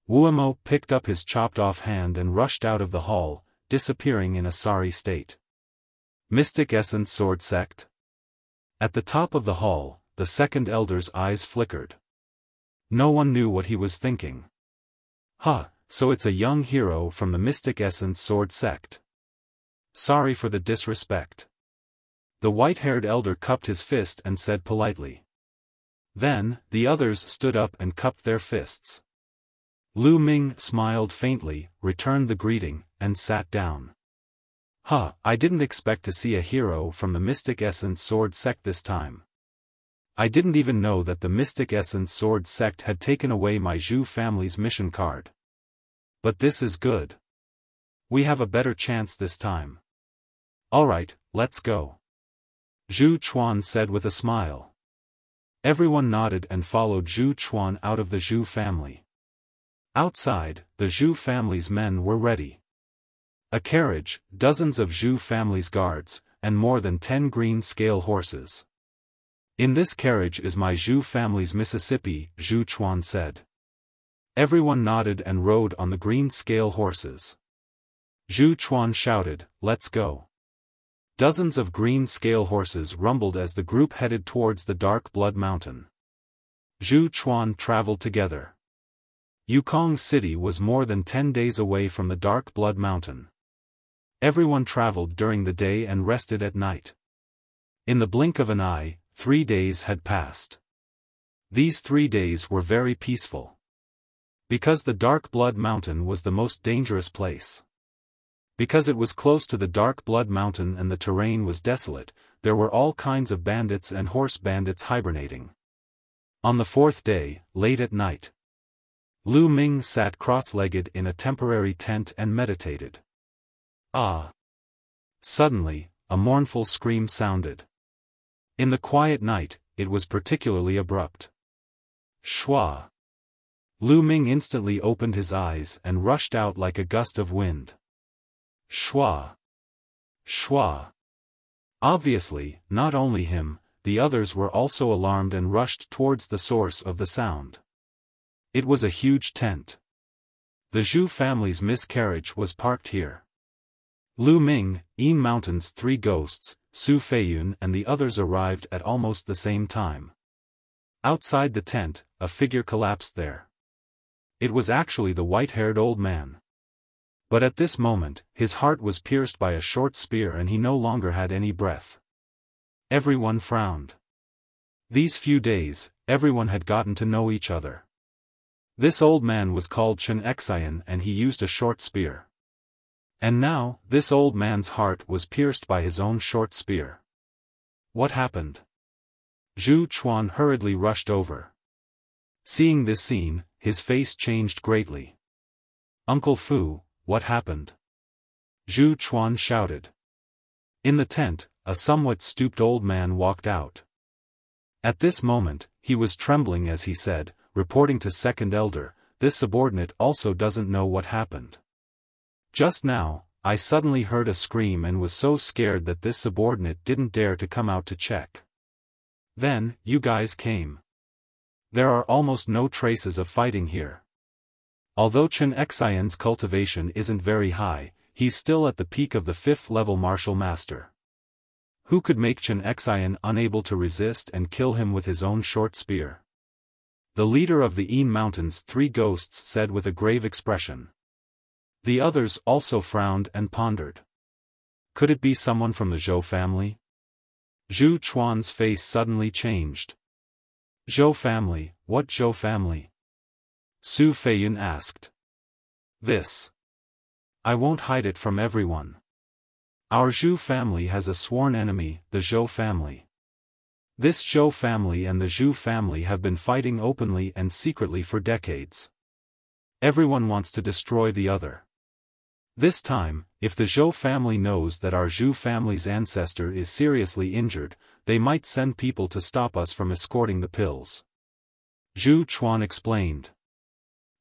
Wu Mo picked up his chopped-off hand and rushed out of the hall, disappearing in a sorry state. Mystic Essence Sword Sect? At the top of the hall, the second elder's eyes flickered. No one knew what he was thinking. So it's a young hero from the Mystic Essence Sword Sect. Sorry for the disrespect. The white-haired elder cupped his fist and said politely. Then, the others stood up and cupped their fists. Lu Ming smiled faintly, returned the greeting, and sat down. I didn't expect to see a hero from the Mystic Essence Sword Sect this time. I didn't even know that the Mystic Essence Sword Sect had taken away my Zhu family's mission card. But this is good. We have a better chance this time. Alright, let's go. Zhu Chuan said with a smile. Everyone nodded and followed Zhu Chuan out of the Zhu family. Outside, the Zhu family's men were ready. A carriage, dozens of Zhu family's guards, and more than 10 green scale horses. In this carriage is my Zhu family's Mississippi, Zhu Chuan said. Everyone nodded and rode on the green scale horses. Zhu Chuan shouted, "Let's go." Dozens of green scale horses rumbled as the group headed towards the Dark Blood Mountain. Zhu Chuan traveled together. Yukong City was more than 10 days away from the Dark Blood Mountain. Everyone traveled during the day and rested at night. In the blink of an eye, 3 days had passed. These 3 days were very peaceful. Because the Dark Blood Mountain was the most dangerous place. Because it was close to the Dark Blood Mountain and the terrain was desolate, there were all kinds of bandits and horse bandits hibernating. On the 4th day, late at night, Lu Ming sat cross-legged in a temporary tent and meditated. Ah! Suddenly, a mournful scream sounded. In the quiet night, it was particularly abrupt. Shua! Lu Ming instantly opened his eyes and rushed out like a gust of wind. Shua! Shua! Obviously, not only him, the others were also alarmed and rushed towards the source of the sound. It was a huge tent. The Zhu family's miscarriage was parked here. Lu Ming, Yin Mountain's 3 ghosts, Su Feiyun and the others arrived at almost the same time. Outside the tent, a figure collapsed there. It was actually the white-haired old man. But at this moment, his heart was pierced by a short spear and he no longer had any breath. Everyone frowned. These few days, everyone had gotten to know each other. This old man was called Chen Xian and he used a short spear. And now, this old man's heart was pierced by his own short spear. What happened? Zhu Chuan hurriedly rushed over. Seeing this scene, his face changed greatly. "Uncle Fu, what happened?" Zhu Chuan shouted. In the tent, a somewhat stooped old man walked out. At this moment, he was trembling as he said, reporting to Second Elder, "This subordinate also doesn't know what happened. Just now, I suddenly heard a scream and was so scared that this subordinate didn't dare to come out to check. Then, you guys came. There are almost no traces of fighting here." Although Chen Xian's cultivation isn't very high, he's still at the peak of the 5th level martial master. Who could make Chen Xian unable to resist and kill him with his own short spear? The leader of the Yin Mountain's 3 ghosts said with a grave expression. The others also frowned and pondered. Could it be someone from the Zhou family? Zhu Chuan's face suddenly changed. Zhou family, what Zhou family? Su Feiyun asked. This. I won't hide it from everyone. Our Zhu family has a sworn enemy, the Zhou family. This Zhou family and the Zhu family have been fighting openly and secretly for decades. Everyone wants to destroy the other. This time, if the Zhou family knows that our Zhu family's ancestor is seriously injured, they might send people to stop us from escorting the pills. Zhu Chuan explained.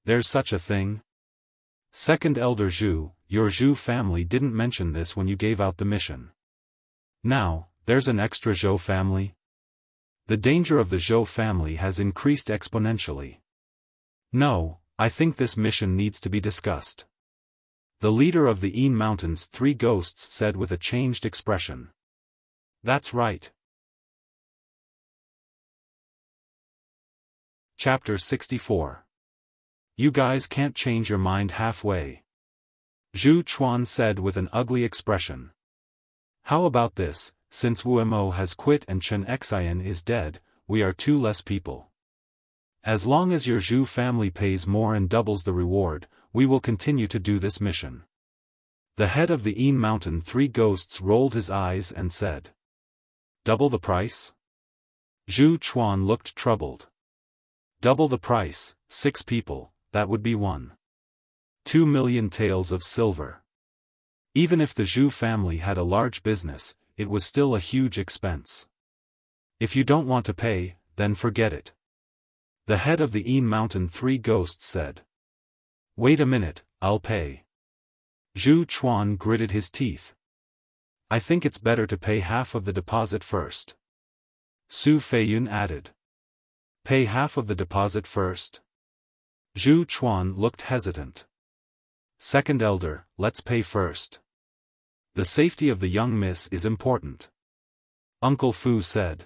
There's such a thing? Second Elder Zhu, your Zhu family didn't mention this when you gave out the mission. Now, there's an extra Zhou family? The danger of the Zhou family has increased exponentially. No, I think this mission needs to be discussed. The leader of the Yin Mountain's 3 ghosts said with a changed expression. That's right. Chapter 64. You guys can't change your mind halfway. Zhu Chuan said with an ugly expression. How about this, since Wumo has quit and Chen Xian is dead, we are 2 less people. As long as your Zhu family pays more and doubles the reward, we will continue to do this mission. The head of the Yin Mountain 3 ghosts rolled his eyes and said. Double the price? Zhu Chuan looked troubled. Double the price, 6 people, that would be 1.2 million taels of silver. Even if the Zhu family had a large business, it was still a huge expense. If you don't want to pay, then forget it. The head of the Yin Mountain 3 ghosts said. Wait a minute, I'll pay. Zhu Chuan gritted his teeth. I think it's better to pay half of the deposit first. Su Feiyun added. Pay half of the deposit first? Zhu Chuan looked hesitant. Second elder, let's pay first. The safety of the young miss is important. Uncle Fu said.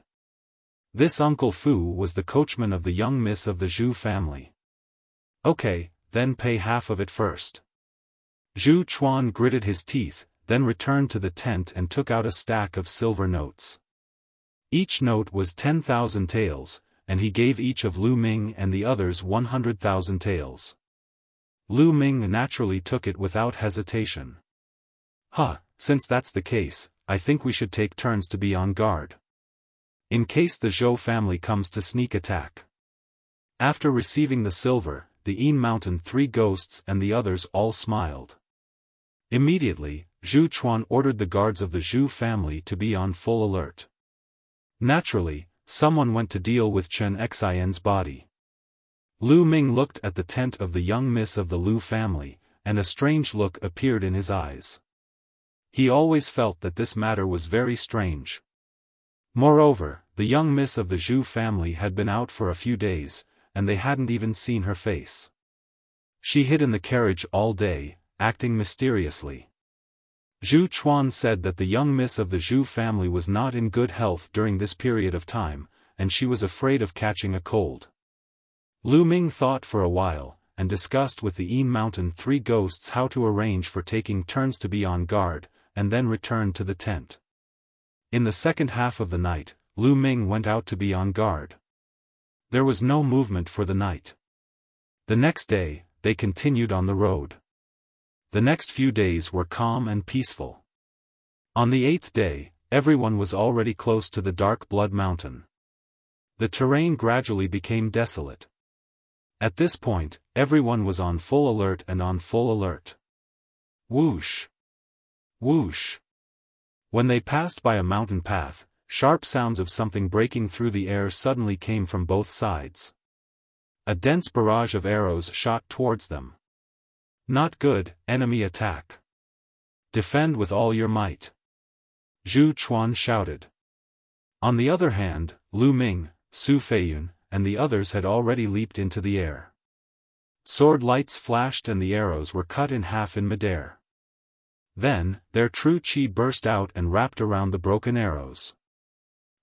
This Uncle Fu was the coachman of the young miss of the Zhu family. Okay, then pay half of it first. Zhu Chuan gritted his teeth, then returned to the tent and took out a stack of silver notes. Each note was 10,000 taels, and he gave each of Lu Ming and the others 100,000 taels. Lu Ming naturally took it without hesitation. Since that's the case, I think we should take turns to be on guard. In case the Zhou family comes to sneak attack. After receiving the silver, the Yin Mountain three ghosts and the others all smiled. Immediately, Zhu Chuan ordered the guards of the Zhu family to be on full alert. Naturally, someone went to deal with Chen Xian's body. Lu Ming looked at the tent of the young miss of the Lu family, and a strange look appeared in his eyes. He always felt that this matter was very strange. Moreover, the young miss of the Zhu family had been out for a few days, and they hadn't even seen her face. She hid in the carriage all day, acting mysteriously. Zhu Chuan said that the young miss of the Zhu family was not in good health during this period of time, and she was afraid of catching a cold. Lu Ming thought for a while, and discussed with the Yin Mountain three ghosts how to arrange for taking turns to be on guard, and then returned to the tent. In the second half of the night, Lu Ming went out to be on guard. There was no movement for the night. The next day, they continued on the road. The next few days were calm and peaceful. On the 8th day, everyone was already close to the Dark Blood Mountain. The terrain gradually became desolate. At this point, everyone was on full alert and on full alert. Whoosh! Whoosh! When they passed by a mountain path, sharp sounds of something breaking through the air suddenly came from both sides. A dense barrage of arrows shot towards them. Not good, enemy attack. Defend with all your might. Zhu Chuan shouted. On the other hand, Lu Ming, Su Feiyun, and the others had already leaped into the air. Sword lights flashed and the arrows were cut in half in midair. Then, their true qi burst out and wrapped around the broken arrows.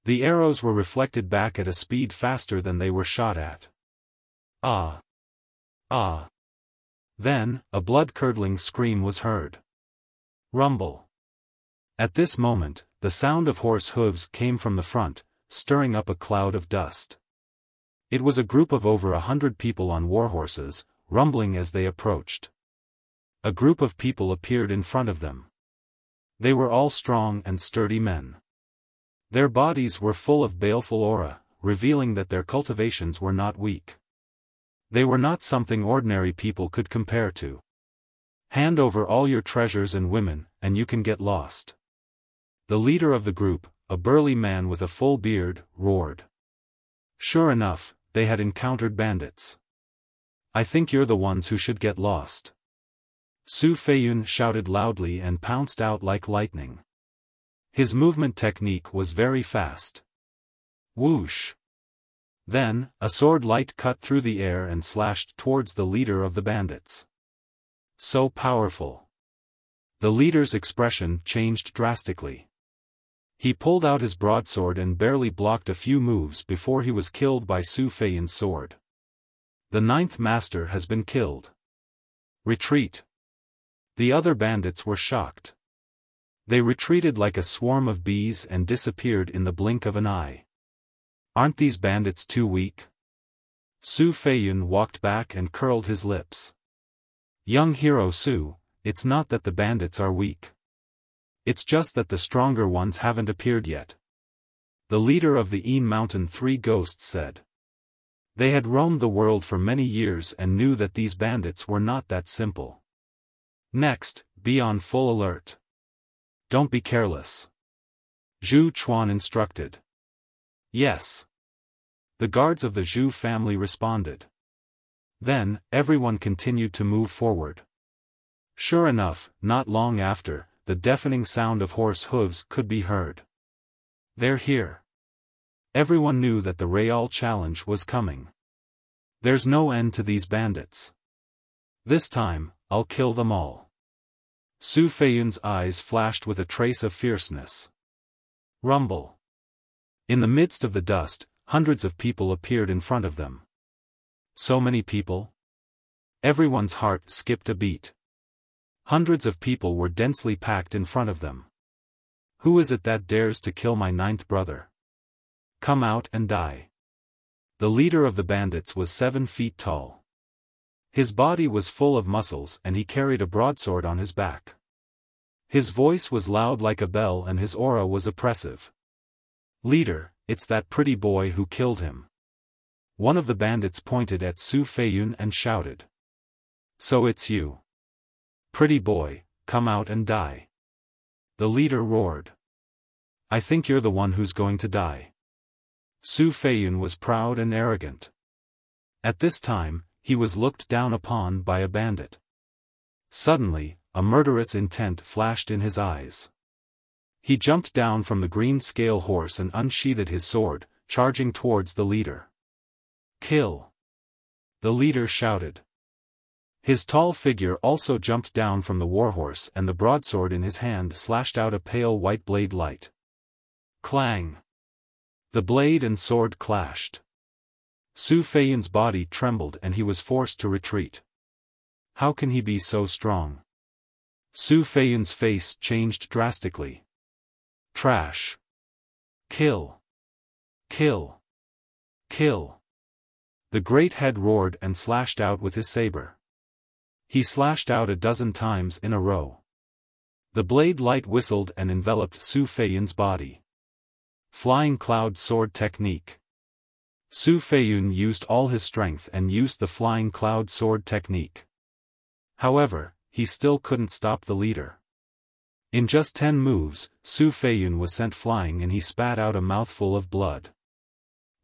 The arrows were reflected back at a speed faster than they were shot at. Ah! Ah! Then, a blood-curdling scream was heard. Rumble. At this moment, the sound of horse hooves came from the front, stirring up a cloud of dust. It was a group of over 100 people on warhorses, rumbling as they approached. A group of people appeared in front of them. They were all strong and sturdy men. Their bodies were full of baleful aura, revealing that their cultivations were not weak. They were not something ordinary people could compare to. Hand over all your treasures and women, and you can get lost. The leader of the group, a burly man with a full beard, roared. Sure enough, they had encountered bandits. I think you're the ones who should get lost. Su Feiyun shouted loudly and pounced out like lightning. His movement technique was very fast. Whoosh! Then, a sword light cut through the air and slashed towards the leader of the bandits. So powerful. The leader's expression changed drastically. He pulled out his broadsword and barely blocked a few moves before he was killed by Su Feiyun's sword. The 9th master has been killed. Retreat. The other bandits were shocked. They retreated like a swarm of bees and disappeared in the blink of an eye. Aren't these bandits too weak? Su Feiyun walked back and curled his lips. Young hero Su, it's not that the bandits are weak. It's just that the stronger ones haven't appeared yet. The leader of the Yin Mountain three ghosts said. They had roamed the world for many years and knew that these bandits were not that simple. Next, be on full alert. Don't be careless. Zhu Chuan instructed. Yes. The guards of the Zhu family responded. Then, everyone continued to move forward. Sure enough, not long after, the deafening sound of horse hooves could be heard. They're here. Everyone knew that the Real challenge was coming. There's no end to these bandits. This time, I'll kill them all. Su Feiyun's eyes flashed with a trace of fierceness. Rumble. In the midst of the dust, hundreds of people appeared in front of them. So many people? Everyone's heart skipped a beat. Hundreds of people were densely packed in front of them. Who is it that dares to kill my ninth brother? Come out and die. The leader of the bandits was 7 feet tall. His body was full of muscles and he carried a broadsword on his back. His voice was loud like a bell and his aura was oppressive. Leader, it's that pretty boy who killed him. One of the bandits pointed at Su Feiyun and shouted. So it's you. Pretty boy, come out and die. The leader roared. I think you're the one who's going to die. Su Feiyun was proud and arrogant. At this time, he was looked down upon by a bandit. Suddenly, a murderous intent flashed in his eyes. He jumped down from the green scale horse and unsheathed his sword, charging towards the leader. Kill! The leader shouted. His tall figure also jumped down from the warhorse and the broadsword in his hand slashed out a pale white blade light. Clang! The blade and sword clashed. Su Feiyun's body trembled and he was forced to retreat. How can he be so strong? Su Feiyun's face changed drastically. Trash! Kill! Kill! Kill! The great head roared and slashed out with his saber. He slashed out 12 times in a row. The blade light whistled and enveloped Su Feiyun's body. Flying cloud sword technique. Su Feiyun used all his strength and used the flying cloud sword technique. However, he still couldn't stop the leader. In just 10 moves, Su Feiyun was sent flying and he spat out a mouthful of blood.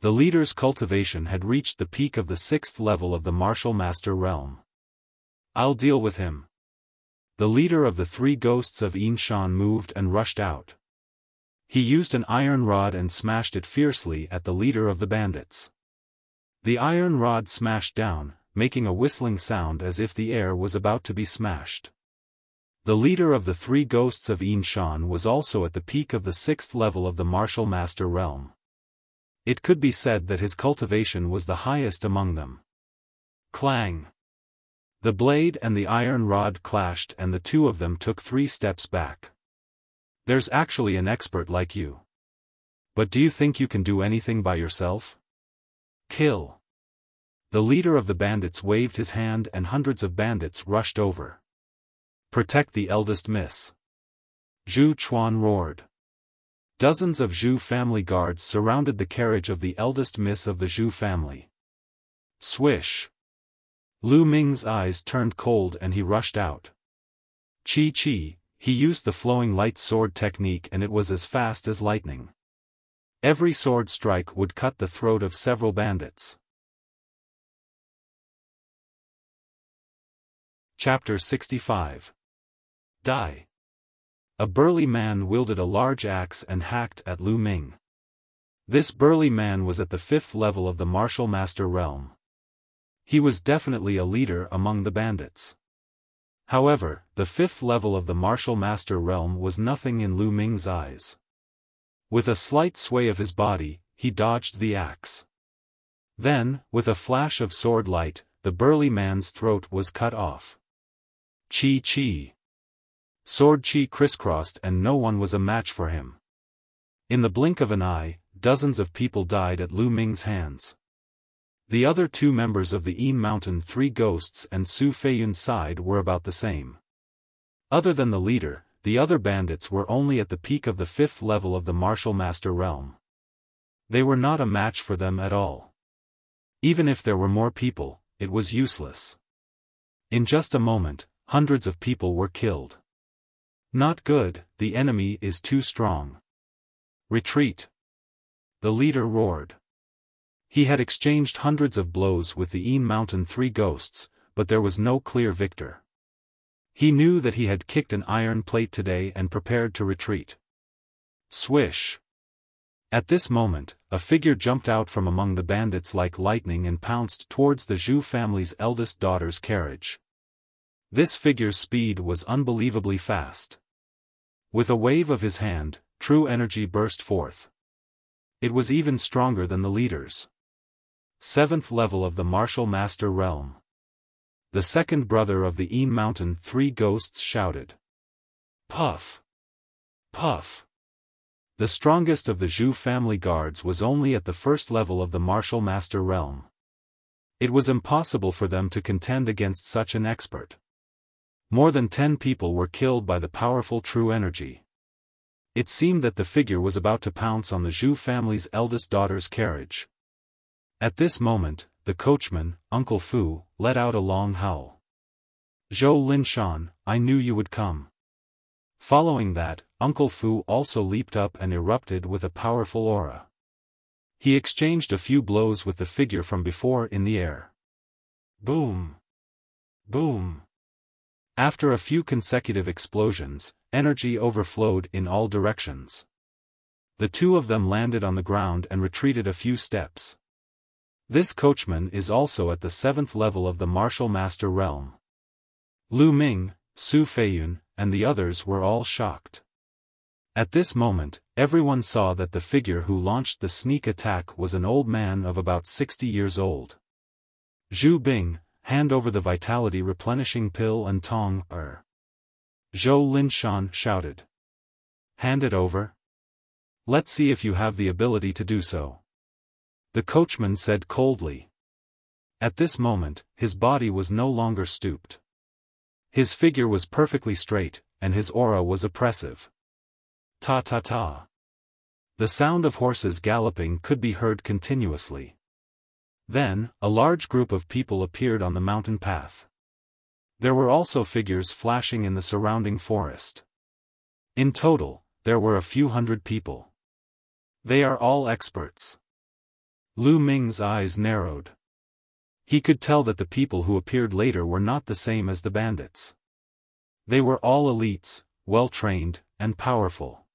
The leader's cultivation had reached the peak of the 6th level of the martial master realm. I'll deal with him. The leader of the 3 ghosts of Yinshan moved and rushed out. He used an iron rod and smashed it fiercely at the leader of the bandits. The iron rod smashed down, making a whistling sound as if the air was about to be smashed. The leader of the 3 ghosts of Yinshan was also at the peak of the 6th level of the martial master realm. It could be said that his cultivation was the highest among them. Clang! The blade and the iron rod clashed and the 2 of them took 3 steps back. There's actually an expert like you. But do you think you can do anything by yourself? Kill! The leader of the bandits waved his hand and hundreds of bandits rushed over. Protect the eldest miss. Zhu Chuan roared. Dozens of Zhu family guards surrounded the carriage of the eldest miss of the Zhu family. Swish! Lu Ming's eyes turned cold and he rushed out. Chi! He used the flowing light sword technique and it was as fast as lightning. Every sword strike would cut the throat of several bandits. Chapter 65. Die. A burly man wielded a large axe and hacked at Lu Ming. This burly man was at the 5th level of the martial master realm. He was definitely a leader among the bandits. However, the 5th level of the martial master realm was nothing in Lu Ming's eyes. With a slight sway of his body, he dodged the axe. Then, with a flash of sword light, the burly man's throat was cut off. Chi! Sword chi crisscrossed and no one was a match for him. In the blink of an eye, dozens of people died at Lu Ming's hands. The other 2 members of the Yin Mountain 3 ghosts and Su Feiyun's side were about the same. Other than the leader, the other bandits were only at the peak of the 5th level of the martial master realm. They were not a match for them at all. Even if there were more people, it was useless. In just a moment, hundreds of people were killed. Not good, the enemy is too strong. Retreat! The leader roared. He had exchanged hundreds of blows with the Yin Mountain 3 ghosts, but there was no clear victor. He knew that he had kicked an iron plate today and prepared to retreat. Swish! At this moment, a figure jumped out from among the bandits like lightning and pounced towards the Zhu family's eldest daughter's carriage. This figure's speed was unbelievably fast. With a wave of his hand, true energy burst forth. It was even stronger than the leader's. 7th level of the Martial Master Realm. The second brother of the Een Mountain 3 ghosts shouted. Puff! Puff! The strongest of the Zhu family guards was only at the 1st level of the Martial Master Realm. It was impossible for them to contend against such an expert. More than 10 people were killed by the powerful true energy. It seemed that the figure was about to pounce on the Zhu family's eldest daughter's carriage. At this moment, the coachman, Uncle Fu, let out a long howl. Zhou Linshan, I knew you would come. Following that, Uncle Fu also leaped up and erupted with a powerful aura. He exchanged a few blows with the figure from before in the air. Boom! Boom! After a few consecutive explosions, energy overflowed in all directions. The two of them landed on the ground and retreated a few steps. This coachman is also at the 7th level of the Martial Master Realm. Lu Ming, Su Feiyun, and the others were all shocked. At this moment, everyone saw that the figure who launched the sneak attack was an old man of about 60 years old. Zhu Bing, hand over the vitality replenishing pill and Tong, Zhou Linshan shouted. Hand it over? Let's see if you have the ability to do so. The coachman said coldly. At this moment, his body was no longer stooped. His figure was perfectly straight, and his aura was oppressive. Ta-ta-ta. The sound of horses galloping could be heard continuously. Then, a large group of people appeared on the mountain path. There were also figures flashing in the surrounding forest. In total, there were a few hundred people. They are all experts. Lu Ming's eyes narrowed. He could tell that the people who appeared later were not the same as the bandits. They were all elites, well-trained, and powerful.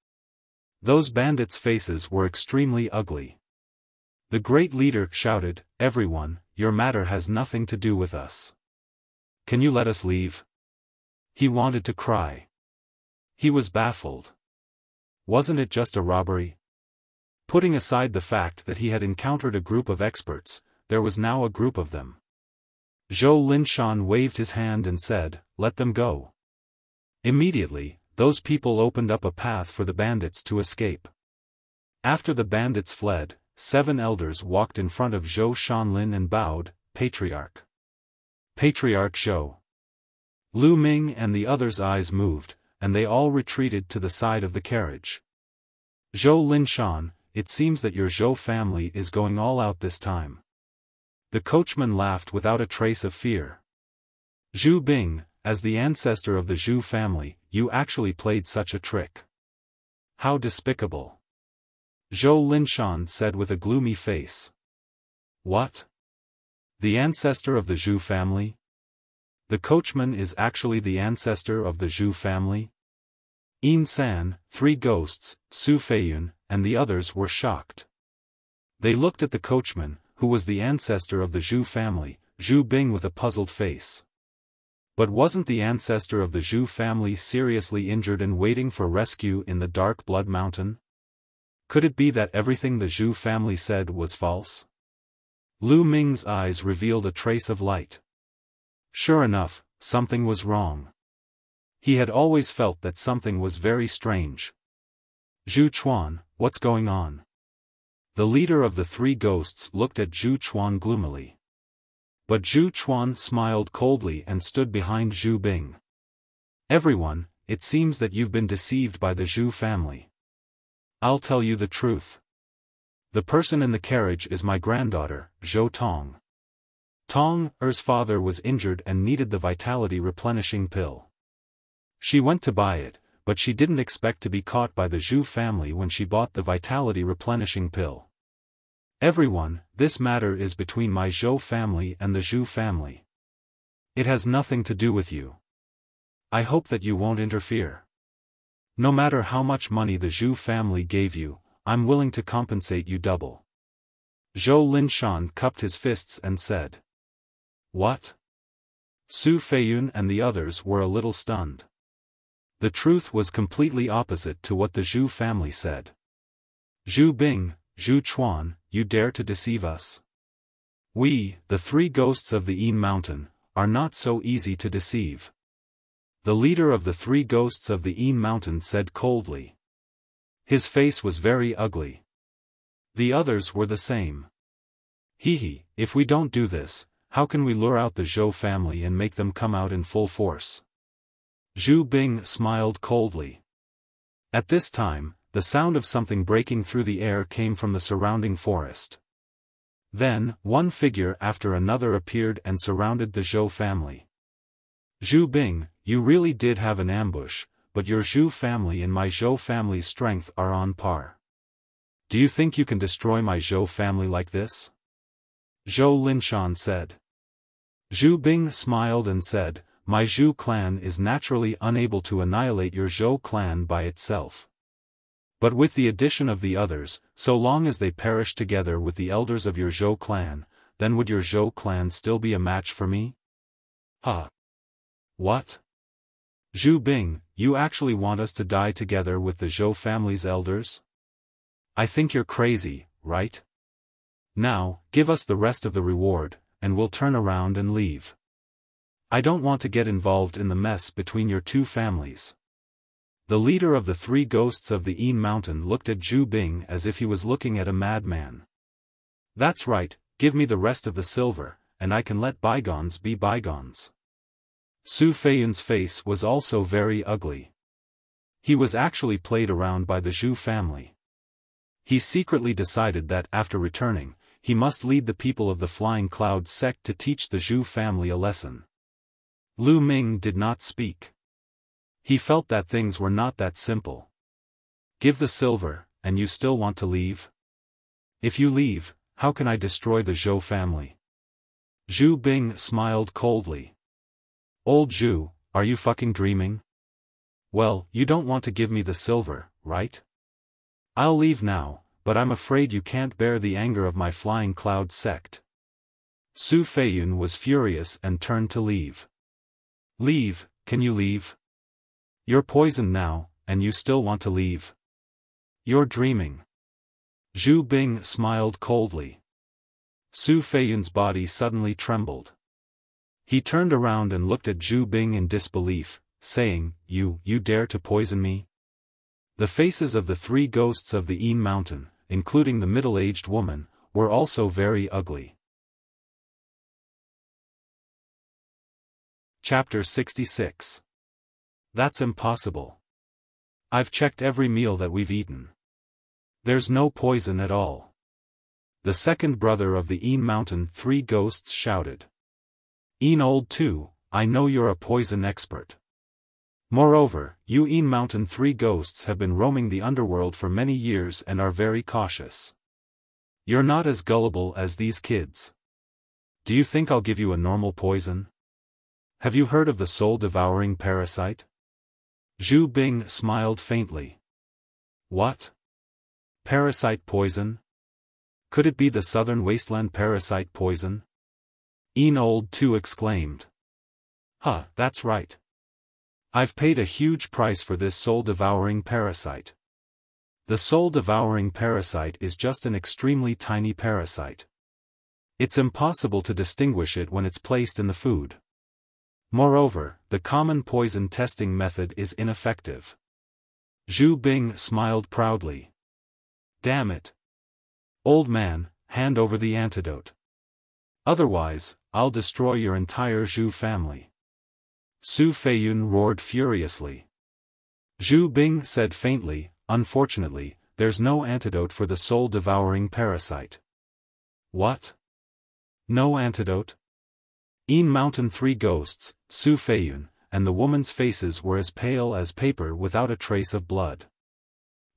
Those bandits' faces were extremely ugly. The great leader shouted, Everyone, your matter has nothing to do with us. Can you let us leave? He wanted to cry. He was baffled. Wasn't it just a robbery? Putting aside the fact that he had encountered a group of experts, there was now a group of them. Zhou Linshan waved his hand and said, Let them go. Immediately, those people opened up a path for the bandits to escape. After the bandits fled, 7 elders walked in front of Zhou Shanlin and bowed, Patriarch. Patriarch Zhou. Lu Ming and the others' eyes moved, and they all retreated to the side of the carriage. Zhou Linshan, it seems that your Zhou family is going all out this time. The coachman laughed without a trace of fear. Zhu Bing, as the ancestor of the Zhu family, you actually played such a trick. How despicable. Zhou Linshan said with a gloomy face. What? The ancestor of the Zhu family? The coachman is actually the ancestor of the Zhu family? Een San, 3 ghosts, Su Feiyun, and the others were shocked. They looked at the coachman, who was the ancestor of the Zhu family, Zhu Bing with a puzzled face. But wasn't the ancestor of the Zhu family seriously injured and waiting for rescue in the Dark Blood Mountain? Could it be that everything the Zhu family said was false? Lu Ming's eyes revealed a trace of light. Sure enough, something was wrong. He had always felt that something was very strange. Zhu Chuan, what's going on? The leader of the 3 ghosts looked at Zhu Chuan gloomily. But Zhu Chuan smiled coldly and stood behind Zhu Bing. Everyone, it seems that you've been deceived by the Zhu family. I'll tell you the truth. The person in the carriage is my granddaughter, Zhou Tong. Tong's father was injured and needed the vitality replenishing pill. She went to buy it, but she didn't expect to be caught by the Zhu family when she bought the vitality replenishing pill. Everyone, this matter is between my Zhou family and the Zhu family. It has nothing to do with you. I hope that you won't interfere. No matter how much money the Zhu family gave you, I'm willing to compensate you double. Zhou Linshan cupped his fists and said. What? Su Feiyun and the others were a little stunned. The truth was completely opposite to what the Zhu family said. Zhu Bing, Zhu Chuan, you dare to deceive us? We, the three ghosts of the Yin Mountain, are not so easy to deceive. The leader of the three ghosts of the Yin Mountain said coldly. His face was very ugly. The others were the same. If we don't do this, how can we lure out the Zhou family and make them come out in full force? Zhu Bing smiled coldly. At this time, the sound of something breaking through the air came from the surrounding forest. Then, one figure after another appeared and surrounded the Zhou family. Zhu Bing, you really did have an ambush, but your Zhu family and my Zhou family's strength are on par. Do you think you can destroy my Zhou family like this? Zhou Linshan said. Zhu Bing smiled and said, my Zhu clan is naturally unable to annihilate your Zhou clan by itself. But with the addition of the others, so long as they perish together with the elders of your Zhou clan, then would your Zhou clan still be a match for me? Huh? What? Zhu Bing, you actually want us to die together with the Zhou family's elders? I think you're crazy, right? Now, give us the rest of the reward, and we'll turn around and leave. I don't want to get involved in the mess between your two families. The leader of the three ghosts of the Yin Mountain looked at Zhu Bing as if he was looking at a madman. That's right, give me the rest of the silver, and I can let bygones be bygones. Su Feiyun's face was also very ugly. He was actually played around by the Zhu family. He secretly decided that after returning, he must lead the people of the Flying Cloud sect to teach the Zhu family a lesson. Lu Ming did not speak. He felt that things were not that simple. Give the silver, and you still want to leave? If you leave, how can I destroy the Zhou family? Zhu Bing smiled coldly. Old Zhu, are you fucking dreaming? Well, you don't want to give me the silver, right? I'll leave now, but I'm afraid you can't bear the anger of my Flying Cloud sect. Su Feiyun was furious and turned to leave. Leave, can you leave? You're poisoned now, and you still want to leave? You're dreaming. Zhu Bing smiled coldly. Su Feiyun's body suddenly trembled. He turned around and looked at Zhu Bing in disbelief, saying, You dare to poison me? The faces of the three ghosts of the Yin Mountain, including the middle-aged woman, were also very ugly. Chapter 66. That's impossible. I've checked every meal that we've eaten. There's no poison at all. The second brother of the Yin Mountain three ghosts shouted. Yin Old Two, I know you're a poison expert. Moreover, you Yin Mountain three ghosts have been roaming the underworld for many years and are very cautious. You're not as gullible as these kids. Do you think I'll give you a normal poison? Have you heard of the soul-devouring parasite? Zhu Bing smiled faintly. What? Parasite poison? Could it be the southern wasteland parasite poison? Yin Old Two exclaimed. That's right. I've paid a huge price for this soul-devouring parasite. The soul-devouring parasite is just an extremely tiny parasite. It's impossible to distinguish it when it's placed in the food. Moreover, the common poison testing method is ineffective. Zhu Bing smiled proudly. Damn it. Old man, hand over the antidote. Otherwise, I'll destroy your entire Zhu family. Su Feiyun roared furiously. Zhu Bing said faintly, Unfortunately, there's no antidote for the soul-devouring parasite. What? No antidote? Yin Mountain three ghosts, Su Feiyun, and the woman's faces were as pale as paper without a trace of blood.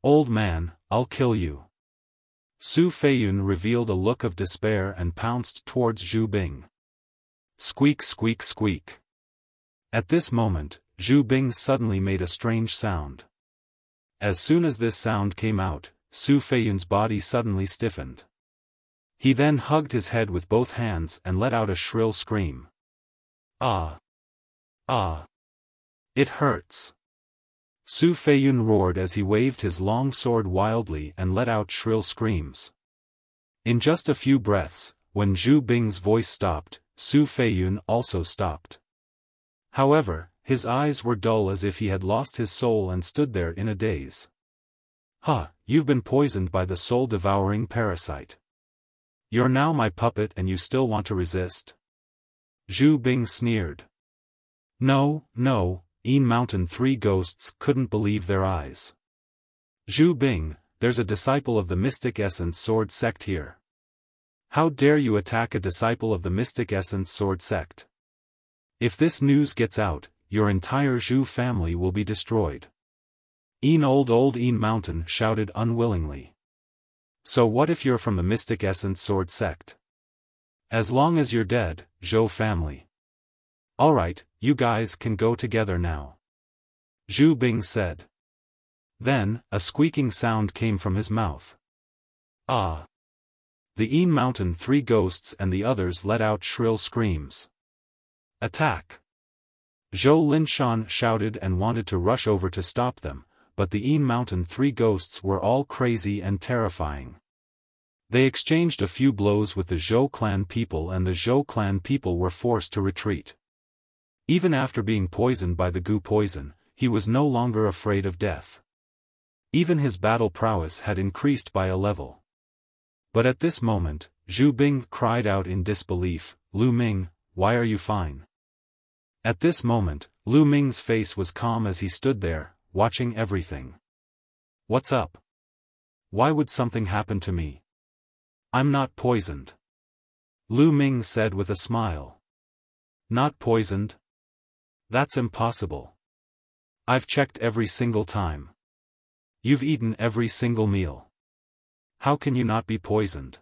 Old man, I'll kill you. Su Feiyun revealed a look of despair and pounced towards Zhu Bing. Squeak squeak squeak. At this moment, Zhu Bing suddenly made a strange sound. As soon as this sound came out, Su Feiyun's body suddenly stiffened. He then hugged his head with both hands and let out a shrill scream. Ah! Ah! It hurts! Su Feiyun roared as he waved his long sword wildly and let out shrill screams. In just a few breaths, when Zhu Bing's voice stopped, Su Feiyun also stopped. However, his eyes were dull as if he had lost his soul and stood there in a daze. "Huh, you've been poisoned by the soul-devouring parasite. You're now my puppet and you still want to resist?" Zhu Bing sneered. No, Yin Mountain three ghosts couldn't believe their eyes. "Zhu Bing, there's a disciple of the Mystic Essence Sword sect here. How dare you attack a disciple of the Mystic Essence Sword sect? If this news gets out, your entire Zhu family will be destroyed." Old Yin Mountain shouted unwillingly. "So what if you're from the Mystic Essence Sword sect? As long as you're dead, Zhou family. Alright, you guys can go together now," Zhu Bing said. Then, a squeaking sound came from his mouth. Ah! The Yin Mountain three ghosts and the others let out shrill screams. "Attack!" Zhou Linshan shouted and wanted to rush over to stop them, but the Yin Mountain three ghosts were all crazy and terrifying. They exchanged a few blows with the Zhou clan people and the Zhou clan people were forced to retreat. Even after being poisoned by the goo poison, he was no longer afraid of death. Even his battle prowess had increased by a level. But at this moment, Zhu Bing cried out in disbelief, "Lu Ming, why are you fine?" At this moment, Lu Ming's face was calm as he stood there, watching everything. "What's up? Why would something happen to me? I'm not poisoned," Lu Ming said with a smile. "Not poisoned? That's impossible. I've checked every single time. You've eaten every single meal. How can you not be poisoned?"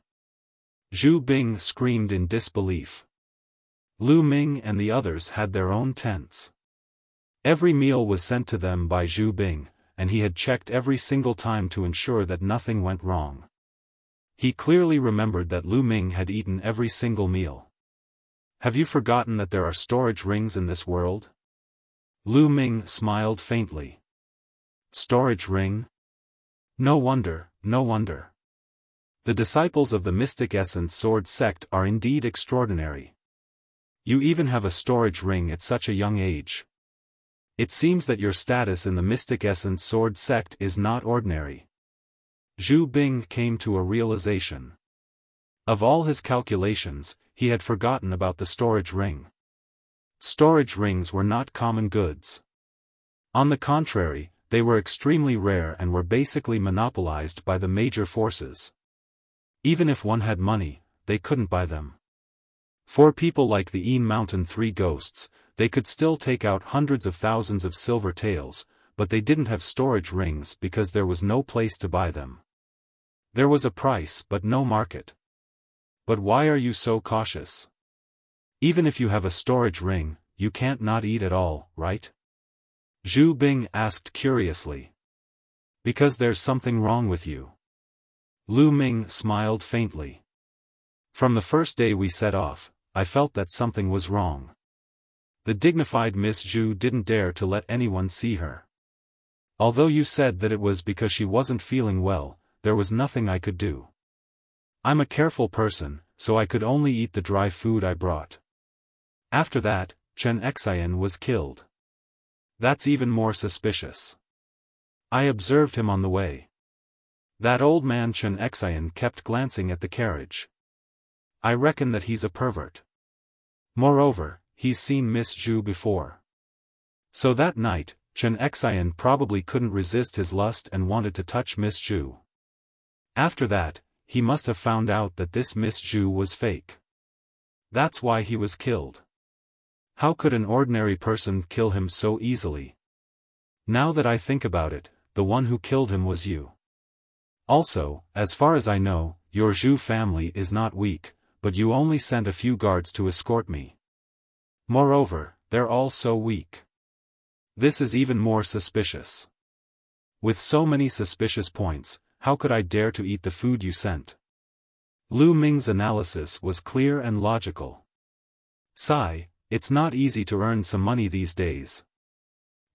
Zhu Bing screamed in disbelief. Lu Ming and the others had their own tents. Every meal was sent to them by Zhu Bing, and he had checked every single time to ensure that nothing went wrong. He clearly remembered that Lu Ming had eaten every single meal. "Have you forgotten that there are storage rings in this world?" Lu Ming smiled faintly. "Storage ring? No wonder. The disciples of the Mystic Essence Sword sect are indeed extraordinary. You even have a storage ring at such a young age. It seems that your status in the Mystic Essence Sword sect is not ordinary." Zhu Bing came to a realization. Of all his calculations, he had forgotten about the storage ring. Storage rings were not common goods. On the contrary, they were extremely rare and were basically monopolized by the major forces. Even if one had money, they couldn't buy them. For people like the Yin Mountain three ghosts, they could still take out hundreds of thousands of silver taels, but they didn't have storage rings because there was no place to buy them. There was a price but no market. "But why are you so cautious? Even if you have a storage ring, you can't not eat at all, right?" Zhu Bing asked curiously. "Because there's something wrong with you." Lu Ming smiled faintly. "From the first day we set off, I felt that something was wrong. The dignified Miss Zhu didn't dare to let anyone see her. Although you said that it was because she wasn't feeling well, there was nothing I could do. I'm a careful person, so I could only eat the dry food I brought. After that, Chen Xian was killed. That's even more suspicious. I observed him on the way. That old man Chen Xian kept glancing at the carriage. I reckon that he's a pervert. Moreover, he's seen Miss Zhu before. So that night, Chen Xian probably couldn't resist his lust and wanted to touch Miss Zhu. After that, he must have found out that this Miss Zhu was fake. That's why he was killed. How could an ordinary person kill him so easily? Now that I think about it, the one who killed him was you. Also, as far as I know, your Zhu family is not weak, but you only sent a few guards to escort me. Moreover, they're all so weak. This is even more suspicious." With so many suspicious points, how could I dare to eat the food you sent? Lu Ming's analysis was clear and logical. Sigh, it's not easy to earn some money these days.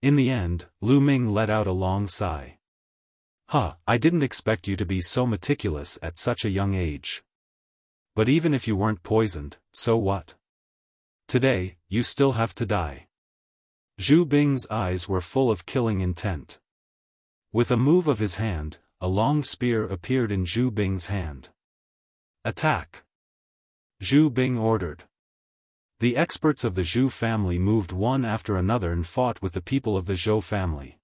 In the end, Lu Ming let out a long sigh. I didn't expect you to be so meticulous at such a young age. But even if you weren't poisoned, so what? Today, you still have to die. Zhu Bing's eyes were full of killing intent. With a move of his hand, a long spear appeared in Zhu Bing's hand. Attack! Zhu Bing ordered. The experts of the Zhu family moved one after another and fought with the people of the Zhou family.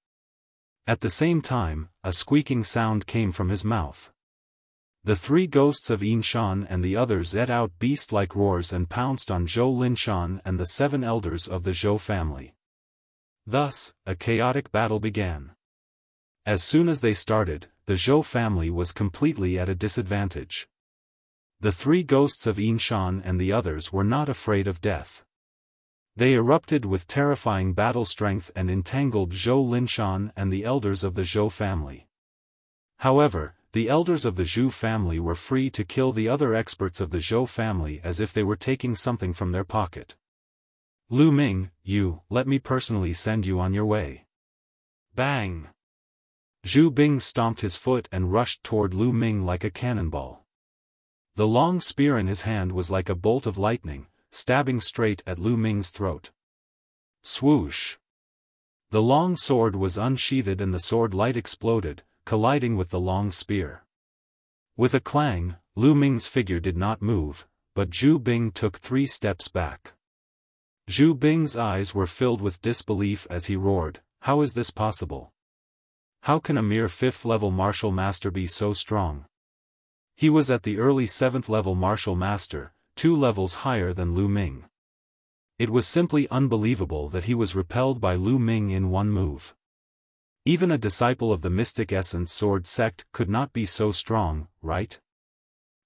At the same time, a squeaking sound came from his mouth. The three ghosts of Yinshan and the others let out beast-like roars and pounced on Zhou Linshan and the 7 elders of the Zhou family. Thus, a chaotic battle began. As soon as they started, the Zhou family was completely at a disadvantage. The 3 ghosts of Yinshan and the others were not afraid of death. They erupted with terrifying battle strength and entangled Zhou Linshan and the elders of the Zhou family. However, the elders of the Zhu family were free to kill the other experts of the Zhou family as if they were taking something from their pocket. Lu Ming, let me personally send you on your way. Bang! Zhu Bing stomped his foot and rushed toward Lu Ming like a cannonball. The long spear in his hand was like a bolt of lightning, stabbing straight at Lu Ming's throat. Swoosh! The long sword was unsheathed and the sword light exploded, colliding with the long spear. With a clang, Lu Ming's figure did not move, but Zhu Bing took 3 steps back. Zhu Bing's eyes were filled with disbelief as he roared, "How is this possible? How can a mere 5th-level martial master be so strong?" He was at the early 7th-level martial master, 2 levels higher than Lu Ming. It was simply unbelievable that he was repelled by Lu Ming in one move. Even a disciple of the Mystic Essence Sword sect could not be so strong, right?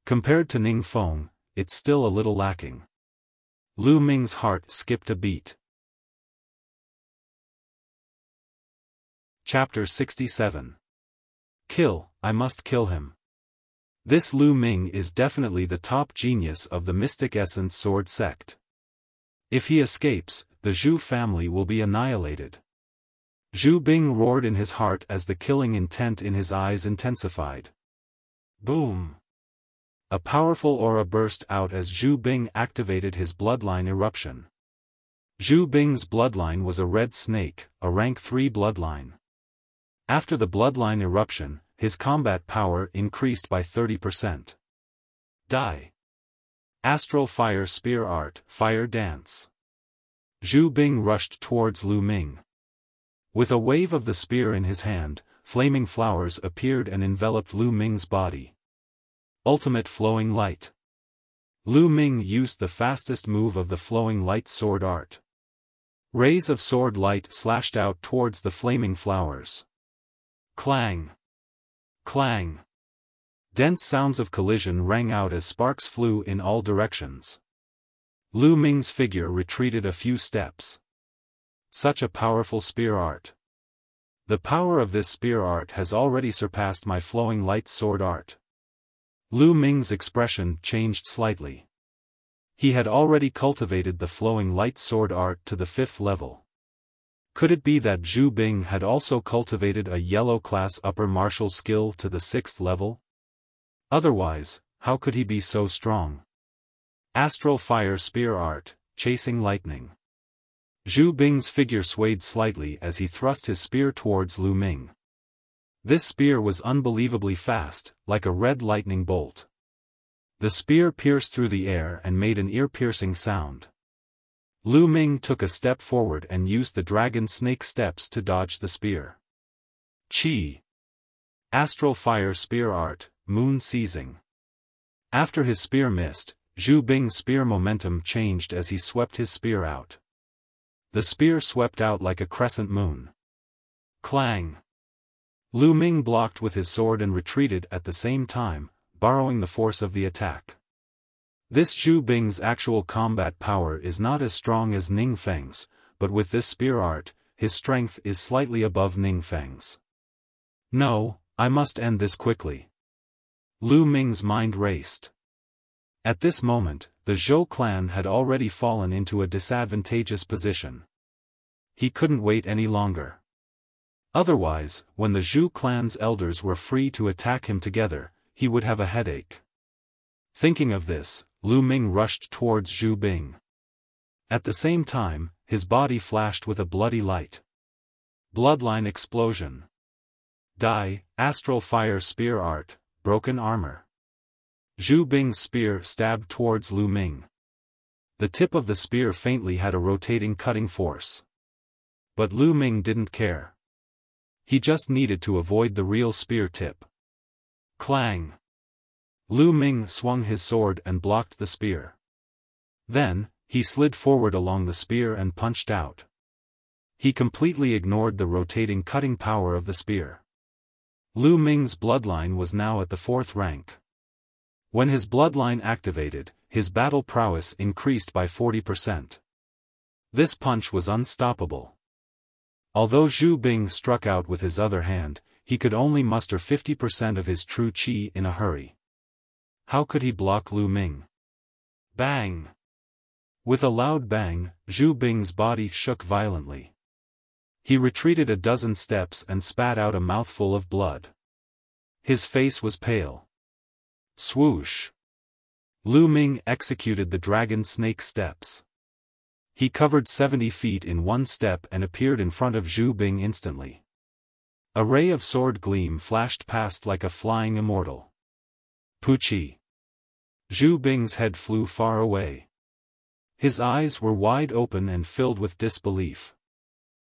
Compared to Ning Feng, it's still a little lacking. Lu Ming's heart skipped a beat. Chapter 67. I must kill him. This Lu Ming is definitely the top genius of the Mystic Essence Sword sect. If he escapes, the Zhu family will be annihilated. Zhu Bing roared in his heart as the killing intent in his eyes intensified. Boom! A powerful aura burst out as Zhu Bing activated his bloodline eruption. Zhu Bing's bloodline was a red snake, a rank 3 bloodline. After the bloodline eruption, his combat power increased by 30%. Die! Astral Fire Spear Art, Fire Dance. Zhu Bing rushed towards Lu Ming. With a wave of the spear in his hand, flaming flowers appeared and enveloped Lu Ming's body. Ultimate Flowing Light. Lu Ming used the fastest move of the Flowing Light sword art. Rays of sword light slashed out towards the flaming flowers. Clang! Clang! Dense sounds of collision rang out as sparks flew in all directions. Lu Ming's figure retreated a few steps. Such a powerful spear art. The power of this spear art has already surpassed my Flowing Light sword art. Lu Ming's expression changed slightly. He had already cultivated the Flowing Light sword art to the 5th level. Could it be that Zhu Bing had also cultivated a yellow-class upper martial skill to the 6th level? Otherwise, how could he be so strong? Astral Fire Spear Art, Chasing Lightning. Zhu Bing's figure swayed slightly as he thrust his spear towards Lu Ming. This spear was unbelievably fast, like a red lightning bolt. The spear pierced through the air and made an ear-piercing sound. Lu Ming took a step forward and used the dragon snake steps to dodge the spear. Chi! Astral Fire Spear Art, Moon Seizing. After his spear missed, Zhu Bing's spear momentum changed as he swept his spear out. The spear swept out like a crescent moon. Clang! Lu Ming blocked with his sword and retreated at the same time, borrowing the force of the attack. This Zhu Bing's actual combat power is not as strong as Ning Feng's, but with this spear art, his strength is slightly above Ning Feng's. No, I must end this quickly. Lu Ming's mind raced. At this moment, the Zhou clan had already fallen into a disadvantageous position. He couldn't wait any longer. Otherwise, when the Zhou clan's elders were free to attack him together, he would have a headache. Thinking of this, Lu Ming rushed towards Zhu Bing. At the same time, his body flashed with a bloody light. Bloodline explosion. Die, astral fire spear art, broken armor. Zhu Bing's spear stabbed towards Lu Ming. The tip of the spear faintly had a rotating cutting force. But Lu Ming didn't care. He just needed to avoid the real spear tip. Clang! Lu Ming swung his sword and blocked the spear. Then, he slid forward along the spear and punched out. He completely ignored the rotating cutting power of the spear. Lu Ming's bloodline was now at the 4th rank. When his bloodline activated, his battle prowess increased by 40%. This punch was unstoppable. Although Zhu Bing struck out with his other hand, he could only muster 50% of his true qi in a hurry. How could he block Lu Ming? Bang! With a loud bang, Zhu Bing's body shook violently. He retreated a dozen steps and spat out a mouthful of blood. His face was pale. Swoosh! Lu Ming executed the dragon snake steps. He covered 70 feet in one step and appeared in front of Zhu Bing instantly. A ray of sword gleam flashed past like a flying immortal. Puchi! Zhu Bing's head flew far away. His eyes were wide open and filled with disbelief.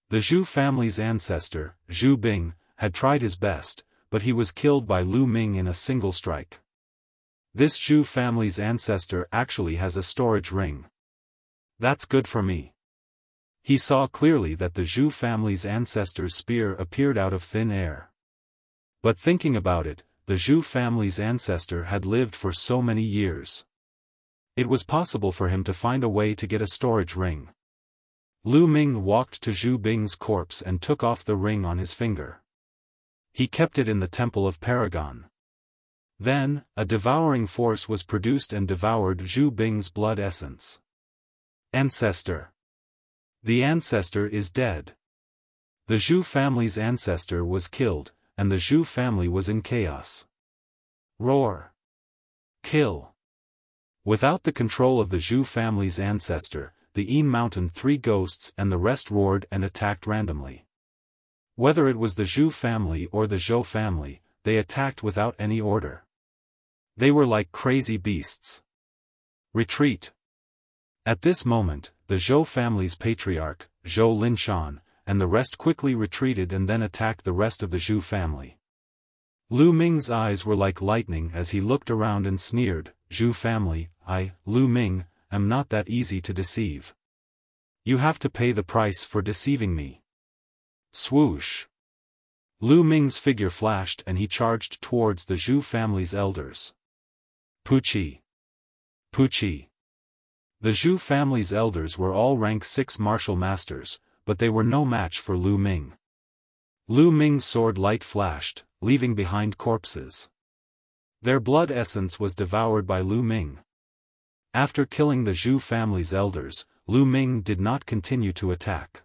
The Zhu family's ancestor, Zhu Bing, had tried his best, but he was killed by Lu Ming in a single strike. This Zhu family's ancestor actually has a storage ring. That's good for me. He saw clearly that the Zhu family's ancestor's spear appeared out of thin air. But thinking about it, the Zhu family's ancestor had lived for so many years. It was possible for him to find a way to get a storage ring. Lu Ming walked to Zhu Bing's corpse and took off the ring on his finger. He kept it in the Temple of Paragon. Then, a devouring force was produced and devoured Zhu Bing's blood essence. Ancestor. The ancestor is dead. The Zhu family's ancestor was killed, and the Zhu family was in chaos. Roar. Kill. Without the control of the Zhu family's ancestor, the Yin Mountain 3 ghosts and the rest roared and attacked randomly. Whether it was the Zhu family or the Zhou family, they attacked without any order. They were like crazy beasts. Retreat. At this moment, the Zhou family's patriarch, Zhou Linshan, and the rest quickly retreated and then attacked the rest of the Zhu family. Lu Ming's eyes were like lightning as he looked around and sneered, "Zhu family, I, Lu Ming, am not that easy to deceive. You have to pay the price for deceiving me." Swoosh! Lu Ming's figure flashed and he charged towards the Zhu family's elders. Puchi! Puchi! The Zhu family's elders were all rank 6 martial masters, but they were no match for Lu Ming. Lu Ming's sword light flashed, leaving behind corpses. Their blood essence was devoured by Lu Ming. After killing the Zhu family's elders, Lu Ming did not continue to attack.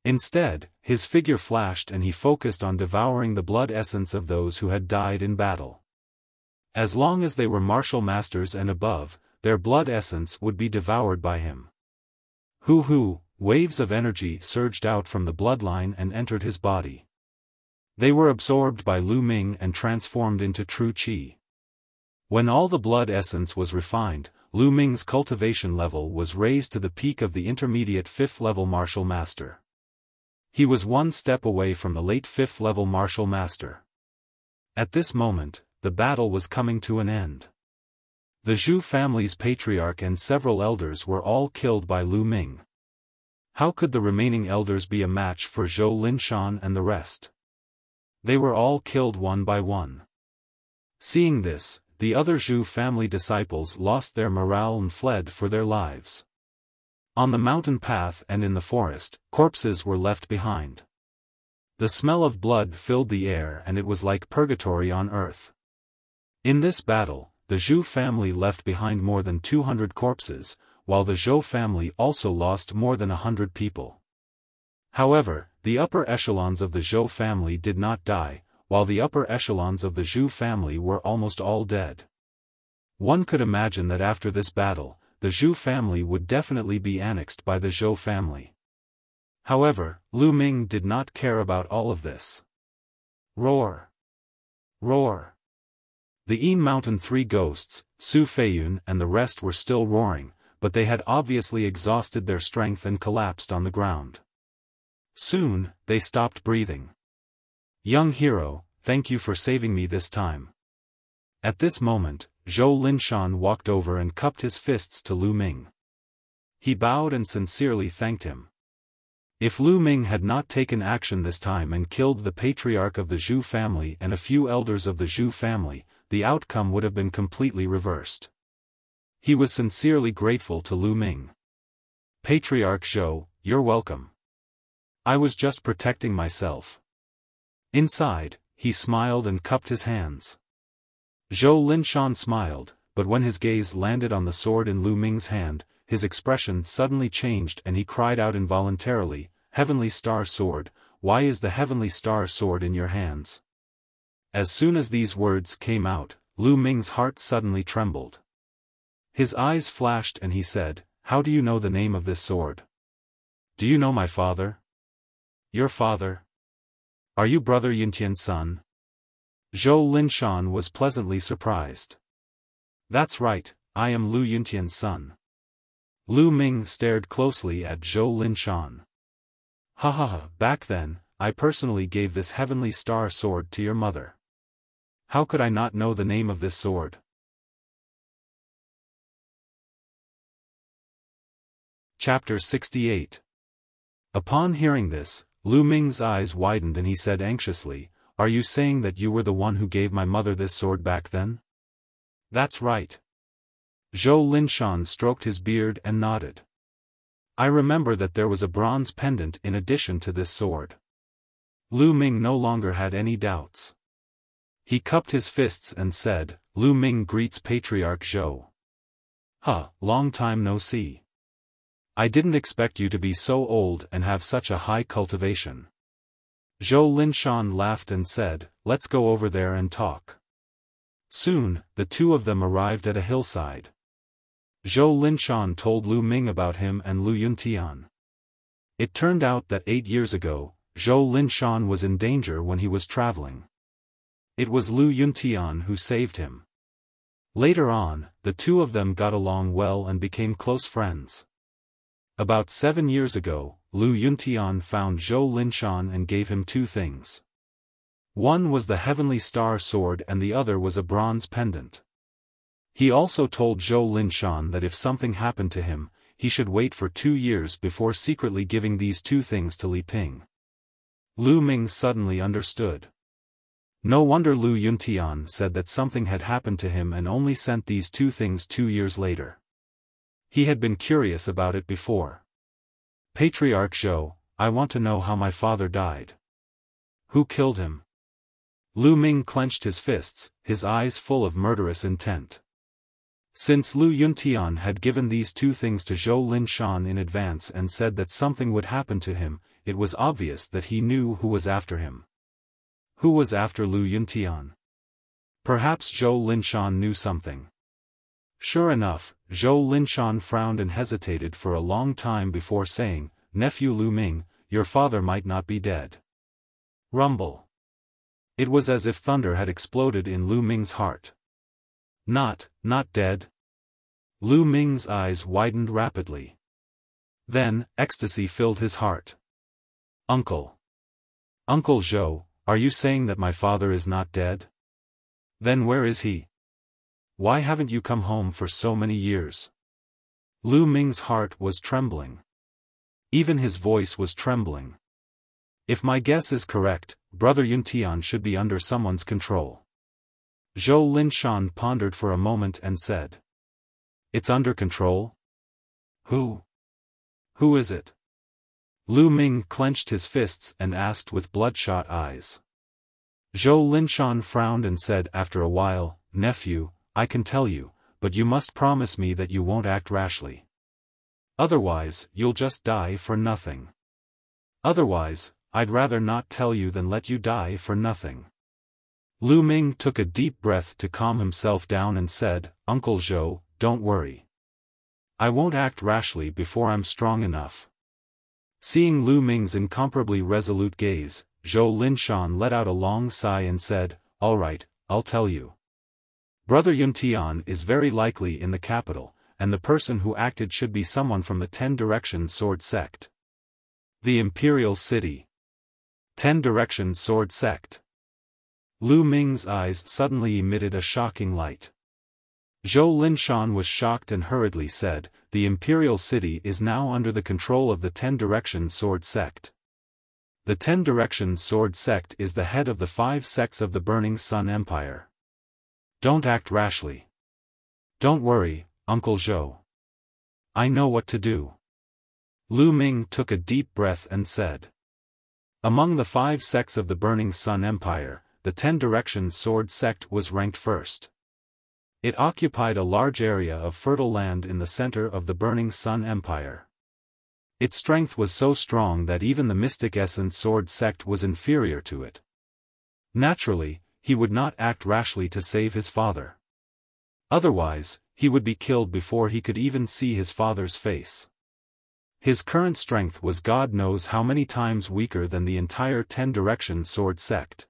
Instead, his figure flashed and he focused on devouring the blood essence of those who had died in battle. As long as they were martial masters and above, their blood essence would be devoured by him. Hoo! Waves of energy surged out from the bloodline and entered his body. They were absorbed by Lu Ming and transformed into true qi. When all the blood essence was refined, Lu Ming's cultivation level was raised to the peak of the intermediate 5th level martial master. He was one step away from the late 5th level martial master. At this moment, the battle was coming to an end. The Zhu family's patriarch and several elders were all killed by Lu Ming. How could the remaining elders be a match for Zhou Linshan and the rest? They were all killed one by one. Seeing this, the other Zhu family disciples lost their morale and fled for their lives. On the mountain path and in the forest, corpses were left behind. The smell of blood filled the air and it was like purgatory on earth. In this battle, the Zhou family left behind more than 200 corpses, while the Zhou family also lost more than 100 people. However, the upper echelons of the Zhou family did not die, while the upper echelons of the Zhou family were almost all dead. One could imagine that after this battle, the Zhou family would definitely be annexed by the Zhou family. However, Lu Ming did not care about all of this. Roar! Roar! The Yin Mountain Three Ghosts, Su Feiyun and the rest were still roaring, but they had obviously exhausted their strength and collapsed on the ground. Soon, they stopped breathing. Young hero, thank you for saving me this time. At this moment, Zhou Linshan walked over and cupped his fists to Lu Ming. He bowed and sincerely thanked him. If Lu Ming had not taken action this time and killed the patriarch of the Zhou family and a few elders of the Zhou family, the outcome would have been completely reversed. He was sincerely grateful to Lu Ming. Patriarch Zhou, you're welcome. I was just protecting myself. Inside, he smiled and cupped his hands. Zhou Linshan smiled, but when his gaze landed on the sword in Lu Ming's hand, his expression suddenly changed and he cried out involuntarily, "Heavenly Star Sword, why is the Heavenly Star Sword in your hands?" As soon as these words came out, Lu Ming's heart suddenly trembled. His eyes flashed and he said, "How do you know the name of this sword? Do you know my father?" "Your father? Are you Brother Yuntian's son?" Zhou Linshan was pleasantly surprised. "That's right, I am Lu Yuntian's son." Lu Ming stared closely at Zhou Linshan. "Ha ha ha, back then, I personally gave this Heavenly Star Sword to your mother. How could I not know the name of this sword?" Chapter 68. Upon hearing this, Lu Ming's eyes widened and he said anxiously, "Are you saying that you were the one who gave my mother this sword back then?" "That's right." Zhou Linshan stroked his beard and nodded. "I remember that there was a bronze pendant in addition to this sword." Lu Ming no longer had any doubts. He cupped his fists and said, "Lu Ming greets Patriarch Zhou. Huh, long time no see. I didn't expect you to be so old and have such a high cultivation." Zhou Linshan laughed and said, "Let's go over there and talk." Soon, the two of them arrived at a hillside. Zhou Linshan told Lu Ming about him and Lu Yuntian. It turned out that 8 years ago, Zhou Linshan was in danger when he was traveling. It was Lu Yuntian who saved him. Later on, the two of them got along well and became close friends. About 7 years ago, Lu Yuntian found Zhou Linshan and gave him 2 things. One was the Heavenly Star Sword and the other was a bronze pendant. He also told Zhou Linshan that if something happened to him, he should wait for 2 years before secretly giving these 2 things to Li Ping. Lu Ming suddenly understood. No wonder Lu Yuntian said that something had happened to him and only sent these 2 things 2 years later. He had been curious about it before. "Patriarch Zhou, I want to know how my father died. Who killed him?" Lu Ming clenched his fists, his eyes full of murderous intent. Since Lu Yuntian had given these 2 things to Zhou Linshan in advance and said that something would happen to him, it was obvious that he knew who was after him. Who was after Lu Yuntian? Perhaps Zhou Linshan knew something. Sure enough, Zhou Linshan frowned and hesitated for a long time before saying, "Nephew Lu Ming, your father might not be dead." Rumble. It was as if thunder had exploded in Lu Ming's heart. Not dead? Lu Ming's eyes widened rapidly. Then, ecstasy filled his heart. Uncle Zhou, are you saying that my father is not dead? Then where is he? Why haven't you come home for so many years? Lu Ming's heart was trembling. Even his voice was trembling. If my guess is correct, Brother Yuntian should be under someone's control. Zhou Linshan pondered for a moment and said. It's under control? Who is it? Lu Ming clenched his fists and asked with bloodshot eyes. Zhou Linshan frowned and said after a while, "Nephew, I can tell you, but you must promise me that you won't act rashly. Otherwise, you'll just die for nothing. Otherwise, I'd rather not tell you than let you die for nothing." Lu Ming took a deep breath to calm himself down and said, "Uncle Zhou, don't worry. I won't act rashly before I'm strong enough." Seeing Lu Ming's incomparably resolute gaze, Zhou Linshan let out a long sigh and said, "All right, I'll tell you. Brother Yuntian is very likely in the capital, and the person who acted should be someone from the 10 Direction Sword Sect. The Imperial City. 10 Direction Sword Sect." Lu Ming's eyes suddenly emitted a shocking light. Zhou Linshan was shocked and hurriedly said, "The Imperial City is now under the control of the 10 Direction Sword Sect. The 10 Direction Sword Sect is the head of the 5 sects of the Burning Sun Empire. Don't act rashly. Don't worry, Uncle Zhou. I know what to do." Lu Ming took a deep breath and said. Among the 5 sects of the Burning Sun Empire, the 10 Direction Sword Sect was ranked first. It occupied a large area of fertile land in the center of the Burning Sun Empire. Its strength was so strong that even the Mystic Essence Sword Sect was inferior to it. Naturally, he would not act rashly to save his father. Otherwise, he would be killed before he could even see his father's face. His current strength was God knows how many times weaker than the entire 10 Direction Sword Sect.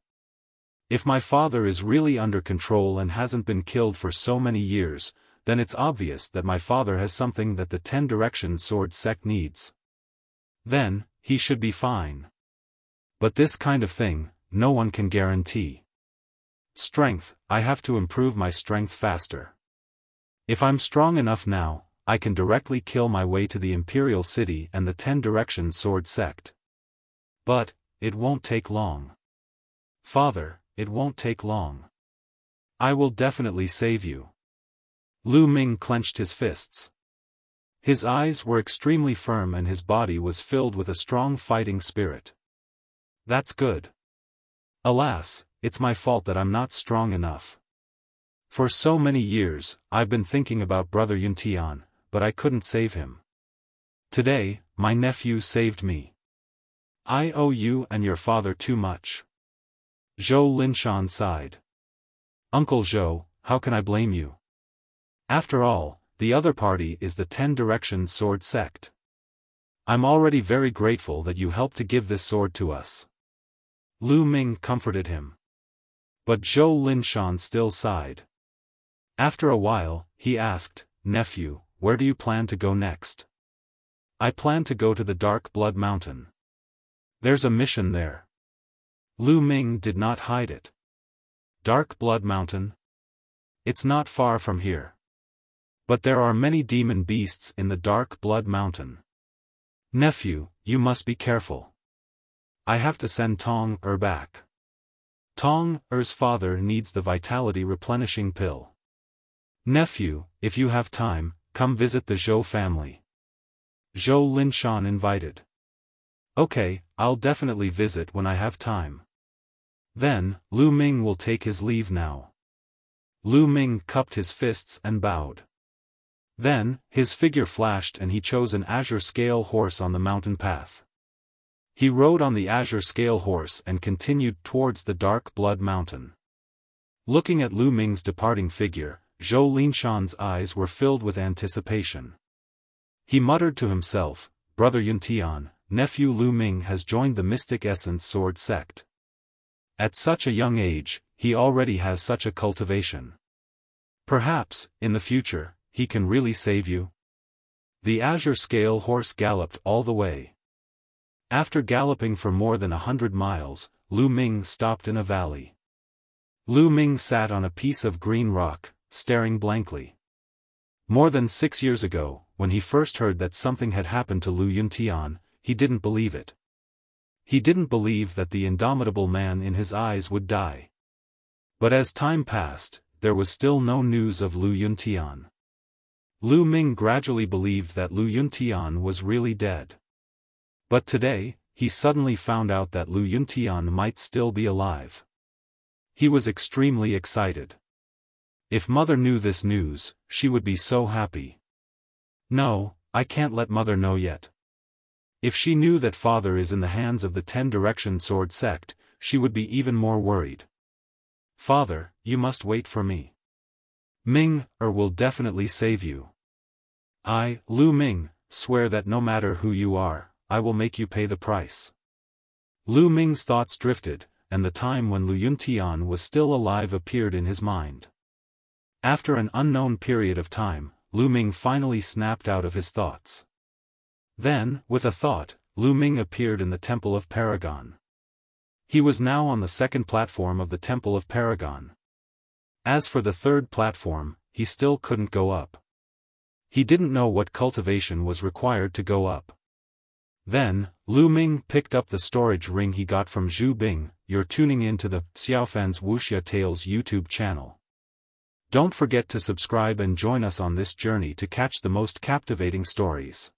If my father is really under control and hasn't been killed for so many years, then it's obvious that my father has something that the 10 Direction Sword Sect needs. Then, he should be fine. But this kind of thing, no one can guarantee. Strength, I have to improve my strength faster. If I'm strong enough now, I can directly kill my way to the Imperial City and the 10 Direction Sword Sect. But, it won't take long. Father, it won't take long. I will definitely save you. Lu Ming clenched his fists. His eyes were extremely firm and his body was filled with a strong fighting spirit. That's good. Alas, it's my fault that I'm not strong enough. For so many years, I've been thinking about Brother Yuntian, but I couldn't save him. Today, my nephew saved me. I owe you and your father too much. Zhou Linshan sighed. Uncle Zhou, how can I blame you? After all, the other party is the 10 Direction Sword Sect. I'm already very grateful that you helped to give this sword to us. Lu Ming comforted him. But Zhou Linshan still sighed. After a while, he asked, "Nephew, where do you plan to go next?" "I plan to go to the Dark Blood Mountain. There's a mission there." Lu Ming did not hide it. Dark Blood Mountain? It's not far from here. But there are many demon beasts in the Dark Blood Mountain. Nephew, you must be careful. I have to send Tong Er back. Tong Er's father needs the vitality replenishing pill. Nephew, if you have time, come visit the Zhou family. Zhou Linshan invited. Okay, I'll definitely visit when I have time. Then, Lu Ming will take his leave now. Lu Ming cupped his fists and bowed. Then, his figure flashed and he chose an azure scale horse on the mountain path. He rode on the azure scale horse and continued towards the Dark Blood Mountain. Looking at Lu Ming's departing figure, Zhou Linshan's eyes were filled with anticipation. He muttered to himself, "Brother Yuntian, nephew Lu Ming has joined the Mystic Essence Sword Sect. At such a young age, he already has such a cultivation. Perhaps, in the future, he can really save you." The azure scale horse galloped all the way. After galloping for more than 100 miles, Lu Ming stopped in a valley. Lu Ming sat on a piece of green rock, staring blankly. More than 6 years ago, when he first heard that something had happened to Lu Yuntian, he didn't believe it. He didn't believe that the indomitable man in his eyes would die. But as time passed, there was still no news of Lu Yuntian. Lu Ming gradually believed that Lu Yuntian was really dead. But today, he suddenly found out that Lu Yuntian might still be alive. He was extremely excited. If Mother knew this news, she would be so happy. No, I can't let Mother know yet. If she knew that Father is in the hands of the 10-direction sword sect, she would be even more worried. Father, you must wait for me. Ming will definitely save you. I, Lu Ming, swear that no matter who you are, I will make you pay the price. Lu Ming's thoughts drifted, and the time when Lu Yuntian was still alive appeared in his mind. After an unknown period of time, Lu Ming finally snapped out of his thoughts. Then, with a thought, Lu Ming appeared in the Temple of Paragon. He was now on the second platform of the Temple of Paragon. As for the third platform, he still couldn't go up. He didn't know what cultivation was required to go up. Then, Lu Ming picked up the storage ring he got from Zhu Bing. You're tuning in to the Xiaofan's Wuxia Tales YouTube channel. Don't forget to subscribe and join us on this journey to catch the most captivating stories.